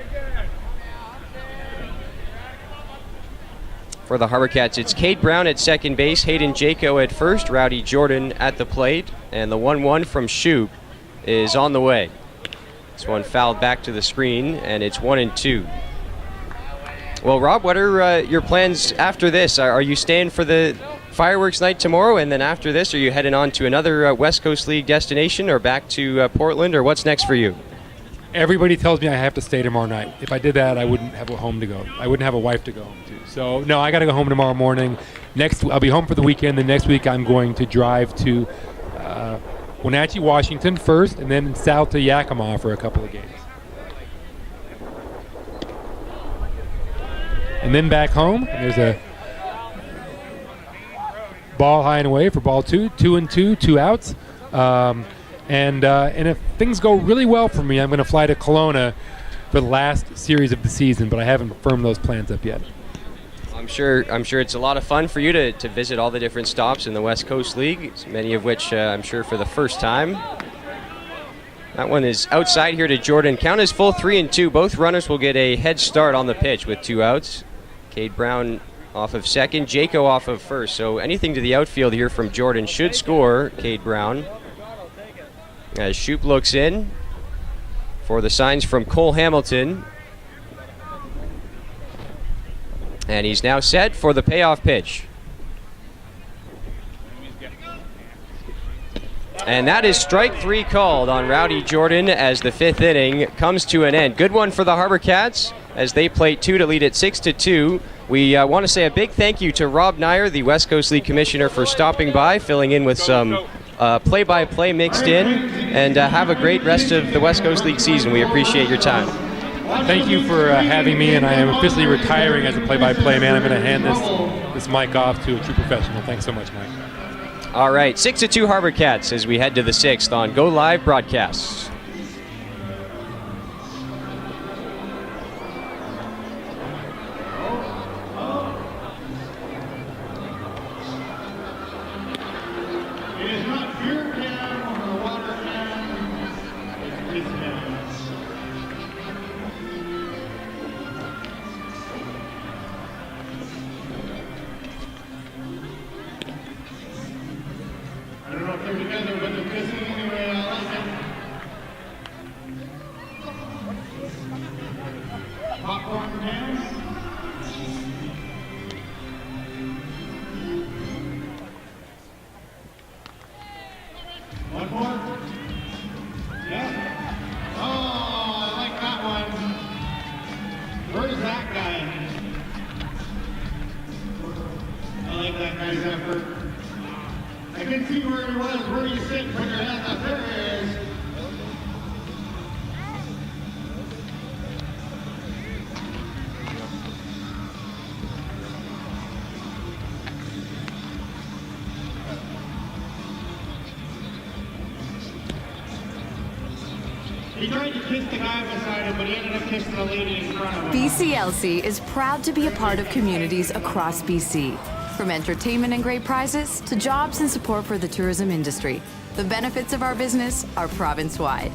For the HarbourCats, it's Cade Brown at second base, Hayden Jaco at first, Rowdy Jordan at the plate, and the 1-1 from Shoup is on the way. This one fouled back to the screen, and it's 1-2. Well, Rob, what are your plans after this? Are you staying for the fireworks night tomorrow, and then after this, are you heading on to another West Coast League destination, or back to Portland, or what's next for you? Everybody tells me I have to stay tomorrow night. If I did that, I wouldn't have a home to go. I wouldn't have a wife to go home to. So, no, I got to go home tomorrow morning. I'll be home for the weekend. The next week, I'm going to drive to Wenatchee, Washington first, and then south to Yakima for a couple of games. And then back home, there's a ball high and away for ball 2, 2-2, 2 outs. And if things go really well for me, I'm going to fly to Kelowna for the last series of the season, but I haven't firmed those plans up yet. I'm sure it's a lot of fun for you to visit all the different stops in the West Coast League, many of which I'm sure for the first time. That one is outside here to Jordan. Count is full 3-2. Both runners will get a head start on the pitch with 2 outs. Cade Brown off of second, Jaco off of first. So anything to the outfield here from Jordan should score Cade Brown. As Shoup looks in for the signs from Cole Hamilton. And he's now set for the payoff pitch. And that is strike 3 called on Rowdy Jordan as the 5th inning comes to an end. Good one for the HarbourCats as they plate 2 to lead it 6-2. We want to say a big thank you to Rob Nyer, the West Coast League Commissioner, for stopping by, filling in with some play-by-play mixed in, and have a great rest of the West Coast League season. We appreciate your time. Thank you for having me, and I am officially retiring as a play-by-play man. I'm going to hand this mic off to a true professional. Thanks so much, Mike. All right, 6-2 HarbourCats as we head to the 6th on Go Live Broadcasts. It is not beer can or water can. It's ice can. I don't know if they're together, but they're kissing anyway. I like it. Popcorn cans. One more? Yeah? Oh, I like that one. Where's that guy? I like that guy's effort. I can see where he was. Where you sit, put your hands up. There he is. He tried to kiss the guy beside him, but he ended up kissing the lady in front of him. BCLC is proud to be a part of communities across BC. From entertainment and great prizes to jobs and support for the tourism industry, the benefits of our business are province-wide.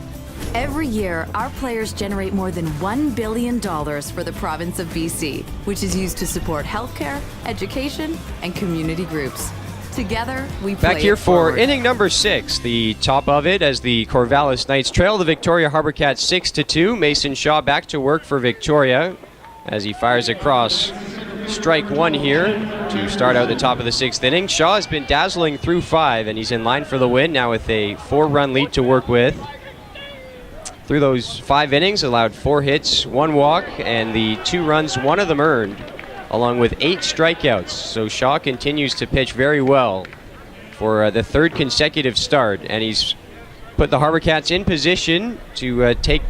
Every year, our players generate more than $1 billion for the province of BC, which is used to support healthcare, education, and community groups. Together, we play Back here it for forward. inning number 6, the top of it as the Corvallis Knights trail the Victoria HarbourCats 6-2. Mason Shaw back to work for Victoria as he fires across strike 1 here to start out the top of the 6th inning. Shaw has been dazzling through 5, and he's in line for the win now with a 4-run lead to work with. Through those 5 innings, allowed 4 hits, 1 walk, and the 2 runs, 1 of them earned, along with 8 strikeouts. So Shaw continues to pitch very well for the 3rd consecutive start, and he's put the HarbourCats in position to take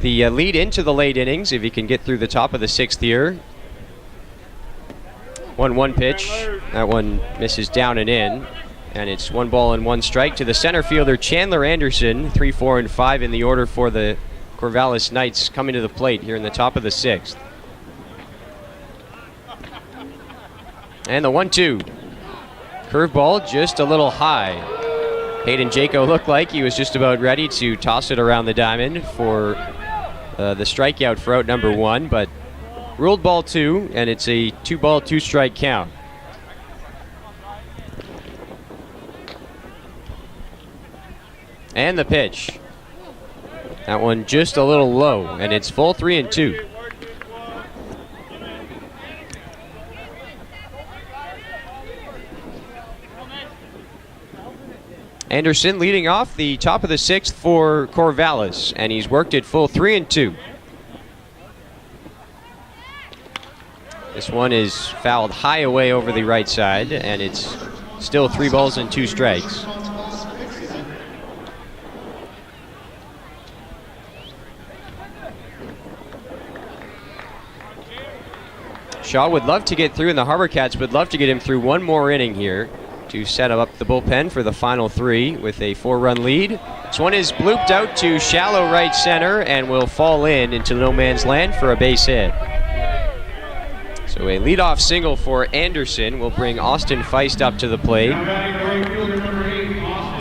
the lead into the late innings if he can get through the top of the 6th here. 1-1 pitch. That one misses down and in. And it's 1 ball and 1 strike to the center fielder, Chandler Anderson. 3, 4, and 5 in the order for the Corvallis Knights coming to the plate here in the top of the 6th. And the 1-2. Curveball just a little high. Hayden Jaco looked like he was just about ready to toss it around the diamond for the strikeout for out number 1, but ruled ball 2, and it's a 2-ball, 2-strike count. And the pitch. That one just a little low, and it's full 3-2. Anderson leading off the top of the 6th for Corvallis, and he's worked it full 3-2. This one is fouled high away over the right side, and it's still 3 balls and 2 strikes. Shaw would love to get through, and the HarbourCats would love to get him through one more inning here. to set up the bullpen for the final 3 with a 4-run lead. This one is blooped out to shallow right center and will fall into no man's land for a base hit. So a leadoff single for Anderson will bring Austin Feist up to the plate.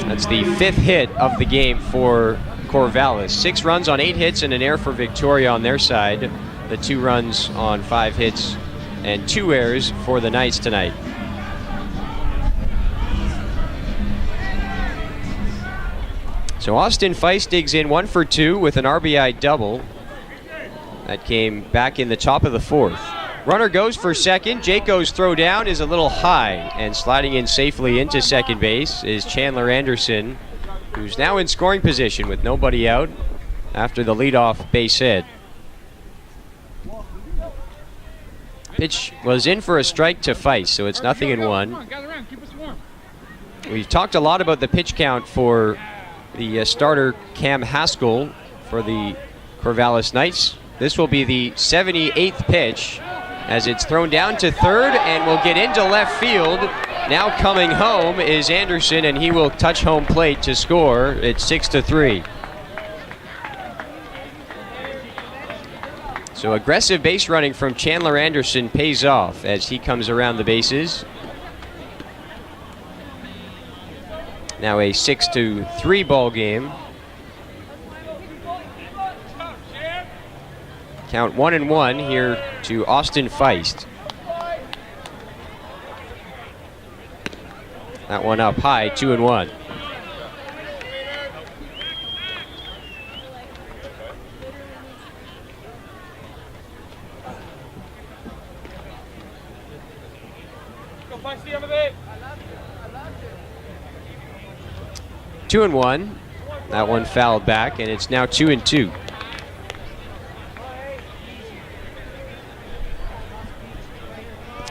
That's the 5th hit of the game for Corvallis. 6 runs on 8 hits and an error for Victoria on their side. The 2 runs on 5 hits and 2 errors for the Knights tonight. So Austin Feist digs in 1 for 2 with an RBI double. That came back in the top of the 4th. Runner goes for second. Jaco's throw down is a little high, and sliding in safely into second base is Chandler Anderson, who's now in scoring position with nobody out after the leadoff base hit. Pitch was in for a strike to Feist, so it's 0-1. We've talked a lot about the pitch count for the starter Cam Haskell for the Corvallis Knights. This will be the 78th pitch as it's thrown down to third and will get into left field. Now coming home is Anderson, and he will touch home plate to score. It's 6-3. So aggressive base running from Chandler Anderson pays off as he comes around the bases. Now a 6-3 ball game. Count 1-1 here to Austin Feist. That one up high, 2-1. Go find Steve over there. 2-1. That one fouled back, and it's now 2-2.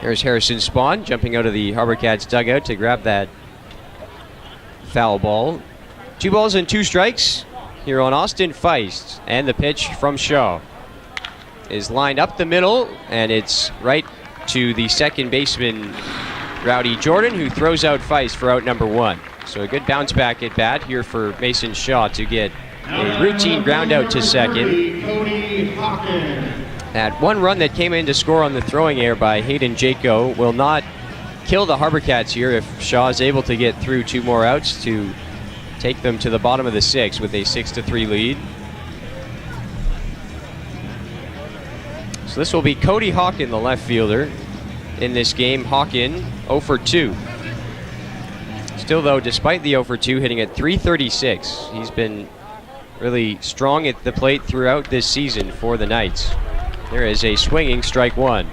There's Harrison Spawn jumping out of the HarbourCats dugout to grab that foul ball. 2 balls and 2 strikes here on Austin Feist, and the pitch from Shaw is lined up the middle, and it's right to the second baseman Rowdy Jordan, who throws out Feist for out number 1. So a good bounce back at bat here for Mason Shaw to get a routine ground out to second. That 1 run that came in to score on the throwing error by Hayden Jaco will not kill the HarbourCats here if Shaw is able to get through 2 more outs to take them to the bottom of the 6th with a 6-3 lead. So this will be Cody Hawken, the left fielder, in this game. Hawken 0 for 2. Still, though, despite the 0 for 2, hitting at .336. He's been really strong at the plate throughout this season for the Knights. There is a swinging strike 1.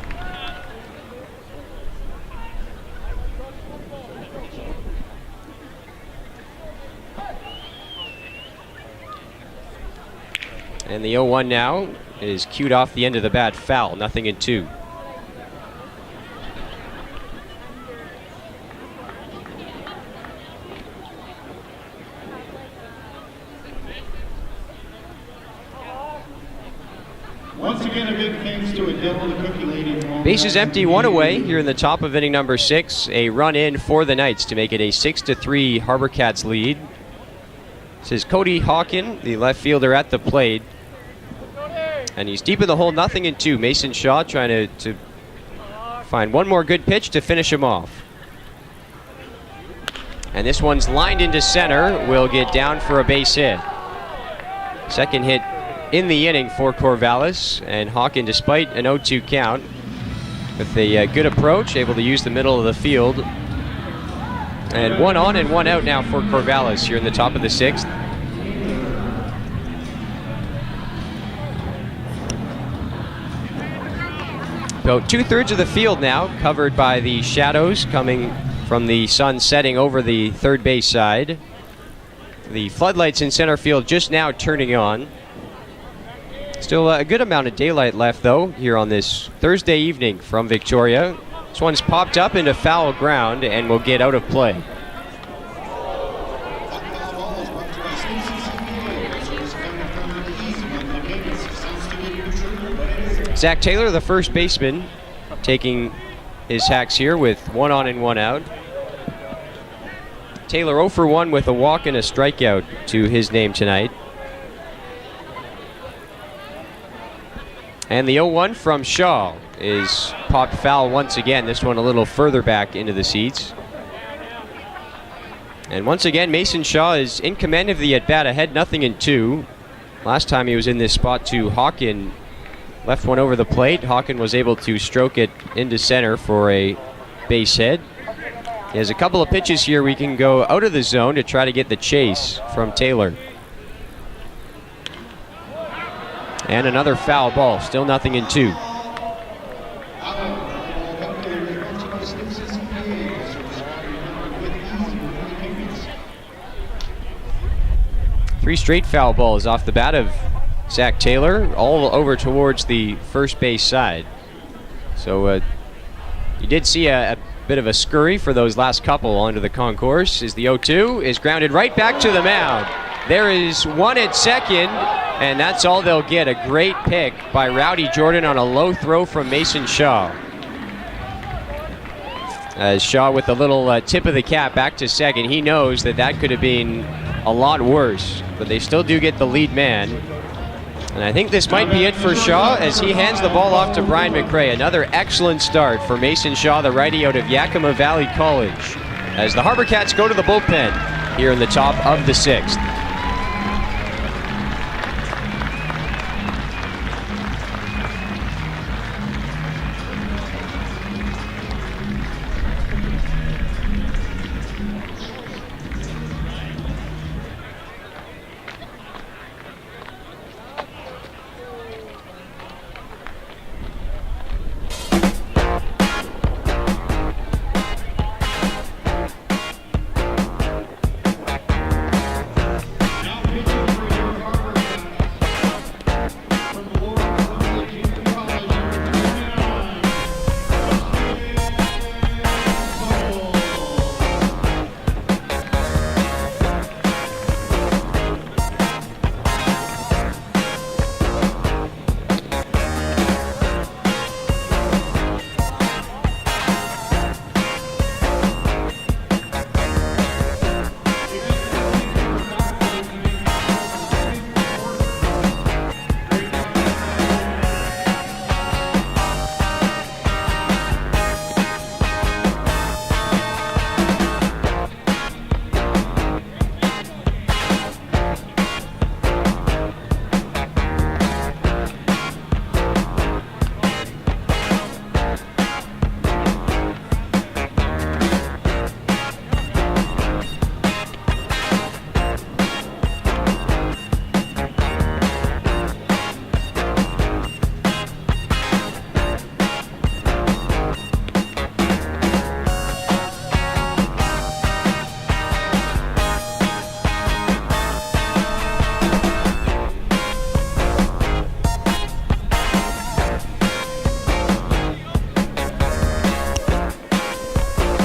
And the 0-1 now is cued off the end of the bat, foul, 0-2. Once again, a big thanks to Adele, the cookie lady. Bases empty, 1 away here in the top of inning number 6. A run in for the Knights to make it a 6-3 HarbourCats lead. This is Cody Hawken, the left fielder at the plate. And he's deep in the hole, 0-2. Mason Shaw trying to find 1 more good pitch to finish him off. And this one's lined into center, will get down for a base hit. Second hit in the inning for Corvallis, and Hawken, despite an 0-2 count, with a good approach, able to use the middle of the field. And 1 on and 1 out now for Corvallis here in the top of the 6th. About 2/3 of the field now covered by the shadows coming from the sun setting over the third base side. The floodlights in center field just now turning on. Still a good amount of daylight left, though, here on this Thursday evening from Victoria. This one's popped up into foul ground and will get out of play. Zach Taylor, the first baseman, taking his hacks here with 1 on and 1 out. Taylor 0 for 1 with a walk and a strikeout to his name tonight. And the 0-1 from Shaw is popped foul once again. This one a little further back into the seats. And once again, Mason Shaw is in command of the at-bat, ahead 0-2. Last time he was in this spot to Hawken. Left one over the plate. Hawken was able to stroke it into center for a base hit. He has a couple of pitches here. We can go out of the zone to try to get the chase from Taylor. And another foul ball, still 0-2. Three straight foul balls off the bat of Zach Taylor, all over towards the first base side. So you did see a bit of a scurry for those last couple onto the concourse. Is the 0-2 is grounded right back to the mound. There is one at second, and that's all they'll get. A great pick by Rowdy Jordan on a low throw from Mason Shaw. As Shaw with a little tip of the cap back to second. He knows that that could have been a lot worse, but they still do get the lead man. And I think this might be it for Shaw as he hands the ball off to Brian McRae. Another excellent start for Mason Shaw, the righty out of Yakima Valley College, as the HarbourCats go to the bullpen here in the top of the 6th.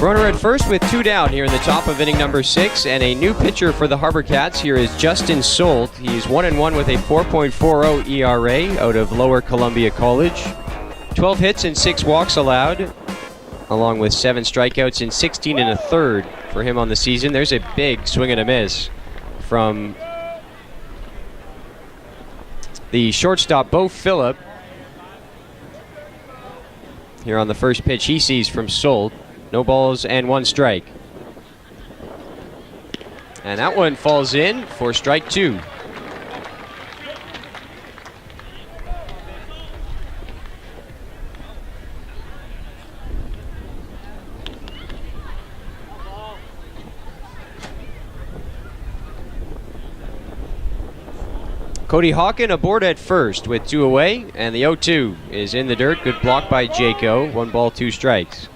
Runner at first with 2 down here in the top of inning number 6, and a new pitcher for the HarbourCats here is Justin Solt. He's 1-1 with a 4.40 ERA out of Lower Columbia College. 12 hits and 6 walks allowed, along with 7 strikeouts and 16 1/3 for him on the season. There's a big swing and a miss from the shortstop, Bo Phillip. Here on the first pitch he sees from Solt. No balls and 1 strike. And that one falls in for strike 2. Cody Hawken aboard at first with 2 away, and the 0-2 is in the dirt. Good block by Jaco. 1 ball, 2 strikes.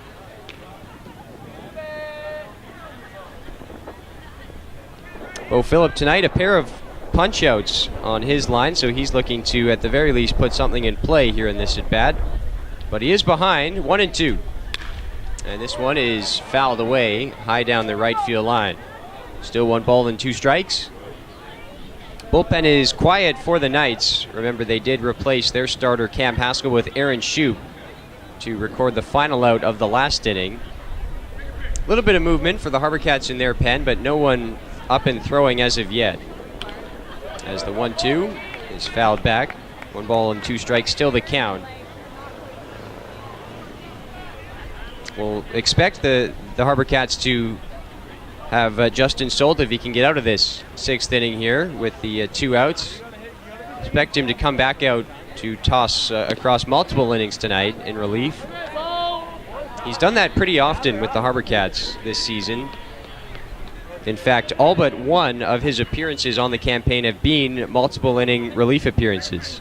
Bo Phillip tonight, a pair of punch-outs on his line, so he's looking to, at the very least, put something in play here in this at-bat. But he is behind, 1-2. And this one is fouled away, high down the right field line. Still 1 ball and 2 strikes. Bullpen is quiet for the Knights. Remember, they did replace their starter, Cam Haskell, with Aaron Shoup to record the final out of the last inning. A little bit of movement for the HarbourCats in their pen, but no one up and throwing as of yet. As the 1-2 is fouled back. 1 ball and 2 strikes, still the count. We'll expect the HarbourCats to have Justin Solt, if he can get out of this 6th inning here with the 2 outs. Expect him to come back out to toss across multiple innings tonight in relief. He's done that pretty often with the HarbourCats this season. In fact, all but one of his appearances on the campaign have been multiple inning relief appearances.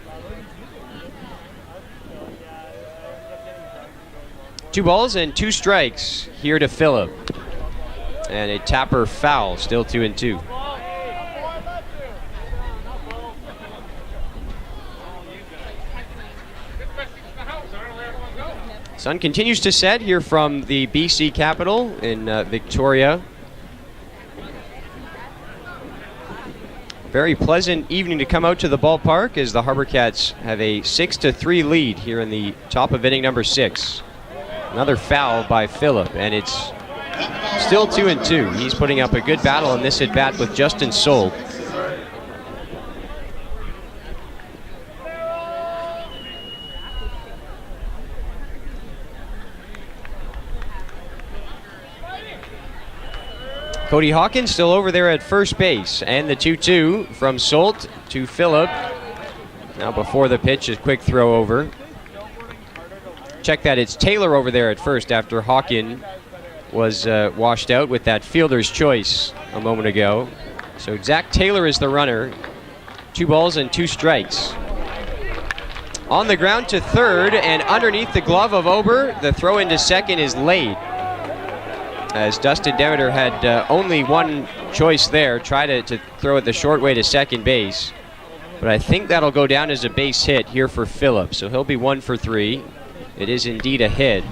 2 balls and 2 strikes here to Phillip. And a tapper foul, still 2-2. Sun continues to set here from the BC capital in Victoria. Very pleasant evening to come out to the ballpark as the HarbourCats have a 6-3 lead here in the top of inning number 6. Another foul by Phillip, and it's still 2-2. He's putting up a good battle in this at bat with Justin Solt. Cody Hawkins still over there at first base, and the 2-2 from Solt to Phillip. Now before the pitch, a quick throw over. Check that, it's Taylor over there at first after Hawkins was washed out with that fielder's choice a moment ago. So Zach Taylor is the runner. 2 balls and 2 strikes. On the ground to third, and underneath the glove of Ober, the throw into second is laid. As Dustin Demeter had only one choice there, try to throw it the short way to second base. But I think that'll go down as a base hit here for Phillip. So he'll be 1 for 3. It is indeed a hit.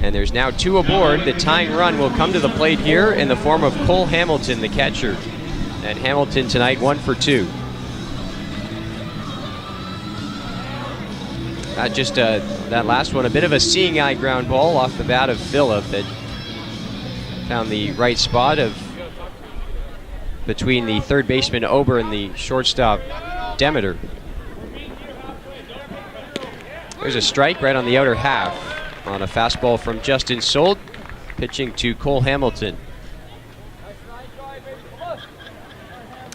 And there's now 2 aboard. The tying run will come to the plate here in the form of Cole Hamilton, the catcher. And Hamilton tonight 1 for 2. Just that last one, a bit of a seeing eye ground ball off the bat of Phillip that found the right spot of between the third baseman Ober and the shortstop Demeter. There's a strike right on the outer half on a fastball from Justin Solt, pitching to Cole Hamilton.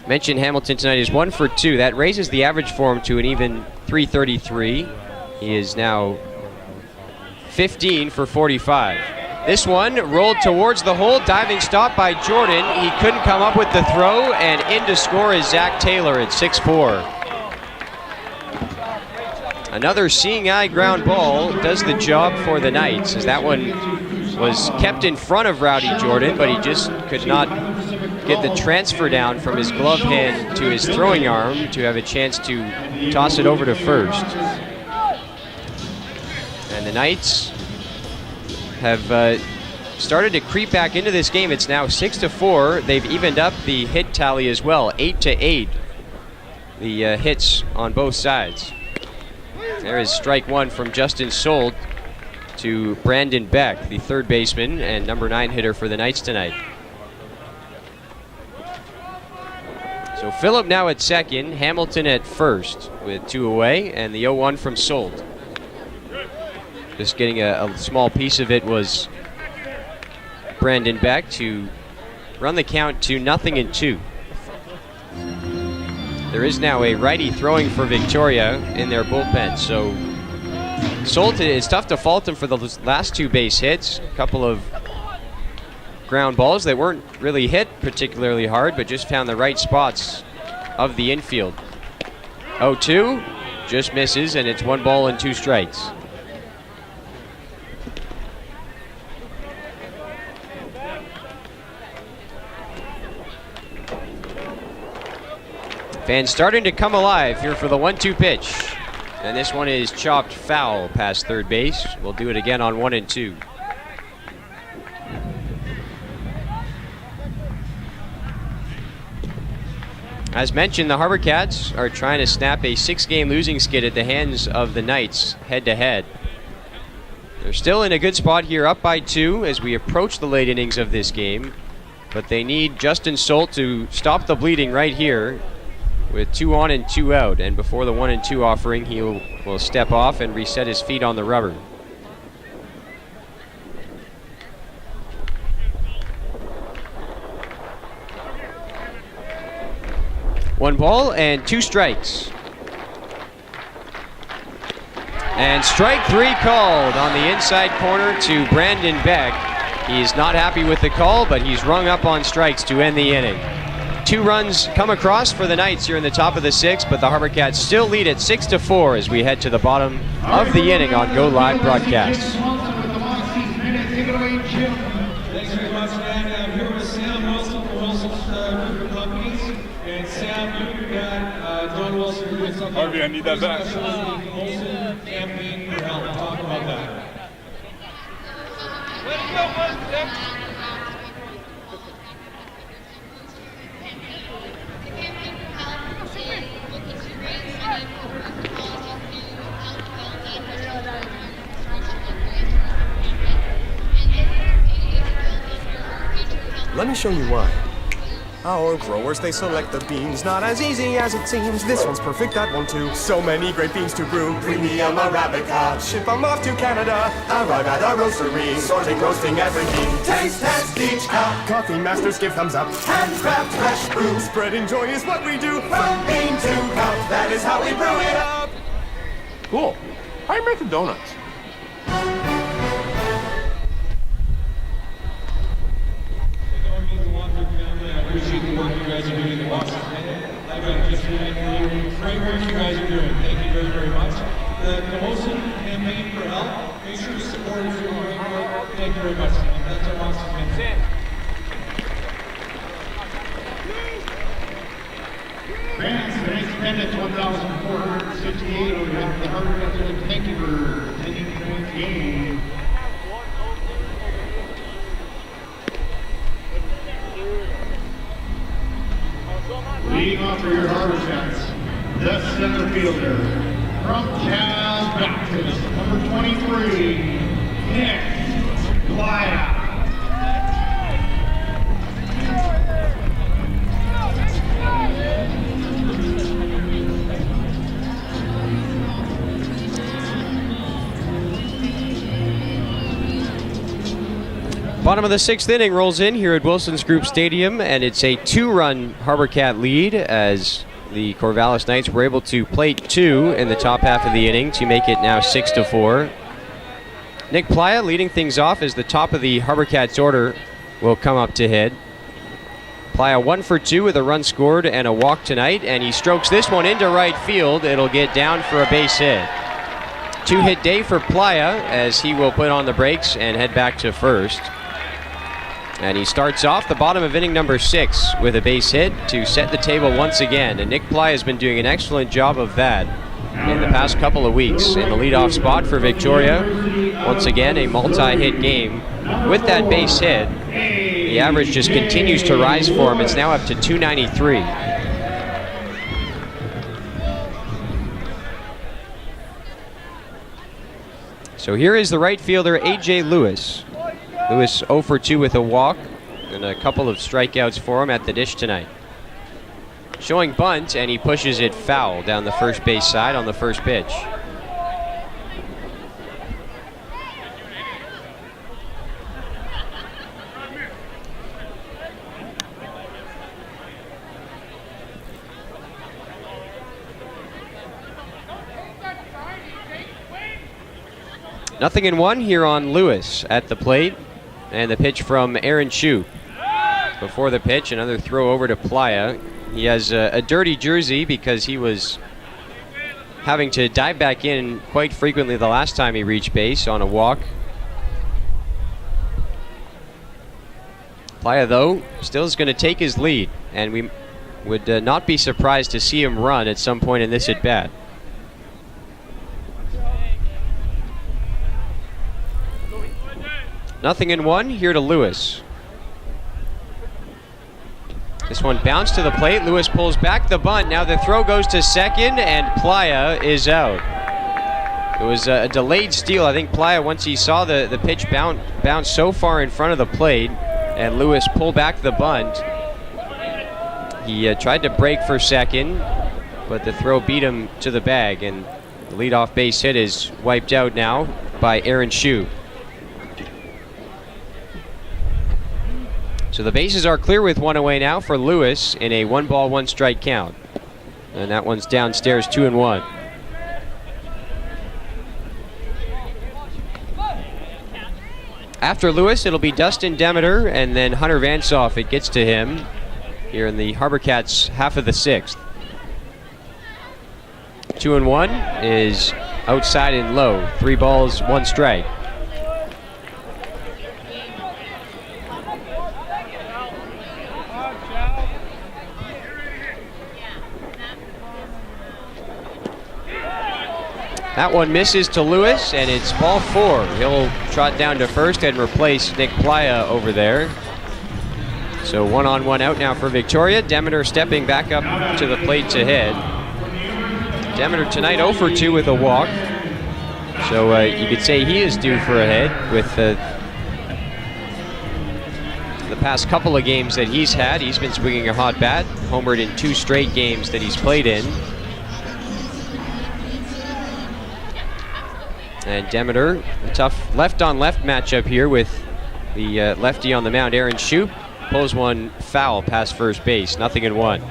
Mentioned Hamilton tonight is 1 for 2. That raises the average for him to an even .333. He is now 15 for 45. This one rolled towards the hole, diving stop by Jordan. He couldn't come up with the throw, and in to score is Zach Taylor at 6-4. Another seeing eye ground ball does the job for the Knights, as that one was kept in front of Rowdy Jordan, but he just could not get the transfer down from his glove hand to his throwing arm to have a chance to toss it over to first. And the Knights have started to creep back into this game. It's now 6-4. They've evened up the hit tally as well, 8-8. The hits on both sides. There is strike 1 from Justin Solt to Brandon Beck, the third baseman and number 9 hitter for the Knights tonight. So Phillip now at second, Hamilton at first with 2 away, and the 0-1 from Solt. Just getting a small piece of it was Brandon Beck to run the count to 0-2. There is now a righty throwing for Victoria in their bullpen, so Solt, it's tough to fault him for the last 2 base hits. A couple of ground balls that weren't really hit particularly hard, but just found the right spots of the infield. 0-2, just misses, and it's 1 ball and 2 strikes. Fans starting to come alive here for the 1-2 pitch. And this one is chopped foul past third base. We'll do it again on 1 and 2. As mentioned, the HarbourCats are trying to snap a 6-game losing skid at the hands of the Knights head-to-head. They're still in a good spot here, up by 2 as we approach the late innings of this game. But they need Justin Solt to stop the bleeding right here with 2 on and 2 out. And before the 1 and 2 offering, he will step off and reset his feet on the rubber. One ball and 2 strikes. And strike 3 called on the inside corner to Brandon Beck. He is not happy with the call, but he's rung up on strikes to end the inning. 2 runs come across for the Knights here in the top of the 6th, but the HarbourCats still lead at 6-4 as we head to the bottom of the inning on Go Live Broadcast. Thanks very much, man. I'm here with Sam Wilson from Wilson's Group of Companies. And Sam, you got John Wilson doing something. Harvey, I need that back. Special in the Wilson campaign for help. Talk about that. Let me show you why. Our growers, they select the beans, not as easy as it seems. This one's perfect, that one too. So many great beans to brew. Premium Arabica, ship them off to Canada. Arrive at our roastery, sorting, roasting every bean. Taste test each cup. Coffee masters give thumbs up. Handcraft fresh brew. Spreading joy is what we do. From bean to cup, that is how we brew it up. Cool. How are you making donuts? Appreciate the work you guys are doing in the Boston. I've got just great work you guys are doing. Thank you very, very much. The Wilson campaign for help, make sure you support us. Thank you very much. That's our Boston campaign. Fans, tonight's attendance 1,468 on behalf of the HarbourCats. Thank you for attending tonight's game. Leading off for your HarbourCats, the center fielder from Cal Baptist, number 23, Nick Playa. Bottom of the 6th inning rolls in here at Wilson's Group Stadium, and it's a 2-run HarbourCat lead as the Corvallis Knights were able to plate 2 in the top half of the inning to make it now 6-4. Nick Playa leading things off as the top of the HarbourCats order will come up to hit. Playa 1 for 2 with a run scored and a walk tonight, and he strokes this one into right field. It'll get down for a base hit. 2-hit day for Playa as he will put on the brakes and head back to first. And he starts off the bottom of inning number 6 with a base hit to set the table once again. And Nick Playa has been doing an excellent job of that in the past couple of weeks in the leadoff spot for Victoria. Once again, a multi-hit game. With that base hit, the average just continues to rise for him. It's now up to 293. So here is the right fielder, A.J. Lewis. Lewis 0 for 2 with a walk and a couple of strikeouts for him at the dish tonight. Showing bunt, and he pushes it foul down the first base side on the first pitch. Nothing in one here on Lewis at the plate. And the pitch from Aaron Shue. Before the pitch, another throw over to Playa. He has a dirty jersey because he was having to dive back in quite frequently the last time he reached base on a walk. Playa, though, still is going to take his lead, and we would not be surprised to see him run at some point in this at-bat. Nothing in one, here to Lewis. This one bounced to the plate. Lewis pulls back the bunt. Now the throw goes to second, and Playa is out. It was a delayed steal. I think Playa, once he saw the pitch bounce so far in front of the plate, and Lewis pulled back the bunt, he tried to break for second, but the throw beat him to the bag, and the leadoff base hit is wiped out now by Aaron Shue. So the bases are clear with one away now for Lewis in a 1-ball, 1-strike count. And that one's downstairs, 2-1. After Lewis, it'll be Dustin Demeter and then Hunter Vansoff. It gets to him here in the HarbourCats half of the 6th. 2-1 is outside and low. 3 balls, 1 strike. That one misses to Lewis, and it's ball 4. He'll trot down to first and replace Nick Playa over there. So 1-on-1 out now for Victoria. Demeter stepping back up to the plate to hit. Demeter tonight 0 for 2 with a walk. So you could say he is due for a hit with the past couple of games that he's had. He's been swinging a hot bat, homered in 2 straight games that he's played in. And Demeter, a tough left-on-left matchup here with the lefty on the mound, Aaron Shue. Pulls one foul past first base, 0-1.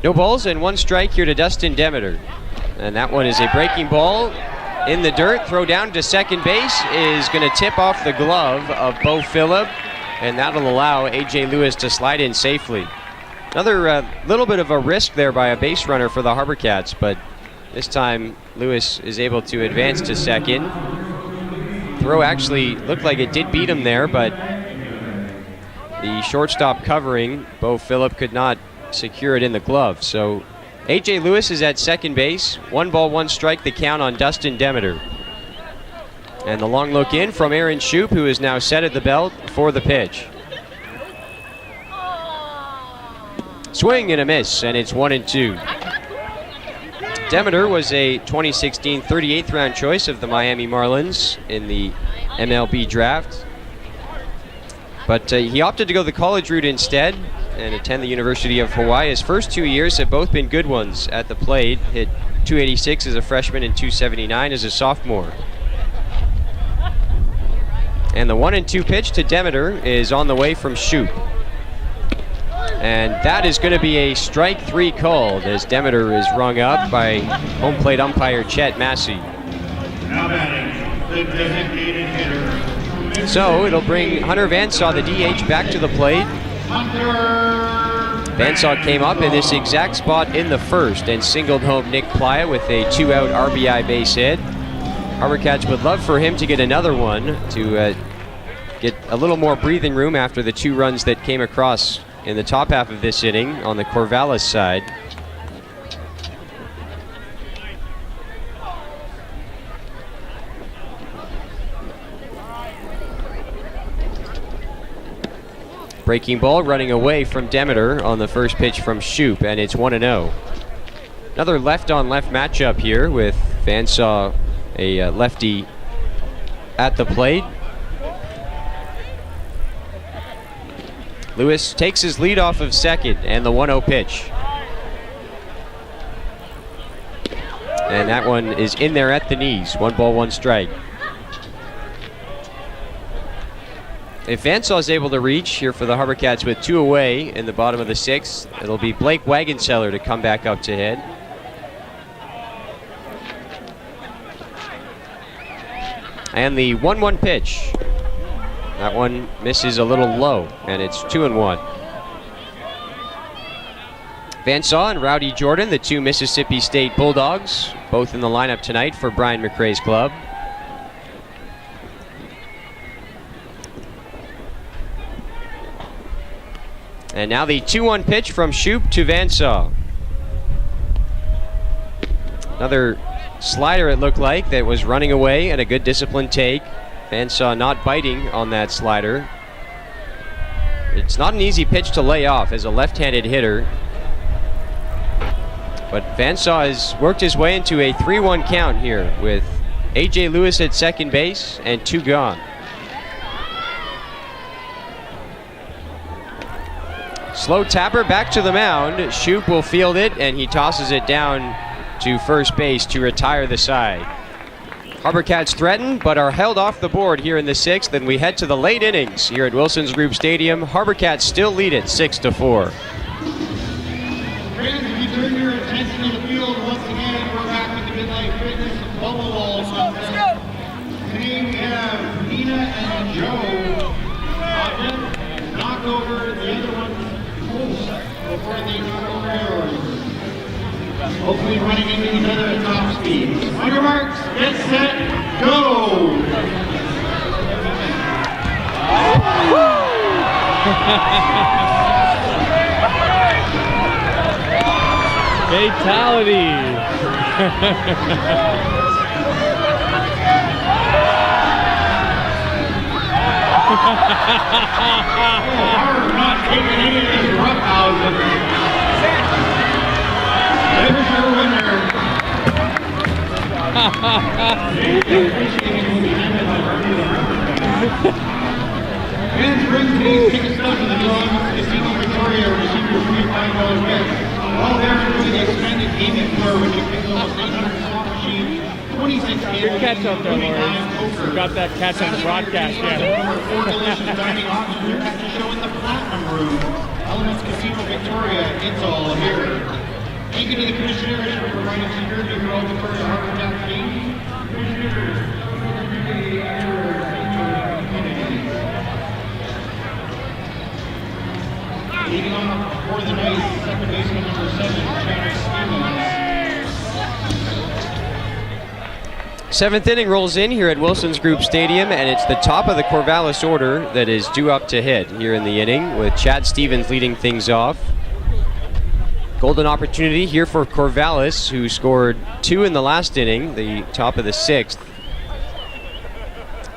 No balls and 1 strike here to Dustin Demeter. And that one is a breaking ball in the dirt. Throw down to second base is going to tip off the glove of Bo Phillip, and that'll allow A.J. Lewis to slide in safely. Another little bit of a risk there by a base runner for the HarbourCats, but this time Lewis is able to advance to second. Throw actually looked like it did beat him there, but the shortstop covering, Bo Phillip, could not secure it in the glove. So A.J. Lewis is at second base. 1 ball, 1 strike, the count on Dustin Demeter. And the long look in from Aaron Shue, who is now set at the belt for the pitch. Swing and a miss, and it's 1-2. Demeter was a 2016 38th round choice of the Miami Marlins in the MLB draft. But he opted to go the college route instead and attend the University of Hawaii. His first 2 years have both been good ones at the plate. Hit .286 as a freshman and .279 as a sophomore. And the 1-2 pitch to Demeter is on the way from Shue. And that is going to be a strike 3 called as Demeter is rung up by home plate umpire Chet Massey. Now batting, the designated hitter. So it'll bring Hunter Vansaw, the DH, back to the plate. Vansaw came up in this exact spot in the first and singled home Nick Playa with a 2-out RBI base hit. HarbourCats would love for him to get another one to get a little more breathing room after the 2 runs that came across in the top half of this inning on the Corvallis side. Breaking ball running away from Demeter on the first pitch from Shue, and it's 1-0. Another left-on-left matchup here with Vansaw, a lefty, at the plate. Lewis takes his lead off of second, and the 1-0 pitch. And that one is in there at the knees. 1 ball, 1 strike. If Vansaw is able to reach here for the HarbourCats with 2 away in the bottom of the 6th, it'll be Blake Wagenseller to come back up to hit. And the 1-1 pitch. That one misses a little low, and it's 2-1. Vansaw and Rowdy Jordan, the 2 Mississippi State Bulldogs, both in the lineup tonight for Brian McRae's club. And now the 2-1 pitch from Shoup to Vansaw. Another slider, it looked like, that was running away, and a good disciplined take. Vansaw not biting on that slider. It's not an easy pitch to lay off as a left-handed hitter. But Vansaw has worked his way into a 3-1 count here with A.J. Lewis at second base and 2 gone. Slow tapper back to the mound. Shoup will field it, and he tosses it down to first base to retire the side. HarbourCats threaten, but are held off the board here in the 6th, and we head to the late innings here at Wilson's Group Stadium. HarbourCats still lead it 6-4. Fans, if you turn your attention to the field once again, we're back with the Midlife Fitness Bubble Ball contest. Today we have Nina and Joe. Knock over the other one's post before they knock over yours. Hopefully running into each other at top speed. On your marks, get set, go! Fatality. Not taking any of this roughhousing. There's your winner. Fans, bring today's ticket stub to the Corvallis Casino Victoria, receive your free $5 gift. While there, enjoy the expanded gaming floor, which includes almost 800 slot machines, 26 tables, Good catch up there, Lawrence. We got that catch on the broadcast yet. Four delicious dining options. Your catch a show in the Platinum Room. Elements Casino Victoria, it's all here. Thank you to the commissioners for providing security for all Victoria HarbourCats games. Commissioners. Leading off for the night, second baseman number 7, Chad Stevens. 7th inning rolls in here at Wilson's Group Stadium, and it's the top of the Corvallis order that is due up to hit here in the inning, with Chad Stevens leading things off. Golden opportunity here for Corvallis, who scored 2 in the last inning, the top of the 6th,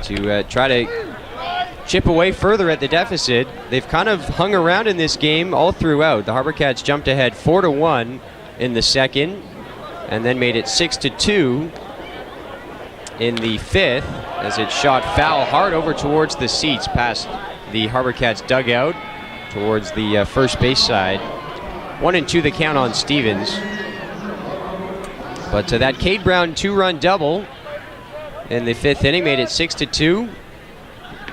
to try to chip away further at the deficit. They've kind of hung around in this game all throughout. The HarbourCats jumped ahead 4-1 in the 2nd, and then made it 6-2 in the 5th as it shot foul hard over towards the seats past the HarbourCats dugout towards the first base side. 1-2 the count on Stevens. But that Cade Brown 2-run double in the 5th inning made it 6-2.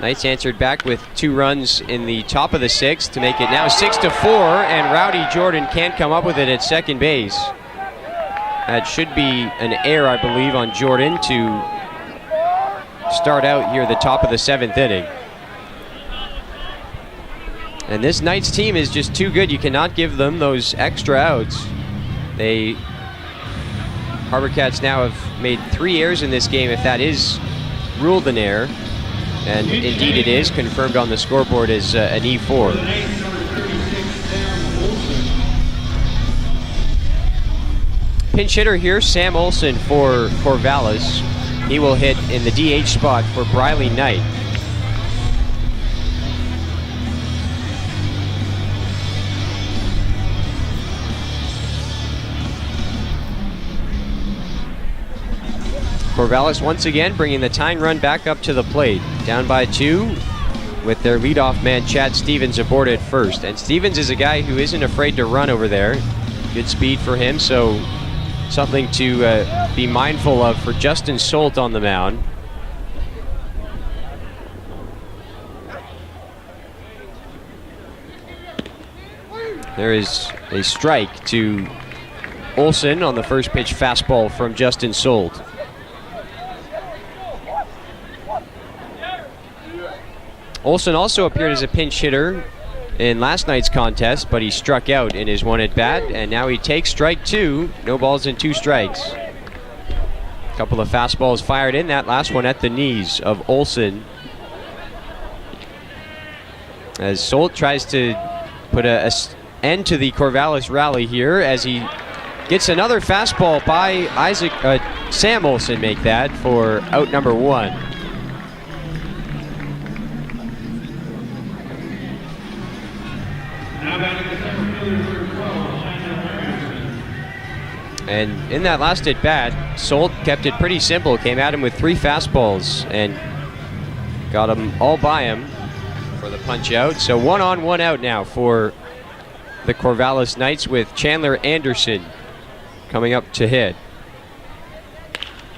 Knights answered back with 2 runs in the top of the 6th to make it now 6-4, and Rowdy Jordan can't come up with it at second base. That should be an error, I believe, on Jordan to start out here the top of the 7th inning. And this Knights team is just too good. You cannot give them those extra outs. HarbourCats now have made 3 errors in this game, if that is ruled an error. And indeed it is, confirmed on the scoreboard as an E4. Pinch hitter here, Sam Olsen for Corvallis. He will hit in the DH spot for Briley Knight. Corvallis once again bringing the tying run back up to the plate. Down by 2 with their leadoff man Chad Stevens aboard at first. And Stevens is a guy who isn't afraid to run over there. Good speed for him, so something to be mindful of for Justin Solt on the mound. There is a strike to Olsen on the first pitch fastball from Justin Solt. Olsen also appeared as a pinch hitter in last night's contest, but he struck out in his 1 at bat, and now he takes strike 2. No balls and 2 strikes. A couple of fastballs fired in, that last one at the knees of Olsen. As Solt tries to put an end to the Corvallis rally here as he gets another fastball by Sam Olsen make that for out number 1. And in that last at bat, Solt kept it pretty simple, came at him with 3 fastballs and got him all by him for the punch out. So 1 on, 1 out now for the Corvallis Knights with Chandler Anderson coming up to hit.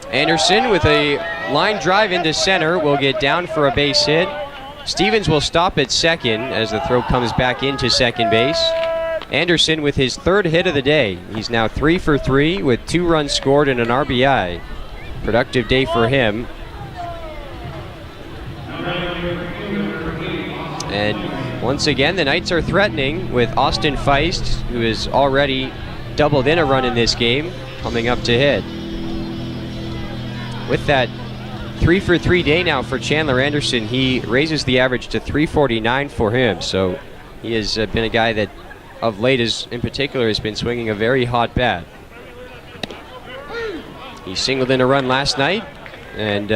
Anderson with a line drive into center will get down for a base hit. Stevens will stop at second as the throw comes back into second base. Anderson with his 3rd hit of the day. He's now 3 for 3 with 2 runs scored and an RBI. Productive day for him. And once again, the Knights are threatening with Austin Feist, who has already doubled in a run in this game, coming up to hit. With that 3 for 3 day now for Chandler Anderson, he raises the average to 349 for him. So he has been a guy that of late in particular has been swinging a very hot bat. He singled in a run last night and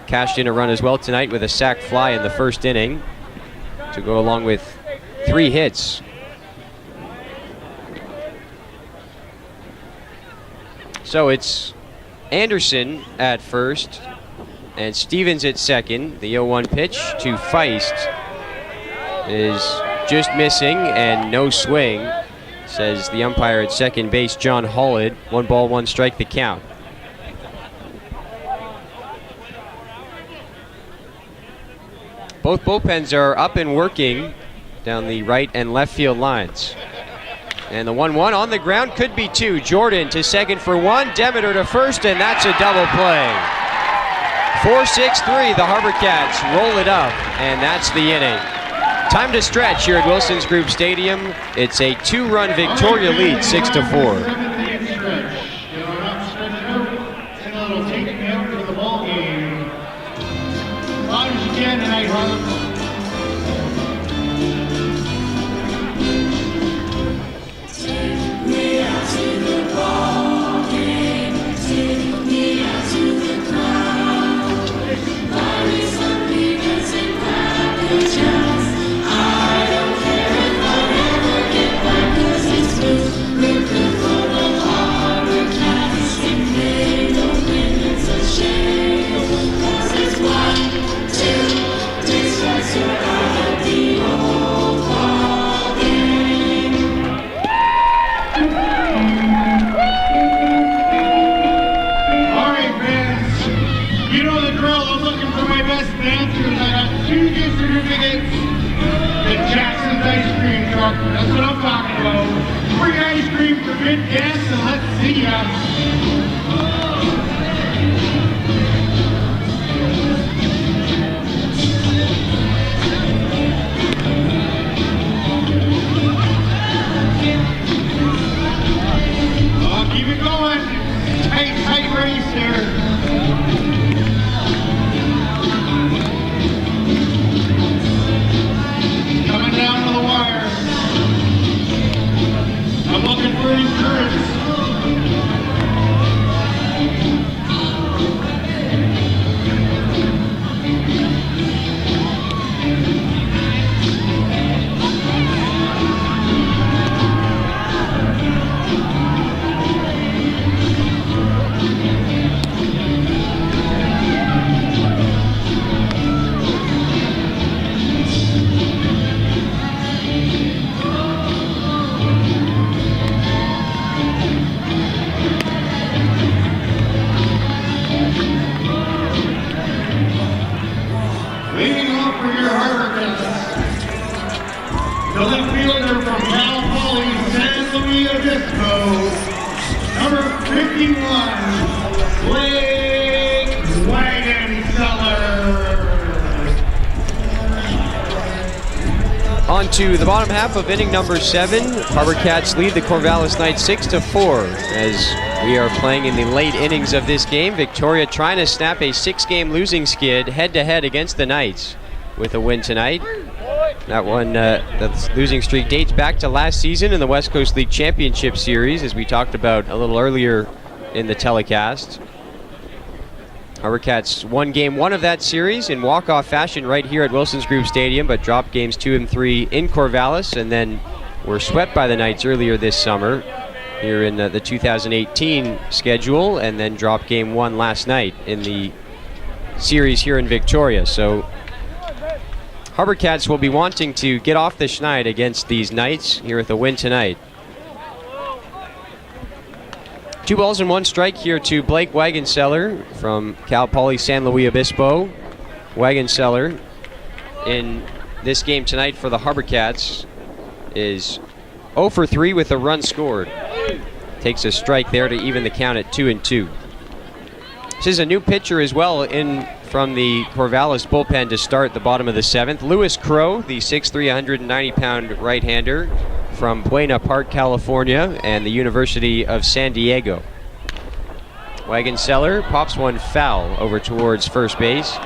cashed in a run as well tonight with a sac fly in the 1st inning to go along with 3 hits. So it's Anderson at first and Stevens at second. The 0-1 pitch to Feist is just missing and no swing, says the umpire at second base, John Hollid. 1 ball, 1 strike the count. Both bullpens are up and working down the right and left field lines. And the 1-1 on the ground could be 2. Jordan to second for 1, Demeter to first, and that's a double play. 4-6-3, the HarbourCats roll it up, and that's the inning. Time to stretch here at Wilson's Group Stadium. It's a 2-run Victoria lead, 6-4. That's what I'm talking about. Free ice cream for good guests, and let's see ya. Oh, keep it going. Tight race here. Coming down to the wire. I'm looking for endurance. Leading off for your HarbourCats, the left fielder from Cal Poly, San Luis Obispo, number 51, Blake Wagon Seller. On to the bottom half of inning number 7. HarbourCats lead the Corvallis Knights 6-4 as we are playing in the late innings of this game. Victoria trying to snap a 6-game losing skid head-to-head against the Knights with a win tonight. That one, that losing streak dates back to last season in the West Coast League Championship Series, as we talked about a little earlier in the telecast. HarbourCats won game 1 of that series in walk-off fashion right here at Wilsons Group Stadium, but dropped games 2 and 3 in Corvallis, and then were swept by the Knights earlier this summer here in the 2018 schedule, and then dropped game 1 last night in the series here in Victoria. So HarbourCats will be wanting to get off the schneid against these Knights here with a win tonight. 2 balls and 1 strike here to Blake Wagenseller from Cal Poly San Luis Obispo. Wagenseller in this game tonight for the HarbourCats is 0 for 3 with a run scored. Takes a strike there to even the count at 2 and 2. This is a new pitcher as well in from the Corvallis bullpen to start the bottom of the 7th. Lewis Crow, the 6'3", 190-pound right-hander from Buena Park, California, and the University of San Diego. Wagenseller pops one foul over towards first base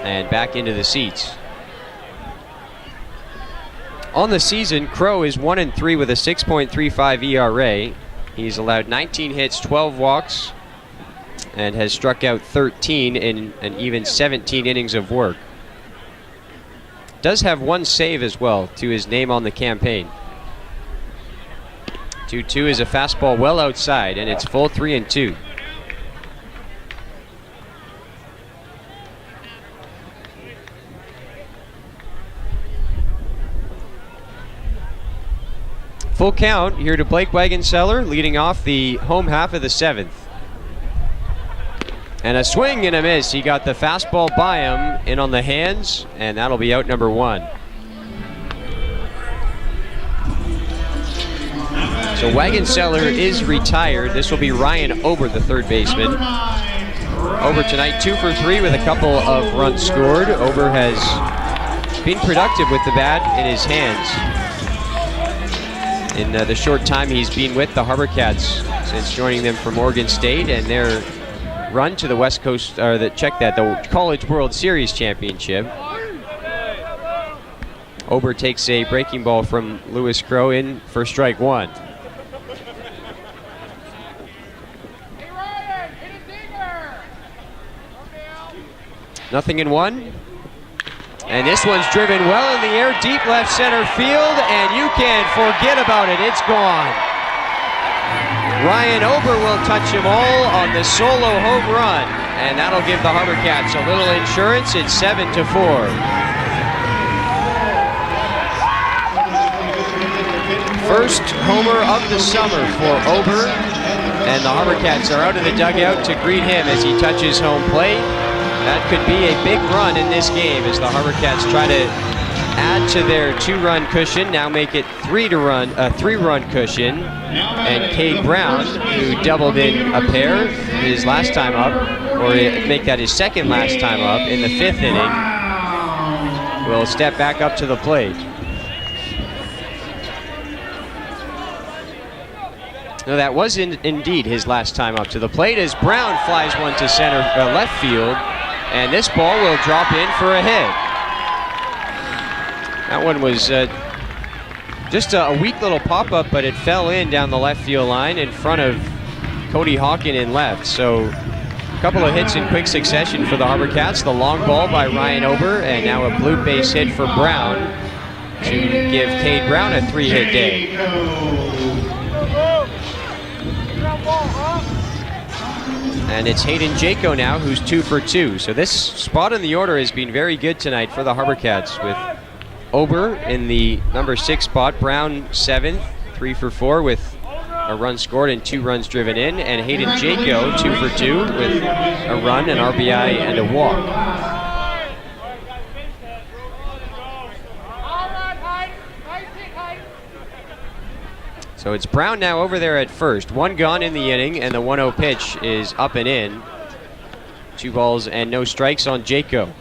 and back into the seats. On the season, Crow is 1 and 3 with a 6.35 ERA. He's allowed 19 hits, 12 walks, and has struck out 13 in an even 17 innings of work. Does have 1 save as well to his name on the campaign. 2-2 is a fastball well outside, and it's full 3 and 2. Full count here to Blake Wagenseller, leading off the home half of the 7th. And a swing and a miss. He got the fastball by him, in on the hands, and that'll be out number 1. So Wagenseller is retired. This will be Ryan Ober, the third baseman. Ober tonight 2 for 3 with a couple of runs scored. Ober has been productive with the bat in his hands in the short time he's been with the HarbourCats since joining them from Oregon State, and their run to the West Coast, or the College World Series Championship. Ober takes a breaking ball from Lewis Crow in for strike 1. Nothing in 1. And this one's driven well in the air, deep left center field, and you can forget about it. It's gone. Ryan Ober will touch them all on the solo home run, and that'll give the HarbourCats a little insurance. It's 7-4. First homer of the summer for Ober, and the HarbourCats are out of the dugout to greet him as he touches home plate. That could be a big run in this game as the HarbourCats try to add to their 2-run cushion, now make it 3-run cushion. And Cade Brown, who doubled in a pair his last time up, or make that his second last time up in the 5th inning, will step back up to the plate. No, that was indeed his last time up to the plate as Brown flies one to center left field, and this ball will drop in for a hit. That one was just a weak little pop-up, but it fell in down the left field line in front of Cody Hawkin in left. So a couple of hits in quick succession for the HarbourCats. The long ball by Ryan Ober, and now a blue base hit for Brown to give Cade Brown a 3-hit day. And it's Hayden Jaco now, who's 2 for 2. So this spot in the order has been very good tonight for the HarbourCats, with Ober in the number 6 spot, Brown 7th, 3 for 4 with a run scored and 2 runs driven in, and Hayden Jaco 2 for 2 with a run, an RBI, and a walk. So it's Brown now over there at first. 1 gone in the inning, and the 1-0 pitch is up and in. 2 balls and no strikes on Jaco.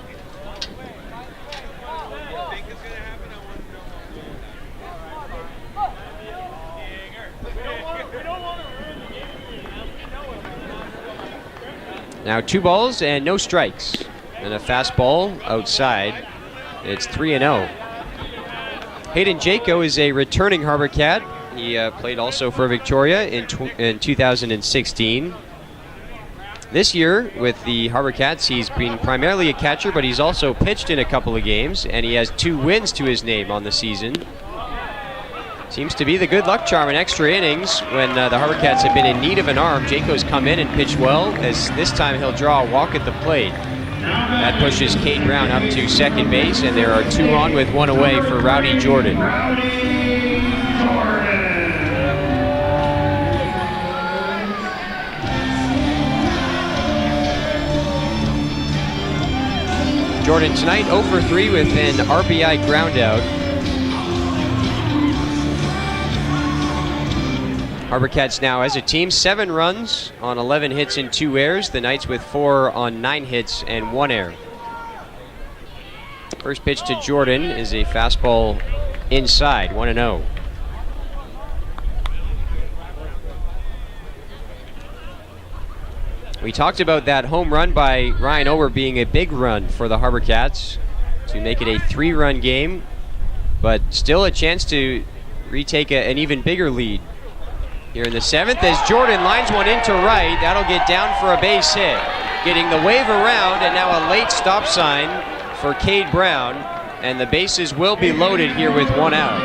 Now 2 balls and no strikes, and a fastball outside. It's 3-0. Hayden Jaco is a returning HarbourCat. He played also for Victoria in 2016. This year with the HarbourCats, he's been primarily a catcher, but he's also pitched in a couple of games, and he has 2 wins to his name on the season. Seems to be the good luck charm in extra innings when the HarbourCats have been in need of an arm. Jaco's come in and pitched well, as this time he'll draw a walk at the plate. That pushes Cade Brown up to second base, and there are 2 on with 1 away for Rowdy Jordan. Jordan tonight 0 for 3 with an RBI groundout. HarbourCats now as a team 7 runs on 11 hits and 2 errors. The Knights with 4 on 9 hits and 1 error. First pitch to Jordan is a fastball inside, 1-0. We talked about that home run by Ryan Ower being a big run for the HarbourCats to make it a 3-run game, but still a chance to retake an even bigger lead here in the 7th as Jordan lines one into right. That'll get down for a base hit. Getting the wave around, and now a late stop sign for Cade Brown, and the bases will be loaded here with 1 out.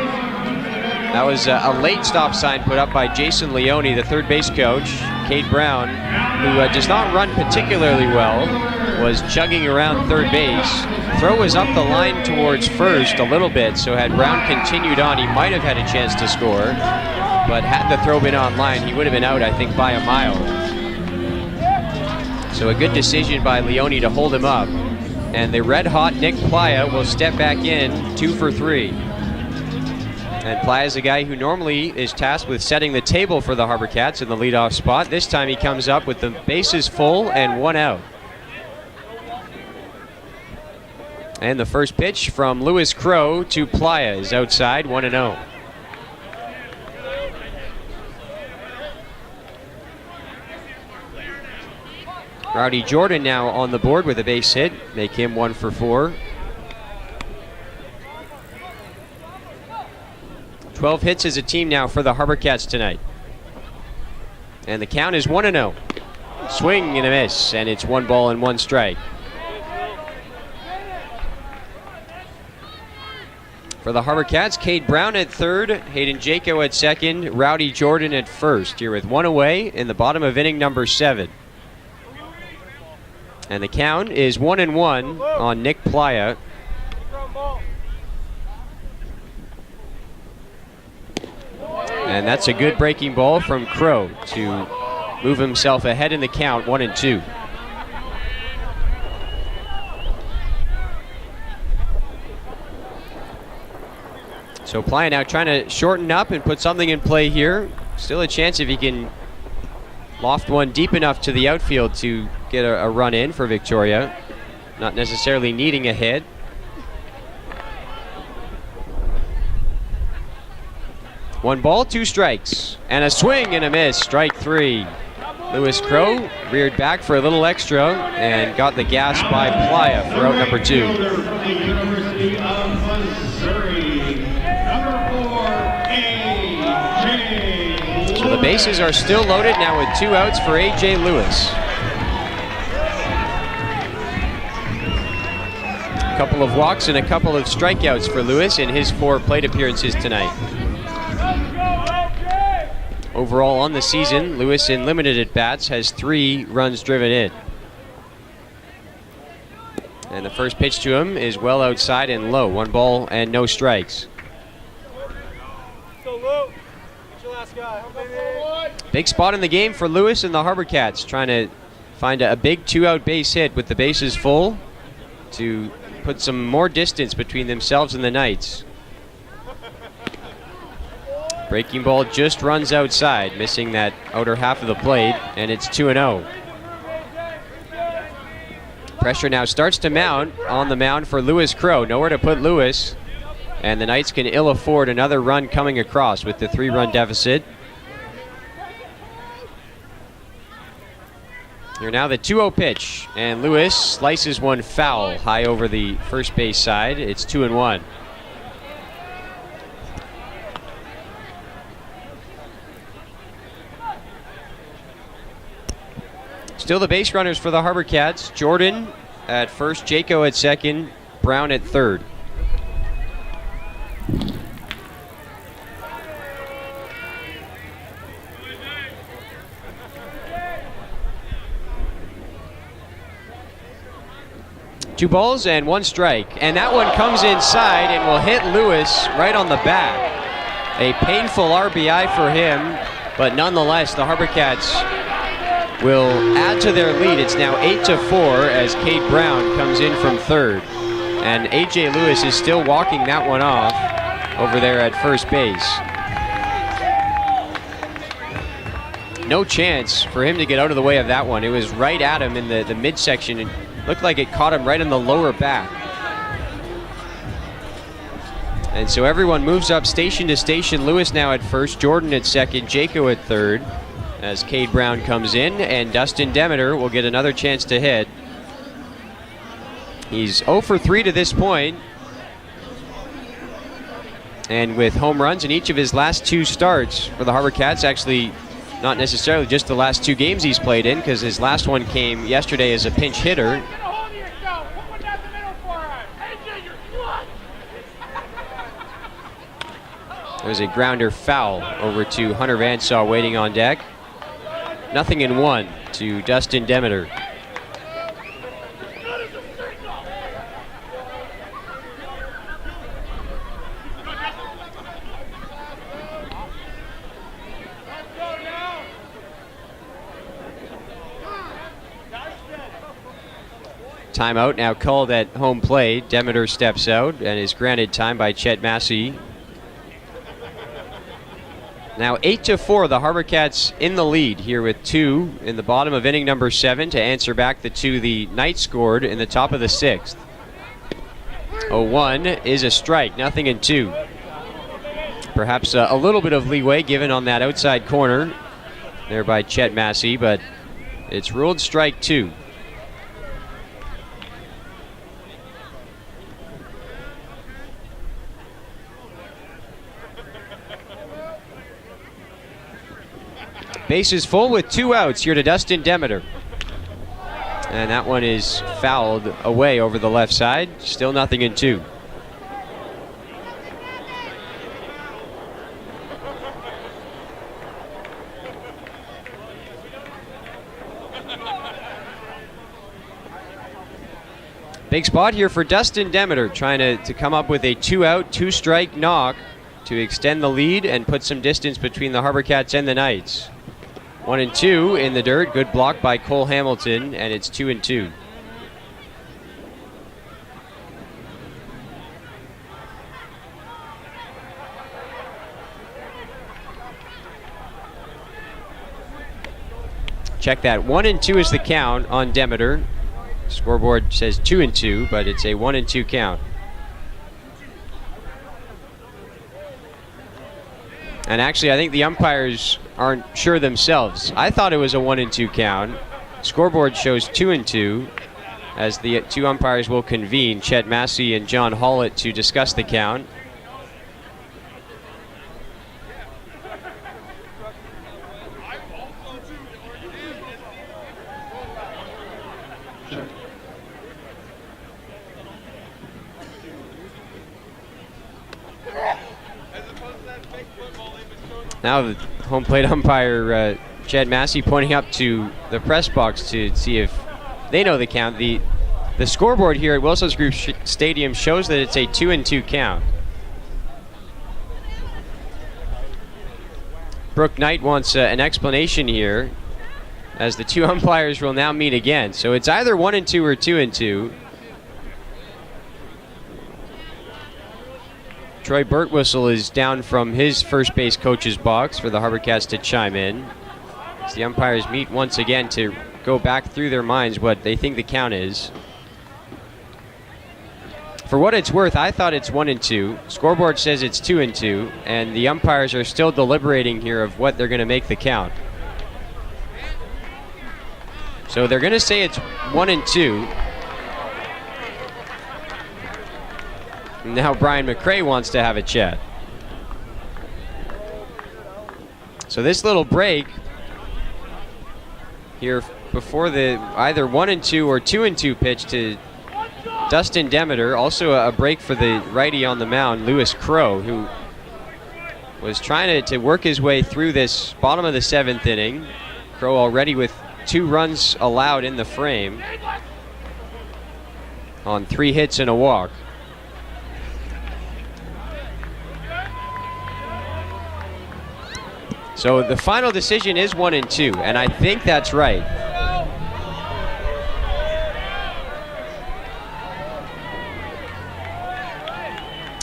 That was a late stop sign put up by Jason Leone, the third base coach. Cade Brown, who does not run particularly well, was chugging around third base. Throw was up the line towards first a little bit, so had Brown continued on, he might have had a chance to score. But had the throw been on line, he would have been out, I think, by a mile. So a good decision by Leone to hold him up. And the red-hot Nick Playa will step back in, 2 for 3. And Playa is a guy who normally is tasked with setting the table for the HarbourCats in the leadoff spot. This time he comes up with the bases full and 1 out. And the first pitch from Lewis Crow to Playa is outside, 1-0. Rowdy Jordan now on the board with a base hit, make him 1 for 4. 12 hits as a team now for the HarbourCats tonight. And the count is 1-0. Swing and a miss, and it's 1 ball and 1 strike. For the HarbourCats, Cade Brown at third, Hayden Jaco at second, Rowdy Jordan at first, here with 1 away in the bottom of inning number 7. And the count is 1-1 on Nick Playa. And that's a good breaking ball from Crow to move himself ahead in the count, 1-2. So Playa now trying to shorten up and put something in play here. Still a chance if he can loft one deep enough to the outfield to get a run in for Victoria. Not necessarily needing a hit. One ball, 2 strikes, and a swing and a miss, strike 3. Lewis Crow reared back for a little extra and got the gas by Playa for out number 2. So the bases are still loaded now with 2 outs for A.J. Lewis. A couple of walks and a couple of strikeouts for Lewis in his 4 plate appearances tonight. Overall on the season, Lewis in limited at-bats has 3 runs driven in. And the first pitch to him is well outside and low. 1 ball and no strikes. Big spot in the game for Lewis and the HarbourCats, trying to find a big 2-out base hit with the bases full to put some more distance between themselves and the Knights. Breaking ball just runs outside, missing that outer half of the plate, and it's 2-0. Pressure now starts to mount on the mound for Lewis Crow. Nowhere to put Lewis, and the Knights can ill afford another run coming across with the 3-run deficit. Here now the 2-0 pitch, and Lewis slices one foul high over the first base side. It's 2-1. Still the base runners for the HarbourCats. Jordan at first, Jaco at second, Brown at third. Two balls and one strike. And that one comes inside and will hit Lewis right on the back. A painful RBI for him, but nonetheless, the HarbourCats will add to their lead. It's now 8-4 as Cade Brown comes in from third. And A.J. Lewis is still walking that one off over there at first base. No chance for him to get out of the way of that one. It was right at him in the midsection. It looked like it caught him right in the lower back. And so everyone moves up station to station. Lewis now at first, Jordan at second, Jaco at third, as Cade Brown comes in, and Dustin Demeter will get another chance to hit. He's 0 for 3 to this point, and with home runs in each of his last two starts for the HarbourCats, actually not necessarily just the last two games he's played in, because his last one came yesterday as a pinch hitter. There's a grounder foul over to Hunter Vansaw waiting on deck. 0-1 to Dustin Demeter. Timeout now called at home plate. Demeter steps out and is granted time by Chet Massey. Now 8-4, the HarbourCats in the lead here with two in the bottom of inning number 7 to answer back the two the Knights scored in the top of the 6th. 0-1 is a strike, 0-2. Perhaps a little bit of leeway given on that outside corner there by Chet Massey, but it's ruled strike 2. Bases full with 2 outs here to Dustin Demeter. And that one is fouled away over the left side. Still 0-2. Big spot here for Dustin Demeter, trying to come up with a 2-out, 2-strike knock to extend the lead and put some distance between the HarbourCats and the Knights. 1-2 in the dirt. Good block by Cole Hamilton, and it's 2-2. Check that. 1-2 is the count on Demeter. Scoreboard says 2-2, but it's a 1-2 count. And actually, I think the umpires aren't sure themselves. I thought it was a 1-2 count. Scoreboard shows 2-2, as the two umpires will convene, Chet Massey and John Hollett, to discuss the count. Now the home plate umpire, Chad Massey, pointing up to the press box to see if they know the count. The scoreboard here at Wilson's Group Stadium shows that it's a 2-2 count. Brooke Knight wants an explanation here, as the two umpires will now meet again. So it's either 1-2 or 2-2. Troy Birtwhistle is down from his first base coach's box for the HarbourCats to chime in, as the umpires meet once again to go back through their minds what they think the count is. For what it's worth, I thought it's 1-2. Scoreboard says it's 2-2, and the umpires are still deliberating here of what they're going to make the count. So they're going to say it's 1-2. Now Brian McRae wants to have a chat. So this little break here before the either 1-2 or 2-2 pitch to Dustin Demeter. Also a break for the righty on the mound, Lewis Crow, who was trying to work his way through this bottom of the 7th inning. Crow already with 2 runs allowed in the frame on 3 hits and a walk. So the final decision is 1-2, and I think that's right.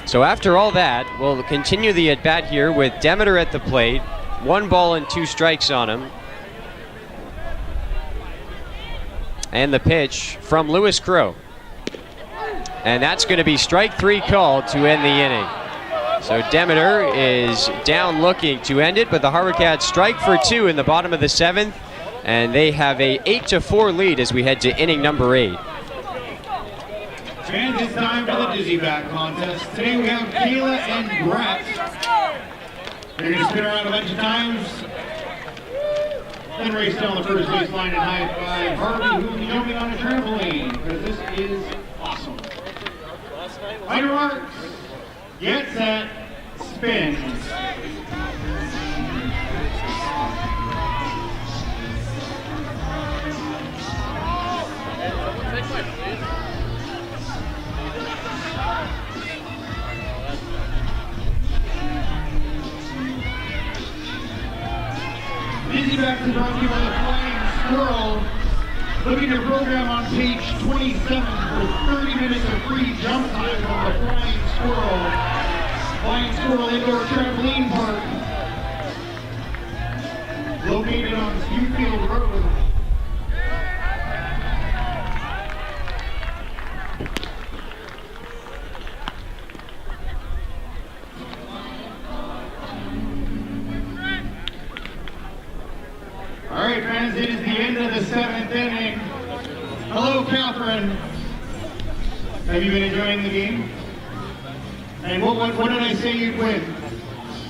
So after all that, we'll continue the at-bat here with Demeter at the plate. 1 ball and 2 strikes on him. And the pitch from Lewis Crow. And that's going to be strike 3 called to end the inning. So Demeter is down looking to end it, but the HarbourCats strike for 2 in the bottom of the 7th, and they have a 8-4 lead as we head to inning number 8. Fans, it's time for the Dizzy Bat contest. Today we have Kayla and Brett. They're going to spin around a bunch of times, then race down the first baseline and high-five Harvey, who will be jumping on a trampoline, because this is awesome. Line marks, get set, spins. Dizzy Bats is brought to you by the Flying Squirrel. Look at your program on page 27 for 30 minutes of free jump time on the Flying Squirrel. Flying Squirrel Indoor Trampoline Park. Located on Stewfield Road. All right, fans, it is the end of the 7th inning. Hello, Catherine. Have you been enjoying the game? And what did I say you'd win?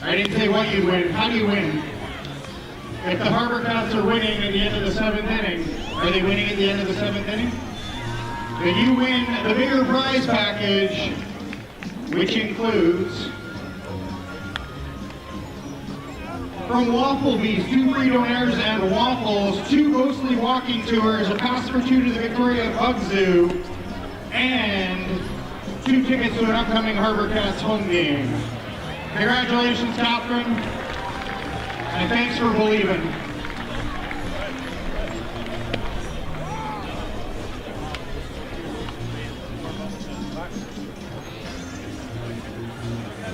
I didn't say what you'd win. How do you win? If the HarbourCats are winning at the end of the 7th inning, are they winning at the end of the 7th inning? Then you win the bigger prize package, which includes from Wafflebee's 2 free donaires and waffles, 2 ghostly walking tours, a pass for 2 to the Victoria Bug Zoo, and 2 tickets to an upcoming HarbourCats home game. Congratulations, Catherine, and thanks for believing.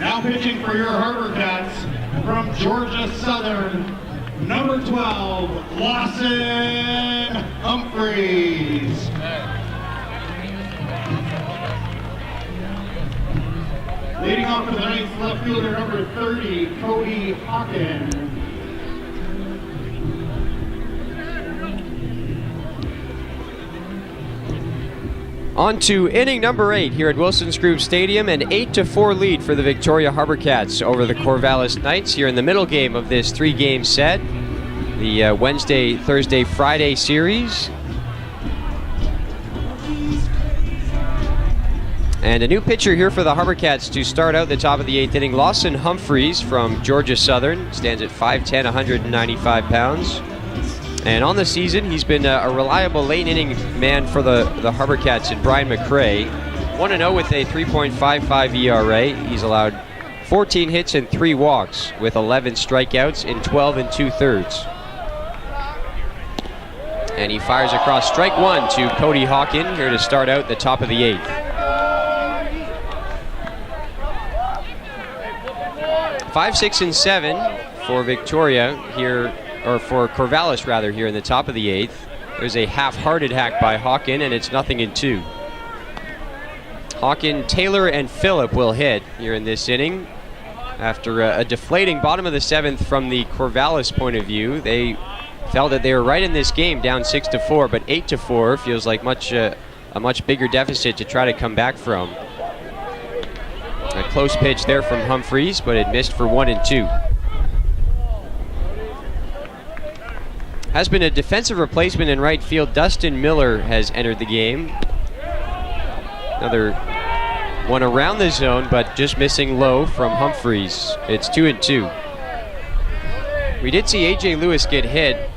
Now pitching for your HarbourCats, from Georgia Southern, number 12, Lawson Humphreys. Leading off for the Knights, left fielder number 30, Cody Hawken. On to inning number 8 here at Wilson's Group Stadium, an 8-4 lead for the Victoria HarbourCats over the Corvallis Knights here in the middle game of this 3-game set, the Wednesday, Thursday, Friday series. And a new pitcher here for the HarbourCats to start out the top of the 8th inning, Lawson Humphreys from Georgia Southern, stands at 5'10", 195 pounds. And on the season, he's been a reliable late inning man for the HarbourCats and Brian McRae. 1-0 with a 3.55 ERA. He's allowed 14 hits and 3 walks with 11 strikeouts in 12 2/3. And he fires across strike 1 to Cody Hawken here to start out the top of the 8th. 5, 6, and 7 for Victoria here, or for Corvallis rather, here in the top of the 8th. There's a half-hearted hack by Hawken, and it's 0-2. Hawken, Taylor, and Phillip will hit here in this inning. After a deflating bottom of the 7th from the Corvallis point of view, they felt that they were right in this game, down 6-4, but 8-4 feels like a much bigger deficit to try to come back from. A close pitch there from Humphreys, but it missed for 1-2. has been a defensive replacement in right field. Dustin Miller has entered the game. Another one around the zone, but just missing low from Humphreys. It's 2-2. We did see A.J. Lewis get hit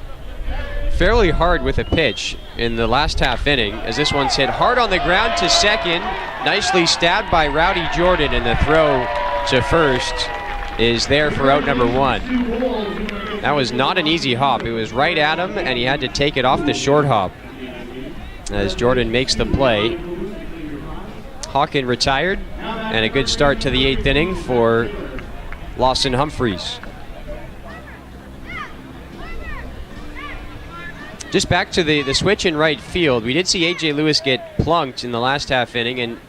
fairly hard with a pitch in the last half inning, as this one's hit hard on the ground to second. Nicely stabbed by Rowdy Jordan, and the throw to first is there for out number 1. That was not an easy hop. It was right at him, and he had to take it off the short hop as Jordan makes the play. Hawken retired, and a good start to the 8th inning for Lawson Humphreys. Just back to the switch in right field, we did see A.J. Lewis get plunked in the last half inning, and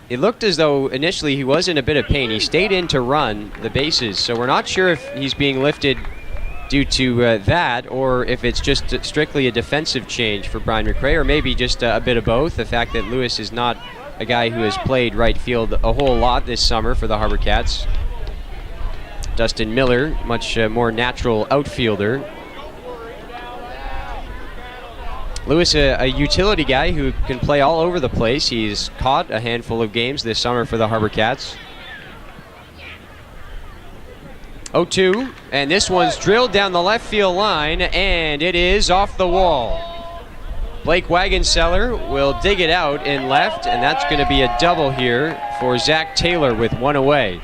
it looked as though initially he was in a bit of pain. He stayed in to run the bases, so we're not sure if he's being lifted due to that, or if it's just strictly a defensive change for Brian McRae, or maybe just a bit of both. The fact that Lewis is not a guy who has played right field a whole lot this summer for the HarbourCats. Dustin Miller, much more natural outfielder. Lewis, a utility guy who can play all over the place. He's caught a handful of games this summer for the HarbourCats. 0-2, and this one's drilled down the left field line, and it is off the wall. Blake Wagenseller will dig it out in left, and that's going to be a double here for Zach Taylor with 1 away.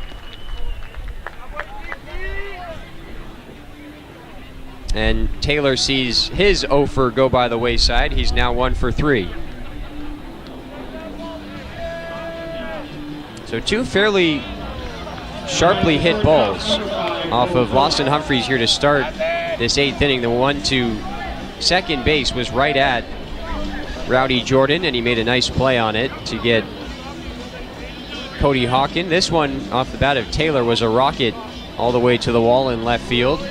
And Taylor sees his offer go by the wayside. He's now 1 for 3. So 2 fairly sharply hit balls off of Lawson Humphreys here to start this 8th inning. The one to second base was right at Rowdy Jordan, and he made a nice play on it to get Cody Hawken. This one off the bat of Taylor was a rocket all the way to the wall in left field.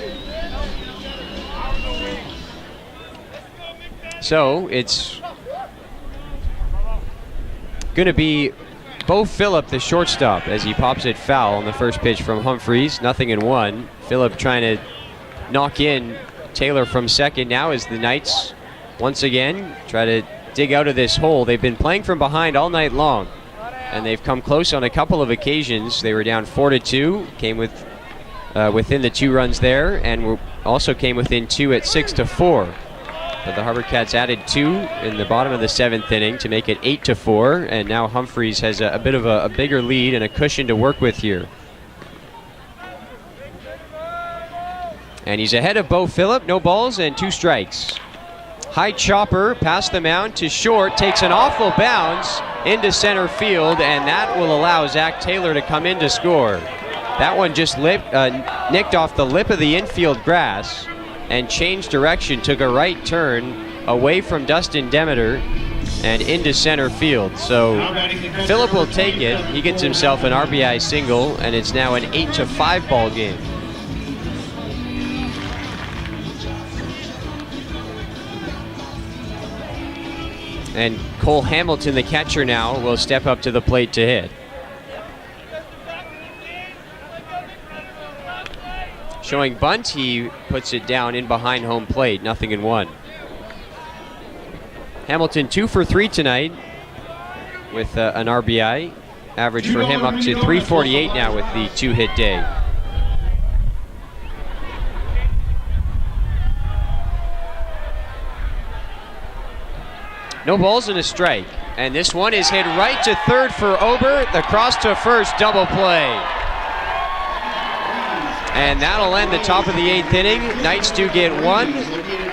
So it's going to be Bo Phillip, the shortstop, as he pops it foul on the first pitch from Humphreys. 0-1. Phillip trying to knock in Taylor from second now as the Knights once again try to dig out of this hole. They've been playing from behind all night long, and they've come close on a couple of occasions. They were down 4-2, came with within the 2 runs there, and also came within 2 at 6-4. But the HarbourCats added 2 in the bottom of the 7th inning to make it 8-4, and now Humphreys has a bit of a bigger lead and a cushion to work with here. And he's ahead of Bo Phillip, no balls and 2 strikes. High chopper past the mound to short, takes an awful bounce into center field, and that will allow Zach Taylor to come in to score. That one just nicked off the lip of the infield grass and changed direction, took a right turn away from Dustin Demeter and into center field. So Phillip will take it. He gets himself an RBI single, and it's now an 8-5 ball game. And Cole Hamilton, the catcher now, will step up to the plate to hit. Showing bunt, he puts it down in behind home plate, 0-1. Hamilton 2 for 3 tonight with an RBI. Average for him up to 348 now with the 2-hit day. No balls and a strike. And this one is hit right to third for Ober. The cross to first, double play. And that'll end the top of the 8th inning. Knights do get 1,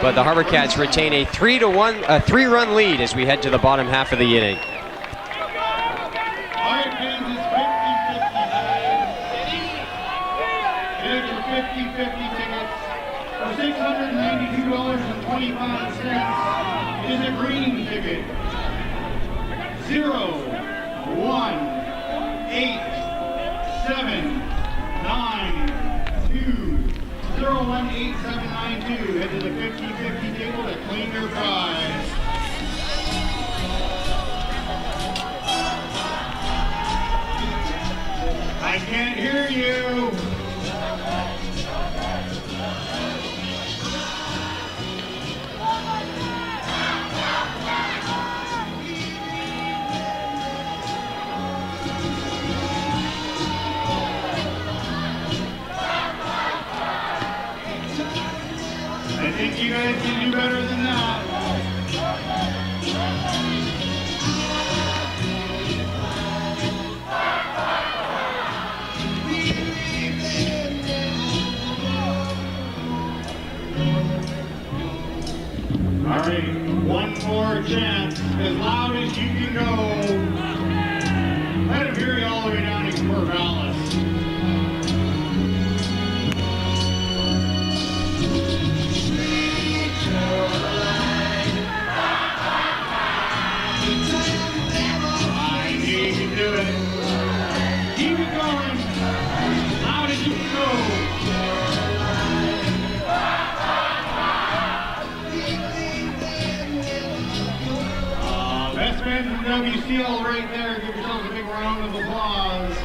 but the HarbourCats retain a 3-run lead as we head to the bottom half of the inning. $692.25 is a green ticket. 0, 1, 8, 7, 9, 2, 018792. Head to the 50-50 table to claim your prize. I can't hear you. think you guys can do better than that. All right, one more chance, as loud as you can go. Let him hear you all the way down in Corvallis. I knew you could do it. Keep it going, loud as you can go. Best friends from WCL right there. Give yourselves a big round of applause.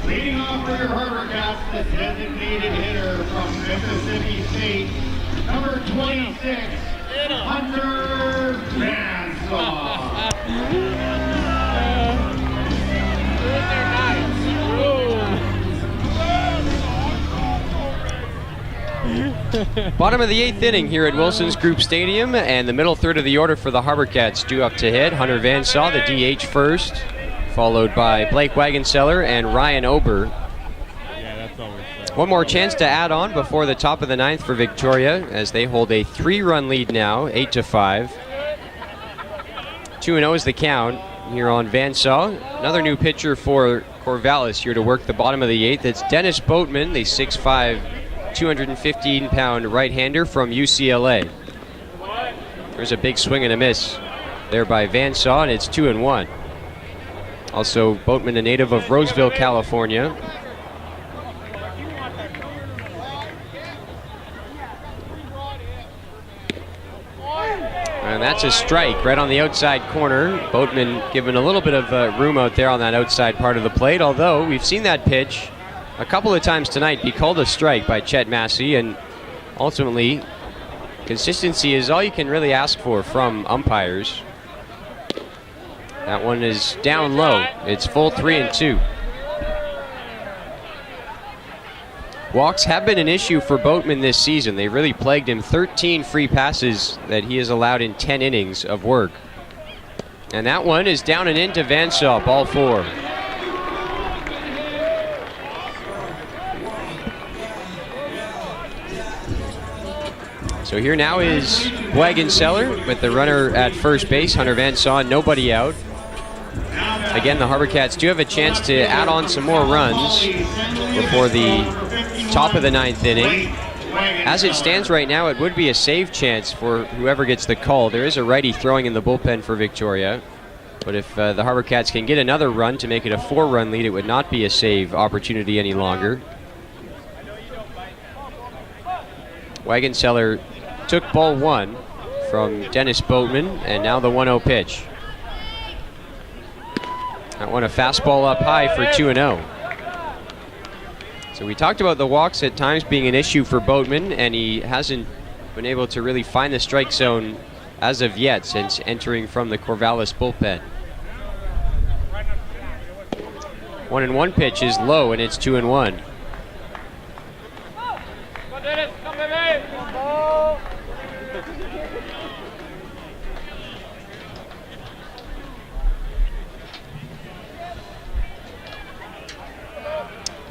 Leading off for your HarbourCats, this designated hitter from Mississippi State, number 26, Hunter Vansaw. Bottom of the 8th inning here at Wilson's Group Stadium, and the middle third of the order for the HarbourCats due up to hit. Hunter Vansaw, the DH first, followed by Blake Wagenseller and Ryan Ober. One more chance to add on before the top of the 9th for Victoria, as they hold a 3-run lead now, 8-5. 2-0 is the count here on Vansaw. Another new pitcher for Corvallis here to work the bottom of the 8th. It's Dennis Boatman, the 6'5", 215-pound right-hander from UCLA. There's a big swing and a miss there by Vansaw, and it's 2-1. Also, Boatman, a native of Roseville, California. And that's a strike right on the outside corner. Boatman given a little bit of room out there on that outside part of the plate, although we've seen that pitch a couple of times tonight be called a strike by Chet Massey, and ultimately consistency is all you can really ask for from umpires. That one is down low. It's full 3-2. Walks have been an issue for Boatman this season. They really plagued him. 13 free passes that he has allowed in 10 innings of work. And that one is down and into Vansaw, ball 4. So here now is Wagenseller with the runner at first base, Hunter Vansaw, nobody out. Again, the HarbourCats do have a chance to add on some more runs before the top of the 9th inning. As it stands right now, it would be a save chance for whoever gets the call. There is a righty throwing in the bullpen for Victoria, but if the HarbourCats can get another run to make it a 4-run lead, it would not be a save opportunity any longer. Wagenseller took ball 1 from Dennis Boatman, and now the 1-0 pitch. That one a fastball up high for 2-0. So we talked about the walks at times being an issue for Boatman, and he hasn't been able to really find the strike zone as of yet since entering from the Corvallis bullpen. 1-1 pitch is low, and it's 2-1.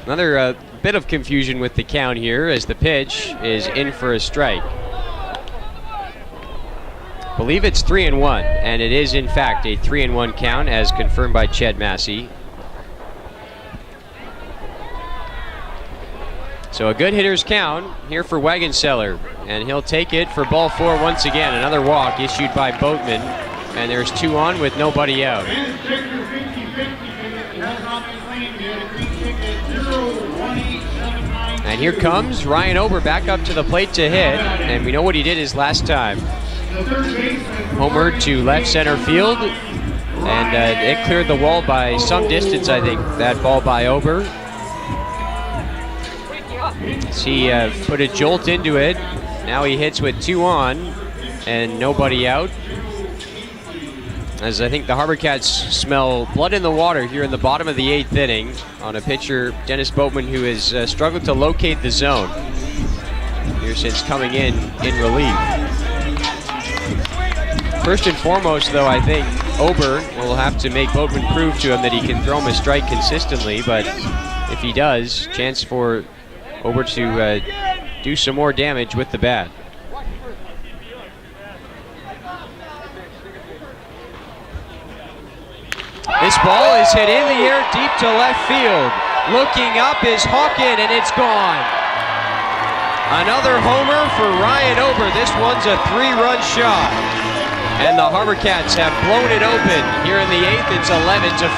Another bit of confusion with the count here as the pitch is in for a strike. I believe it's 3-1, and it is in fact a 3-1 count as confirmed by Chet Massey. So a good hitter's count here for Wagenseller, and he'll take it for ball 4 once again. Another walk issued by Boatman, and there's 2 on with nobody out. And here comes Ryan Ober back up to the plate to hit, and we know what he did his last time. Homered to left center field, and it cleared the wall by some distance, I think, that ball by Ober. He put a jolt into it. Now he hits with 2 on and nobody out. As I think the HarbourCats smell blood in the water here in the bottom of the 8th inning on a pitcher, Dennis Boatman, who has struggled to locate the zone here since coming in relief. First and foremost, though, I think Ober will have to make Boatman prove to him that he can throw him a strike consistently, but if he does, chance for Ober to do some more damage with the bat. This ball is hit in the air deep to left field. Looking up is Hawken, and it's gone. Another homer for Ryan Ober. This one's a 3-run shot. And the HarbourCats have blown it open. Here in the 8th, it's 11-5.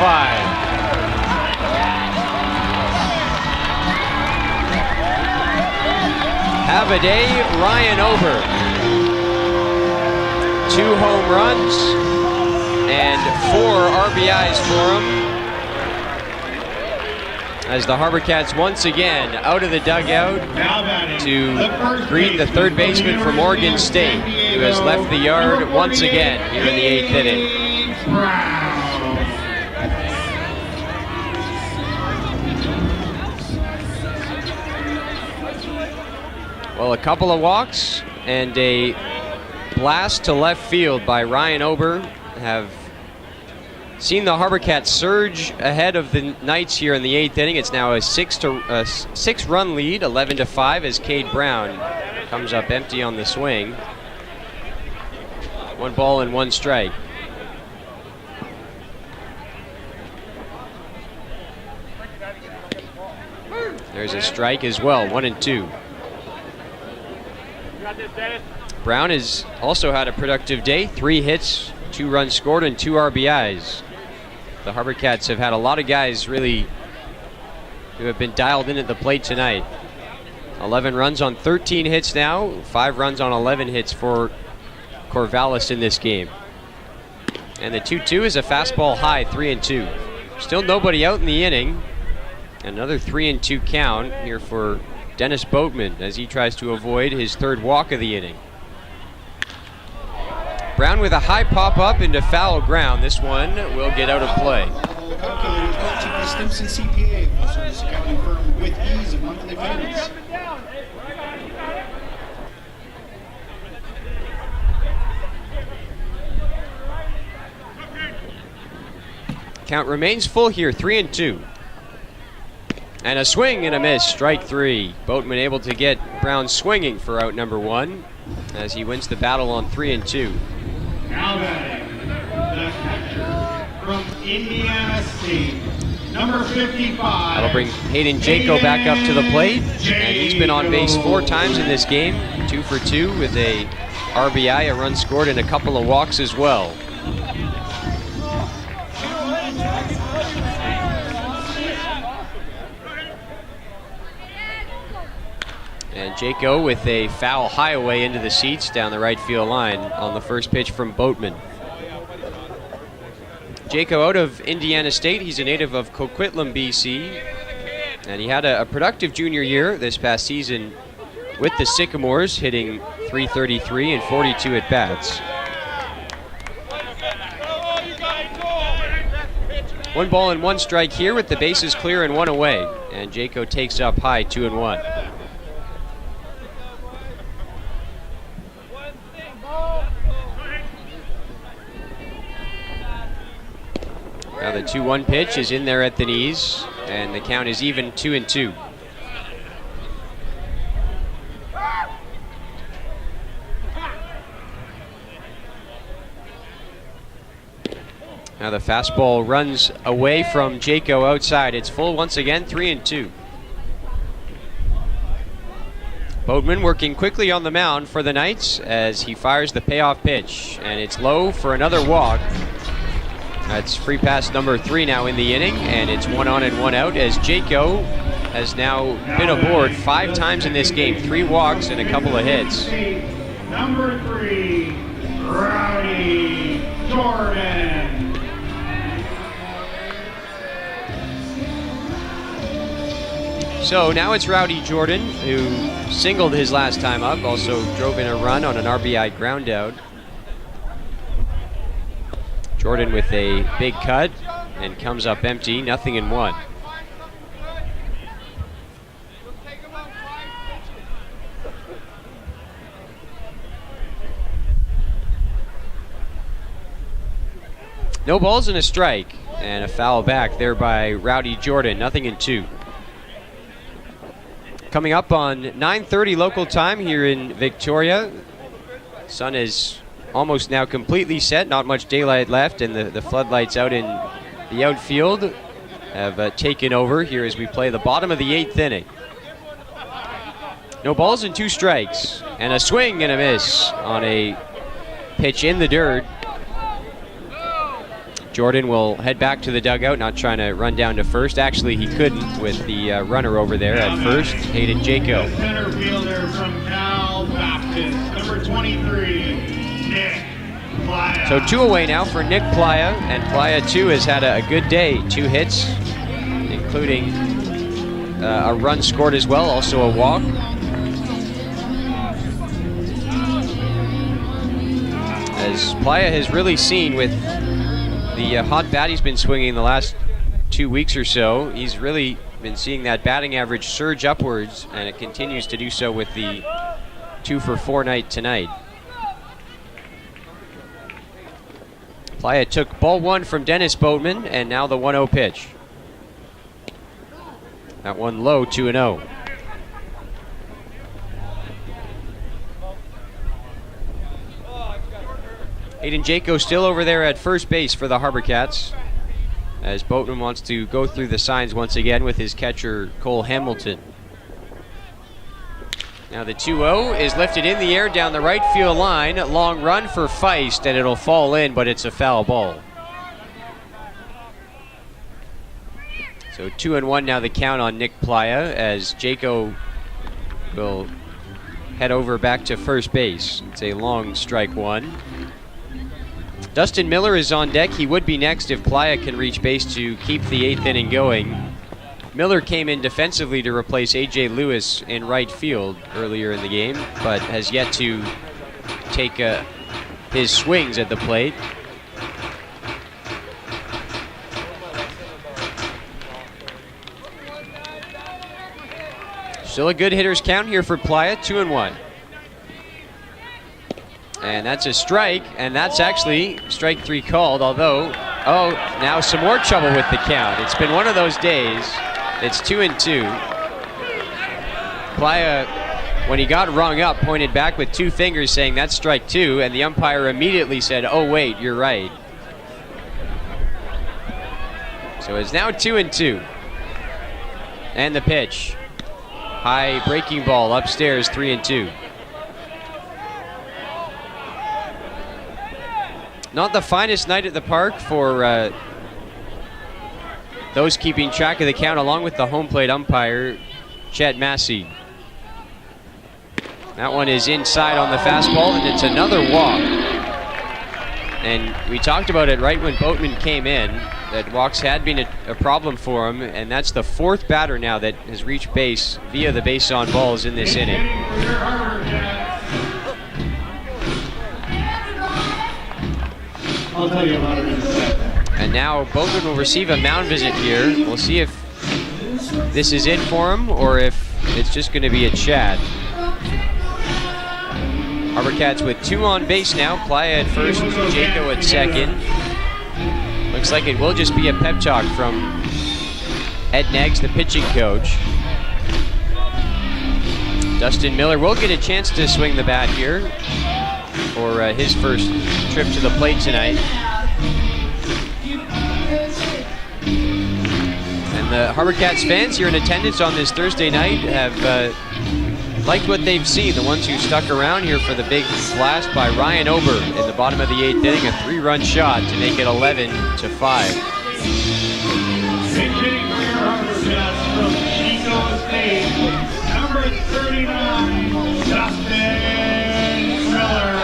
Have a day, Ryan Ober. 2 home runs and 4 RBIs for him. As the HarbourCats once again out of the dugout to greet the third baseman from Oregon State, who has left the yard once again here in the 8th inning. Well, a couple of walks and a blast to left field by Ryan Ober have seen the HarbourCats surge ahead of the Knights here in the 8th inning. It's now a 6-run lead, 11-5, as Cade Brown comes up empty on the swing. 1 ball and 1 strike. There's a strike as well, 1-2. Brown has also had a productive day. 3 hits, 2 runs scored, and 2 RBIs. The HarbourCats have had a lot of guys really who have been dialed in at the plate tonight. 11 runs on 13 hits now, 5 runs on 11 hits for Corvallis in this game. And the 2-2 is a fastball high, 3-2. Still nobody out in the inning. Another 3-2 count here for Dennis Boatman as he tries to avoid his 3rd walk of the inning. Brown with a high pop-up into foul ground. This one will get out of play. Calculators brought to you by Stimson CPA, full service accounting firm with ease of monthly payments. Count remains full here, 3-2. And a swing and a miss, strike 3. Boatman able to get Brown swinging for out number 1 as he wins the battle on 3-2. Now batting, the catcher from Indiana State, number 55. That'll bring Hayden Jaco back up to the plate, and he's been on base 4 times in this game, 2 for 2 with a RBI, a run scored, and a couple of walks as well. And Jaco with a foul high away into the seats down the right field line on the first pitch from Boatman. Jaco out of Indiana State. He's a native of Coquitlam, BC. And he had a productive junior year this past season with the Sycamores, hitting .333 and 42 at-bats. 1 ball and 1 strike here with the bases clear and 1 away. And Jaco takes up high, 2-1. Now the 2-1 pitch is in there at the knees, and the count is even, 2-2. Now the fastball runs away from Jaco outside. It's full once again, 3-2. Boatman working quickly on the mound for the Knights as he fires the payoff pitch, and it's low for another walk. That's free pass number 3 now in the inning, and it's 1 on and 1 out as Jaco has now been aboard 5 times in this game, 3 walks and a couple of hits. Number 3, Rowdy Jordan. So now it's Rowdy Jordan, who singled his last time up, also drove in a run on an RBI ground out. Jordan with a big cut and comes up empty, 0-1. No balls and a strike, and a foul back there by Rowdy Jordan, 0-2. Coming up on 9:30 local time here in Victoria. Sun is almost now completely set, not much daylight left, and the floodlights out in the outfield have taken over here as we play the bottom of the 8th inning. No balls and 2 strikes, and a swing and a miss on a pitch in the dirt. Jordan will head back to the dugout, not trying to run down to first. Actually, he couldn't with the runner over there at first, Hayden Jaco. Center fielder from Cal Baptist, number 23, Nick Playa. So 2 away now for Nick Playa, and Playa too has had a good day. 2 hits, including a run scored as well, also a walk. As Playa has really seen with the hot bat he's been swinging the last 2 weeks or so, he's really been seeing that batting average surge upwards, and it continues to do so with the 2-for-4 night tonight. Playa took ball 1 from Dennis Boatman, and now the 1-0 pitch. That one low, 2-0. Hayden Jaco still over there at first base for the HarbourCats, as Boatman wants to go through the signs once again with his catcher, Cole Hamilton. Now the 2-0 is lifted in the air down the right field line. Long run for Feist, and it'll fall in, but it's a foul ball. So 2-1 now the count on Nick Playa, as Jaco will head over back to first base. It's a long strike 1. Dustin Miller is on deck. He would be next if Playa can reach base to keep the 8th inning going. Miller came in defensively to replace A.J. Lewis in right field earlier in the game, but has yet to take his swings at the plate. Still a good hitter's count here for Playa, 2-1. And that's a strike, and that's actually strike 3 called, although, now some more trouble with the count. It's been one of those days. It's 2-2. Playa, when he got rung up, pointed back with 2 fingers saying that's strike 2, and the umpire immediately said, oh wait, you're right. So it's now 2-2. And the pitch. High breaking ball upstairs, 3-2. Not the finest night at the park for those keeping track of the count, along with the home plate umpire, Chet Massey. That one is inside on the fastball, and it's another walk. And we talked about it right when Boatman came in, that walks had been a problem for him, and that's the 4th batter now that has reached base via the base on balls in this inning. I'll tell you about it in a second. And now Boatman will receive a mound visit here. We'll see if this is it for him or if it's just going to be a chat. HarbourCats with 2 on base now. Playa at first, Jaco at second. Looks like it will just be a pep talk from Ed Neggs, the pitching coach. Dustin Miller will get a chance to swing the bat here for his first trip to the plate tonight. And the HarbourCats fans here in attendance on this Thursday night have liked what they've seen. The ones who stuck around here for the big blast by Ryan Ober in the bottom of the 8th inning, a 3-run shot to make it 11-5. Pitching for your HarbourCats from Chico State, number 39, Dustin Miller.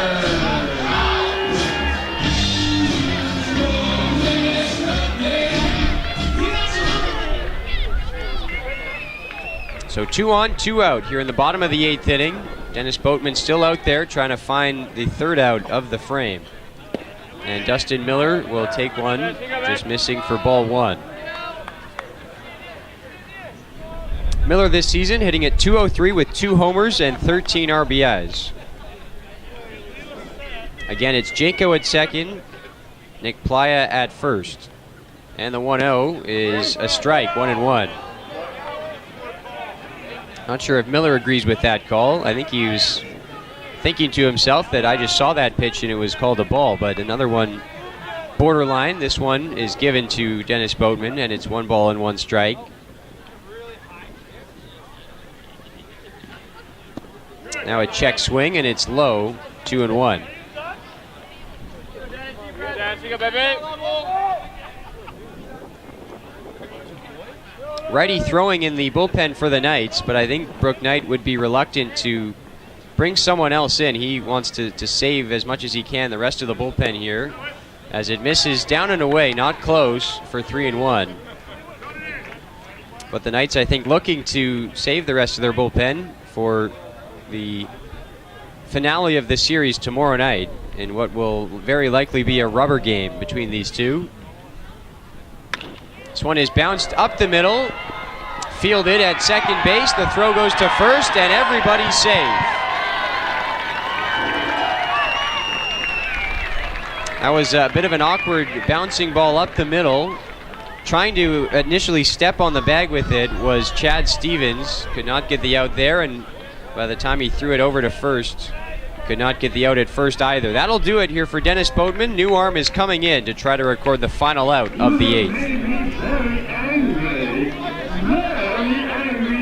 So 2 on, 2 out here in the bottom of the 8th inning. Dennis Boatman still out there trying to find the 3rd out of the frame. And Dustin Miller will take one, just missing for ball 1. Miller this season hitting at .203 with 2 homers and 13 RBIs. Again, it's Janko at second, Nick Playa at first. And the 1-0 is a strike, 1-1. Not sure if Miller agrees with that call. I think he was thinking to himself that I just saw that pitch and it was called a ball, but another one borderline. This one is given to Dennis Boatman, and it's 1 ball and 1 strike. Now a check swing, and it's low, 2-1. Righty throwing in the bullpen for the Knights, but I think Brooke Knight would be reluctant to bring someone else in. He wants to save as much as he can the rest of the bullpen here, as it misses down and away, not close, for 3-1. But the Knights, I think, looking to save the rest of their bullpen for the finale of the series tomorrow night in what will very likely be a rubber game between these two. This one is bounced up the middle, fielded at second base. The throw goes to first, and everybody's safe. That was a bit of an awkward bouncing ball up the middle. Trying to initially step on the bag with it was Chad Stevens. Could not get the out there, and by the time he threw it over to first, could not get the out at first either. That'll do it here for Dennis Boatman. New arm is coming in to try to record the final out of the 8th. Very angry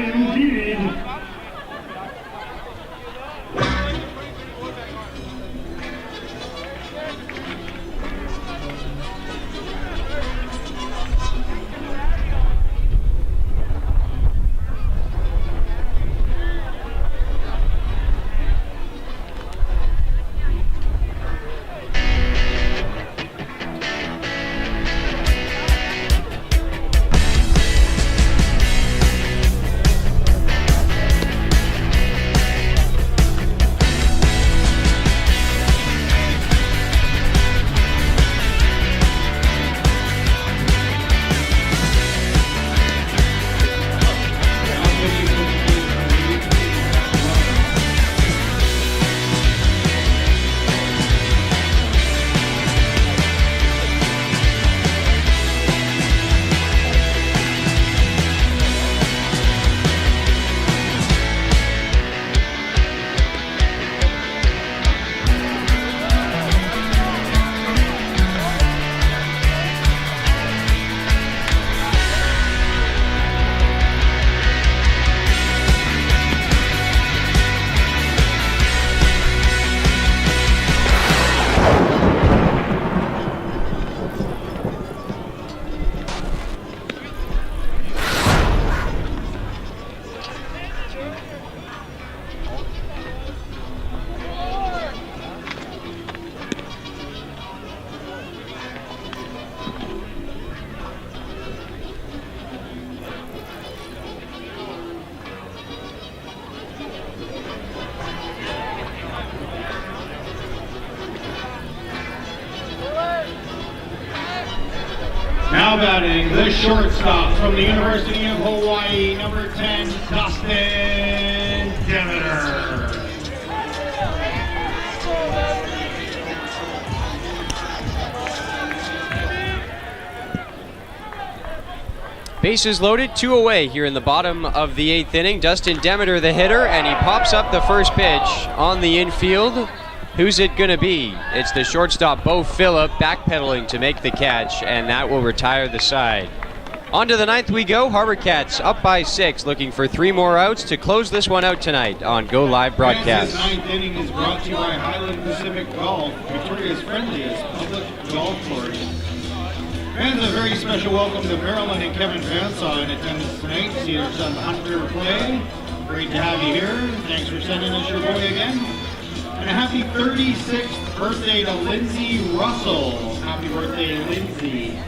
indeed. Now batting, the shortstop from the University of Hawaii, number 10, Dustin Demeter. Bases loaded, 2 away here in the bottom of the 8th inning. Dustin Demeter, the hitter, and he pops up the first pitch on the infield. Who's it going to be? It's the shortstop, Bo Phillip, backpedaling to make the catch, and that will retire the side. On to the 9th we go. HarbourCats up by 6, looking for 3 more outs to close this one out tonight on Go Live Broadcast. This 9th inning is brought to you by Highland Pacific Golf, Victoria's friendliest public golf course. And a very special welcome to Marilyn and Kevin Vansaw in attendance tonight. See your son Hunter play. Great to have you here. Thanks for sending us your boy again. And a happy 36th birthday to Lindsay Russell. Happy birthday, Lindsay.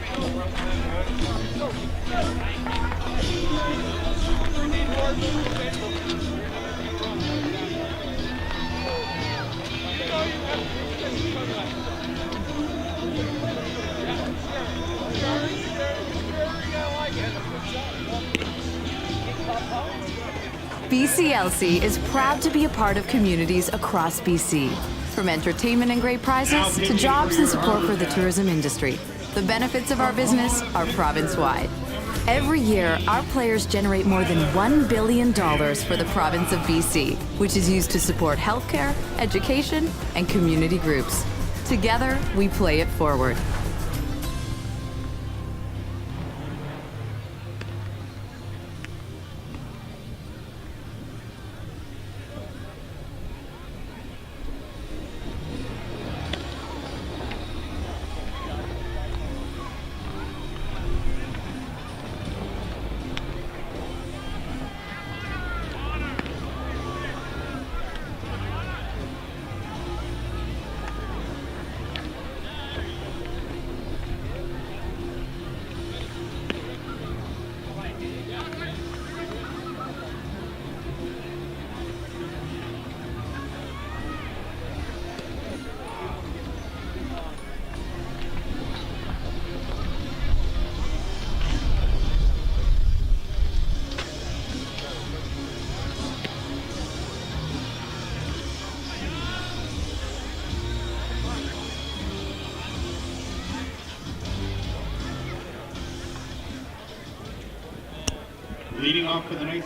BCLC is proud to be a part of communities across BC. From entertainment and great prizes to jobs and support for the tourism industry, the benefits of our business are province-wide. Every year, our players generate more than $1 billion for the province of BC, which is used to support healthcare, education, and community groups. Together, we play it forward.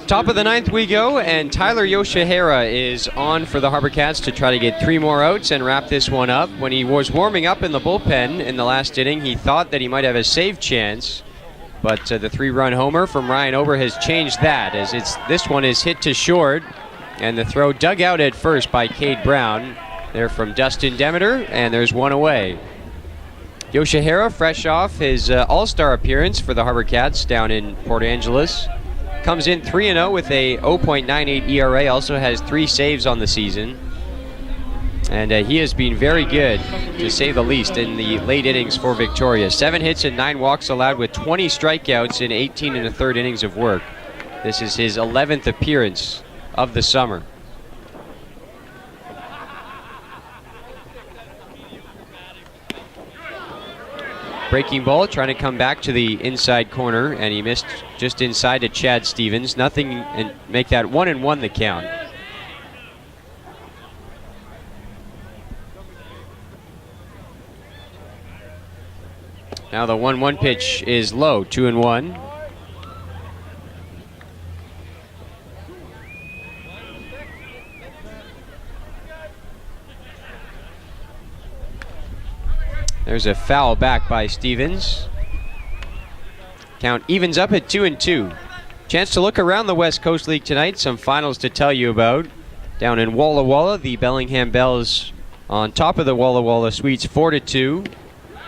Top of the ninth we go, and Tyler Yoshihara is on for the HarbourCats to try to get 3 more outs and wrap this one up. When he was warming up in the bullpen in the last inning, he thought that he might have a save chance, but the 3-run homer from Ryan Ober has changed that, as this one is hit to short, and the throw dug out at first by Cade Brown. There from Dustin Demeter, and there's one away. Yoshihara, fresh off his all-star appearance for the HarbourCats down in Port Angeles, comes in 3-0 with a 0.98 ERA, also has 3 saves on the season. And he has been very good, to say the least, in the late innings for Victoria. 7 hits and 9 walks allowed with 20 strikeouts in 18 1/3 innings of work. This is his 11th appearance of the summer. Breaking ball, trying to come back to the inside corner, and he missed just inside to Chad Stevens. Nothing, and make that 1-1 the count. Now the 1-1 pitch is low, 2-1. There's a foul back by Stevens. Count evens up at 2-2. Chance to look around the West Coast League tonight. Some finals to tell you about. Down in Walla Walla, the Bellingham Bells on top of the Walla Walla Sweets 4-2.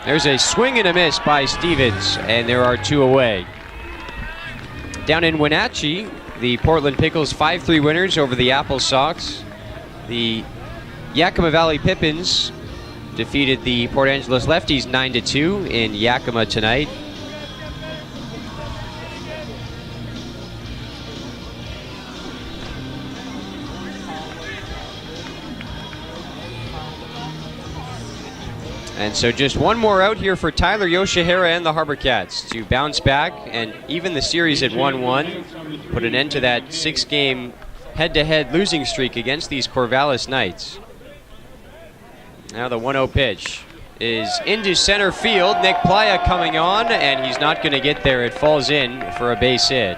There's a swing and a miss by Stevens, and there are 2 away. Down in Wenatchee, the Portland Pickles 5-3 winners over the Apple Sox. The Yakima Valley Pippins defeated the Port Angeles Lefties 9-2 in Yakima tonight. And so just one more out here for Tyler Yoshihara and the HarbourCats to bounce back and even the series at 1-1, put an end to that 6-game head-to-head losing streak against these Corvallis Knights. Now the 1-0 pitch is into center field. Nick Playa coming on, and he's not going to get there. It falls in for a base hit.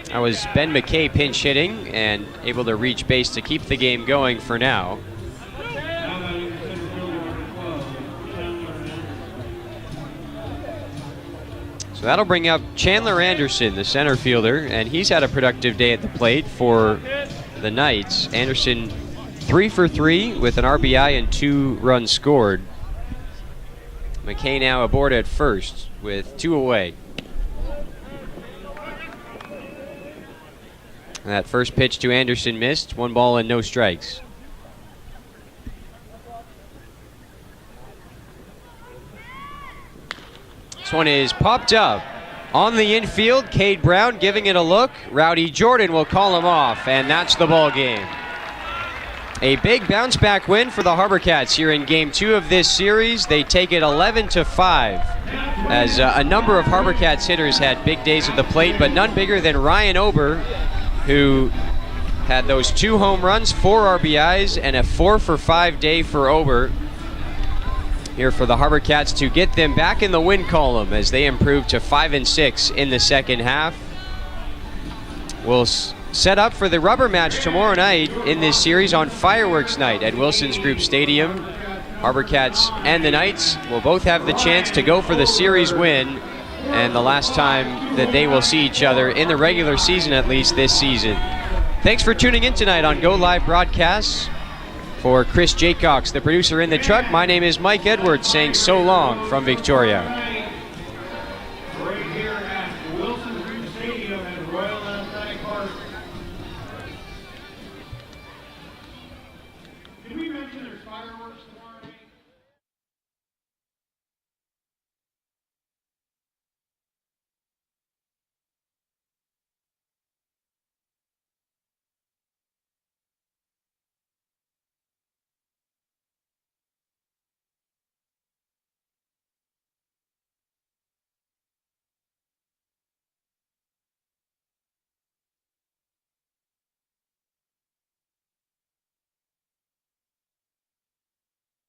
That was Ben McKay pinch hitting and able to reach base to keep the game going for now. So that'll bring up Chandler Anderson, the center fielder, and he's had a productive day at the plate for the Knights. Anderson 3 for 3 with an RBI and 2 runs scored. McKay now aboard at first with 2 away. And that first pitch to Anderson missed. 1 ball and no strikes. This one is popped up on the infield. Cade Brown giving it a look. Rowdy Jordan will call him off, and that's the ball game. A big bounce back win for the HarbourCats here in game 2 of this series. They take it 11-5 as a number of HarbourCats hitters had big days at the plate, but none bigger than Ryan Ober, who had those 2 home runs, 4 RBIs, and a 4-for-5 day for Ober here for the HarbourCats to get them back in the win column as they improve to 5-6 in the second half. We'll set up for the rubber match tomorrow night in this series on Fireworks Night at Wilson's Group Stadium. HarbourCats and the Knights will both have the chance to go for the series win, and the last time that they will see each other in the regular season, at least this season. Thanks for tuning in tonight on Go Live Broadcasts. For Chris Jaycox, the producer in the truck, my name is Mike Edwards, saying so long from Victoria.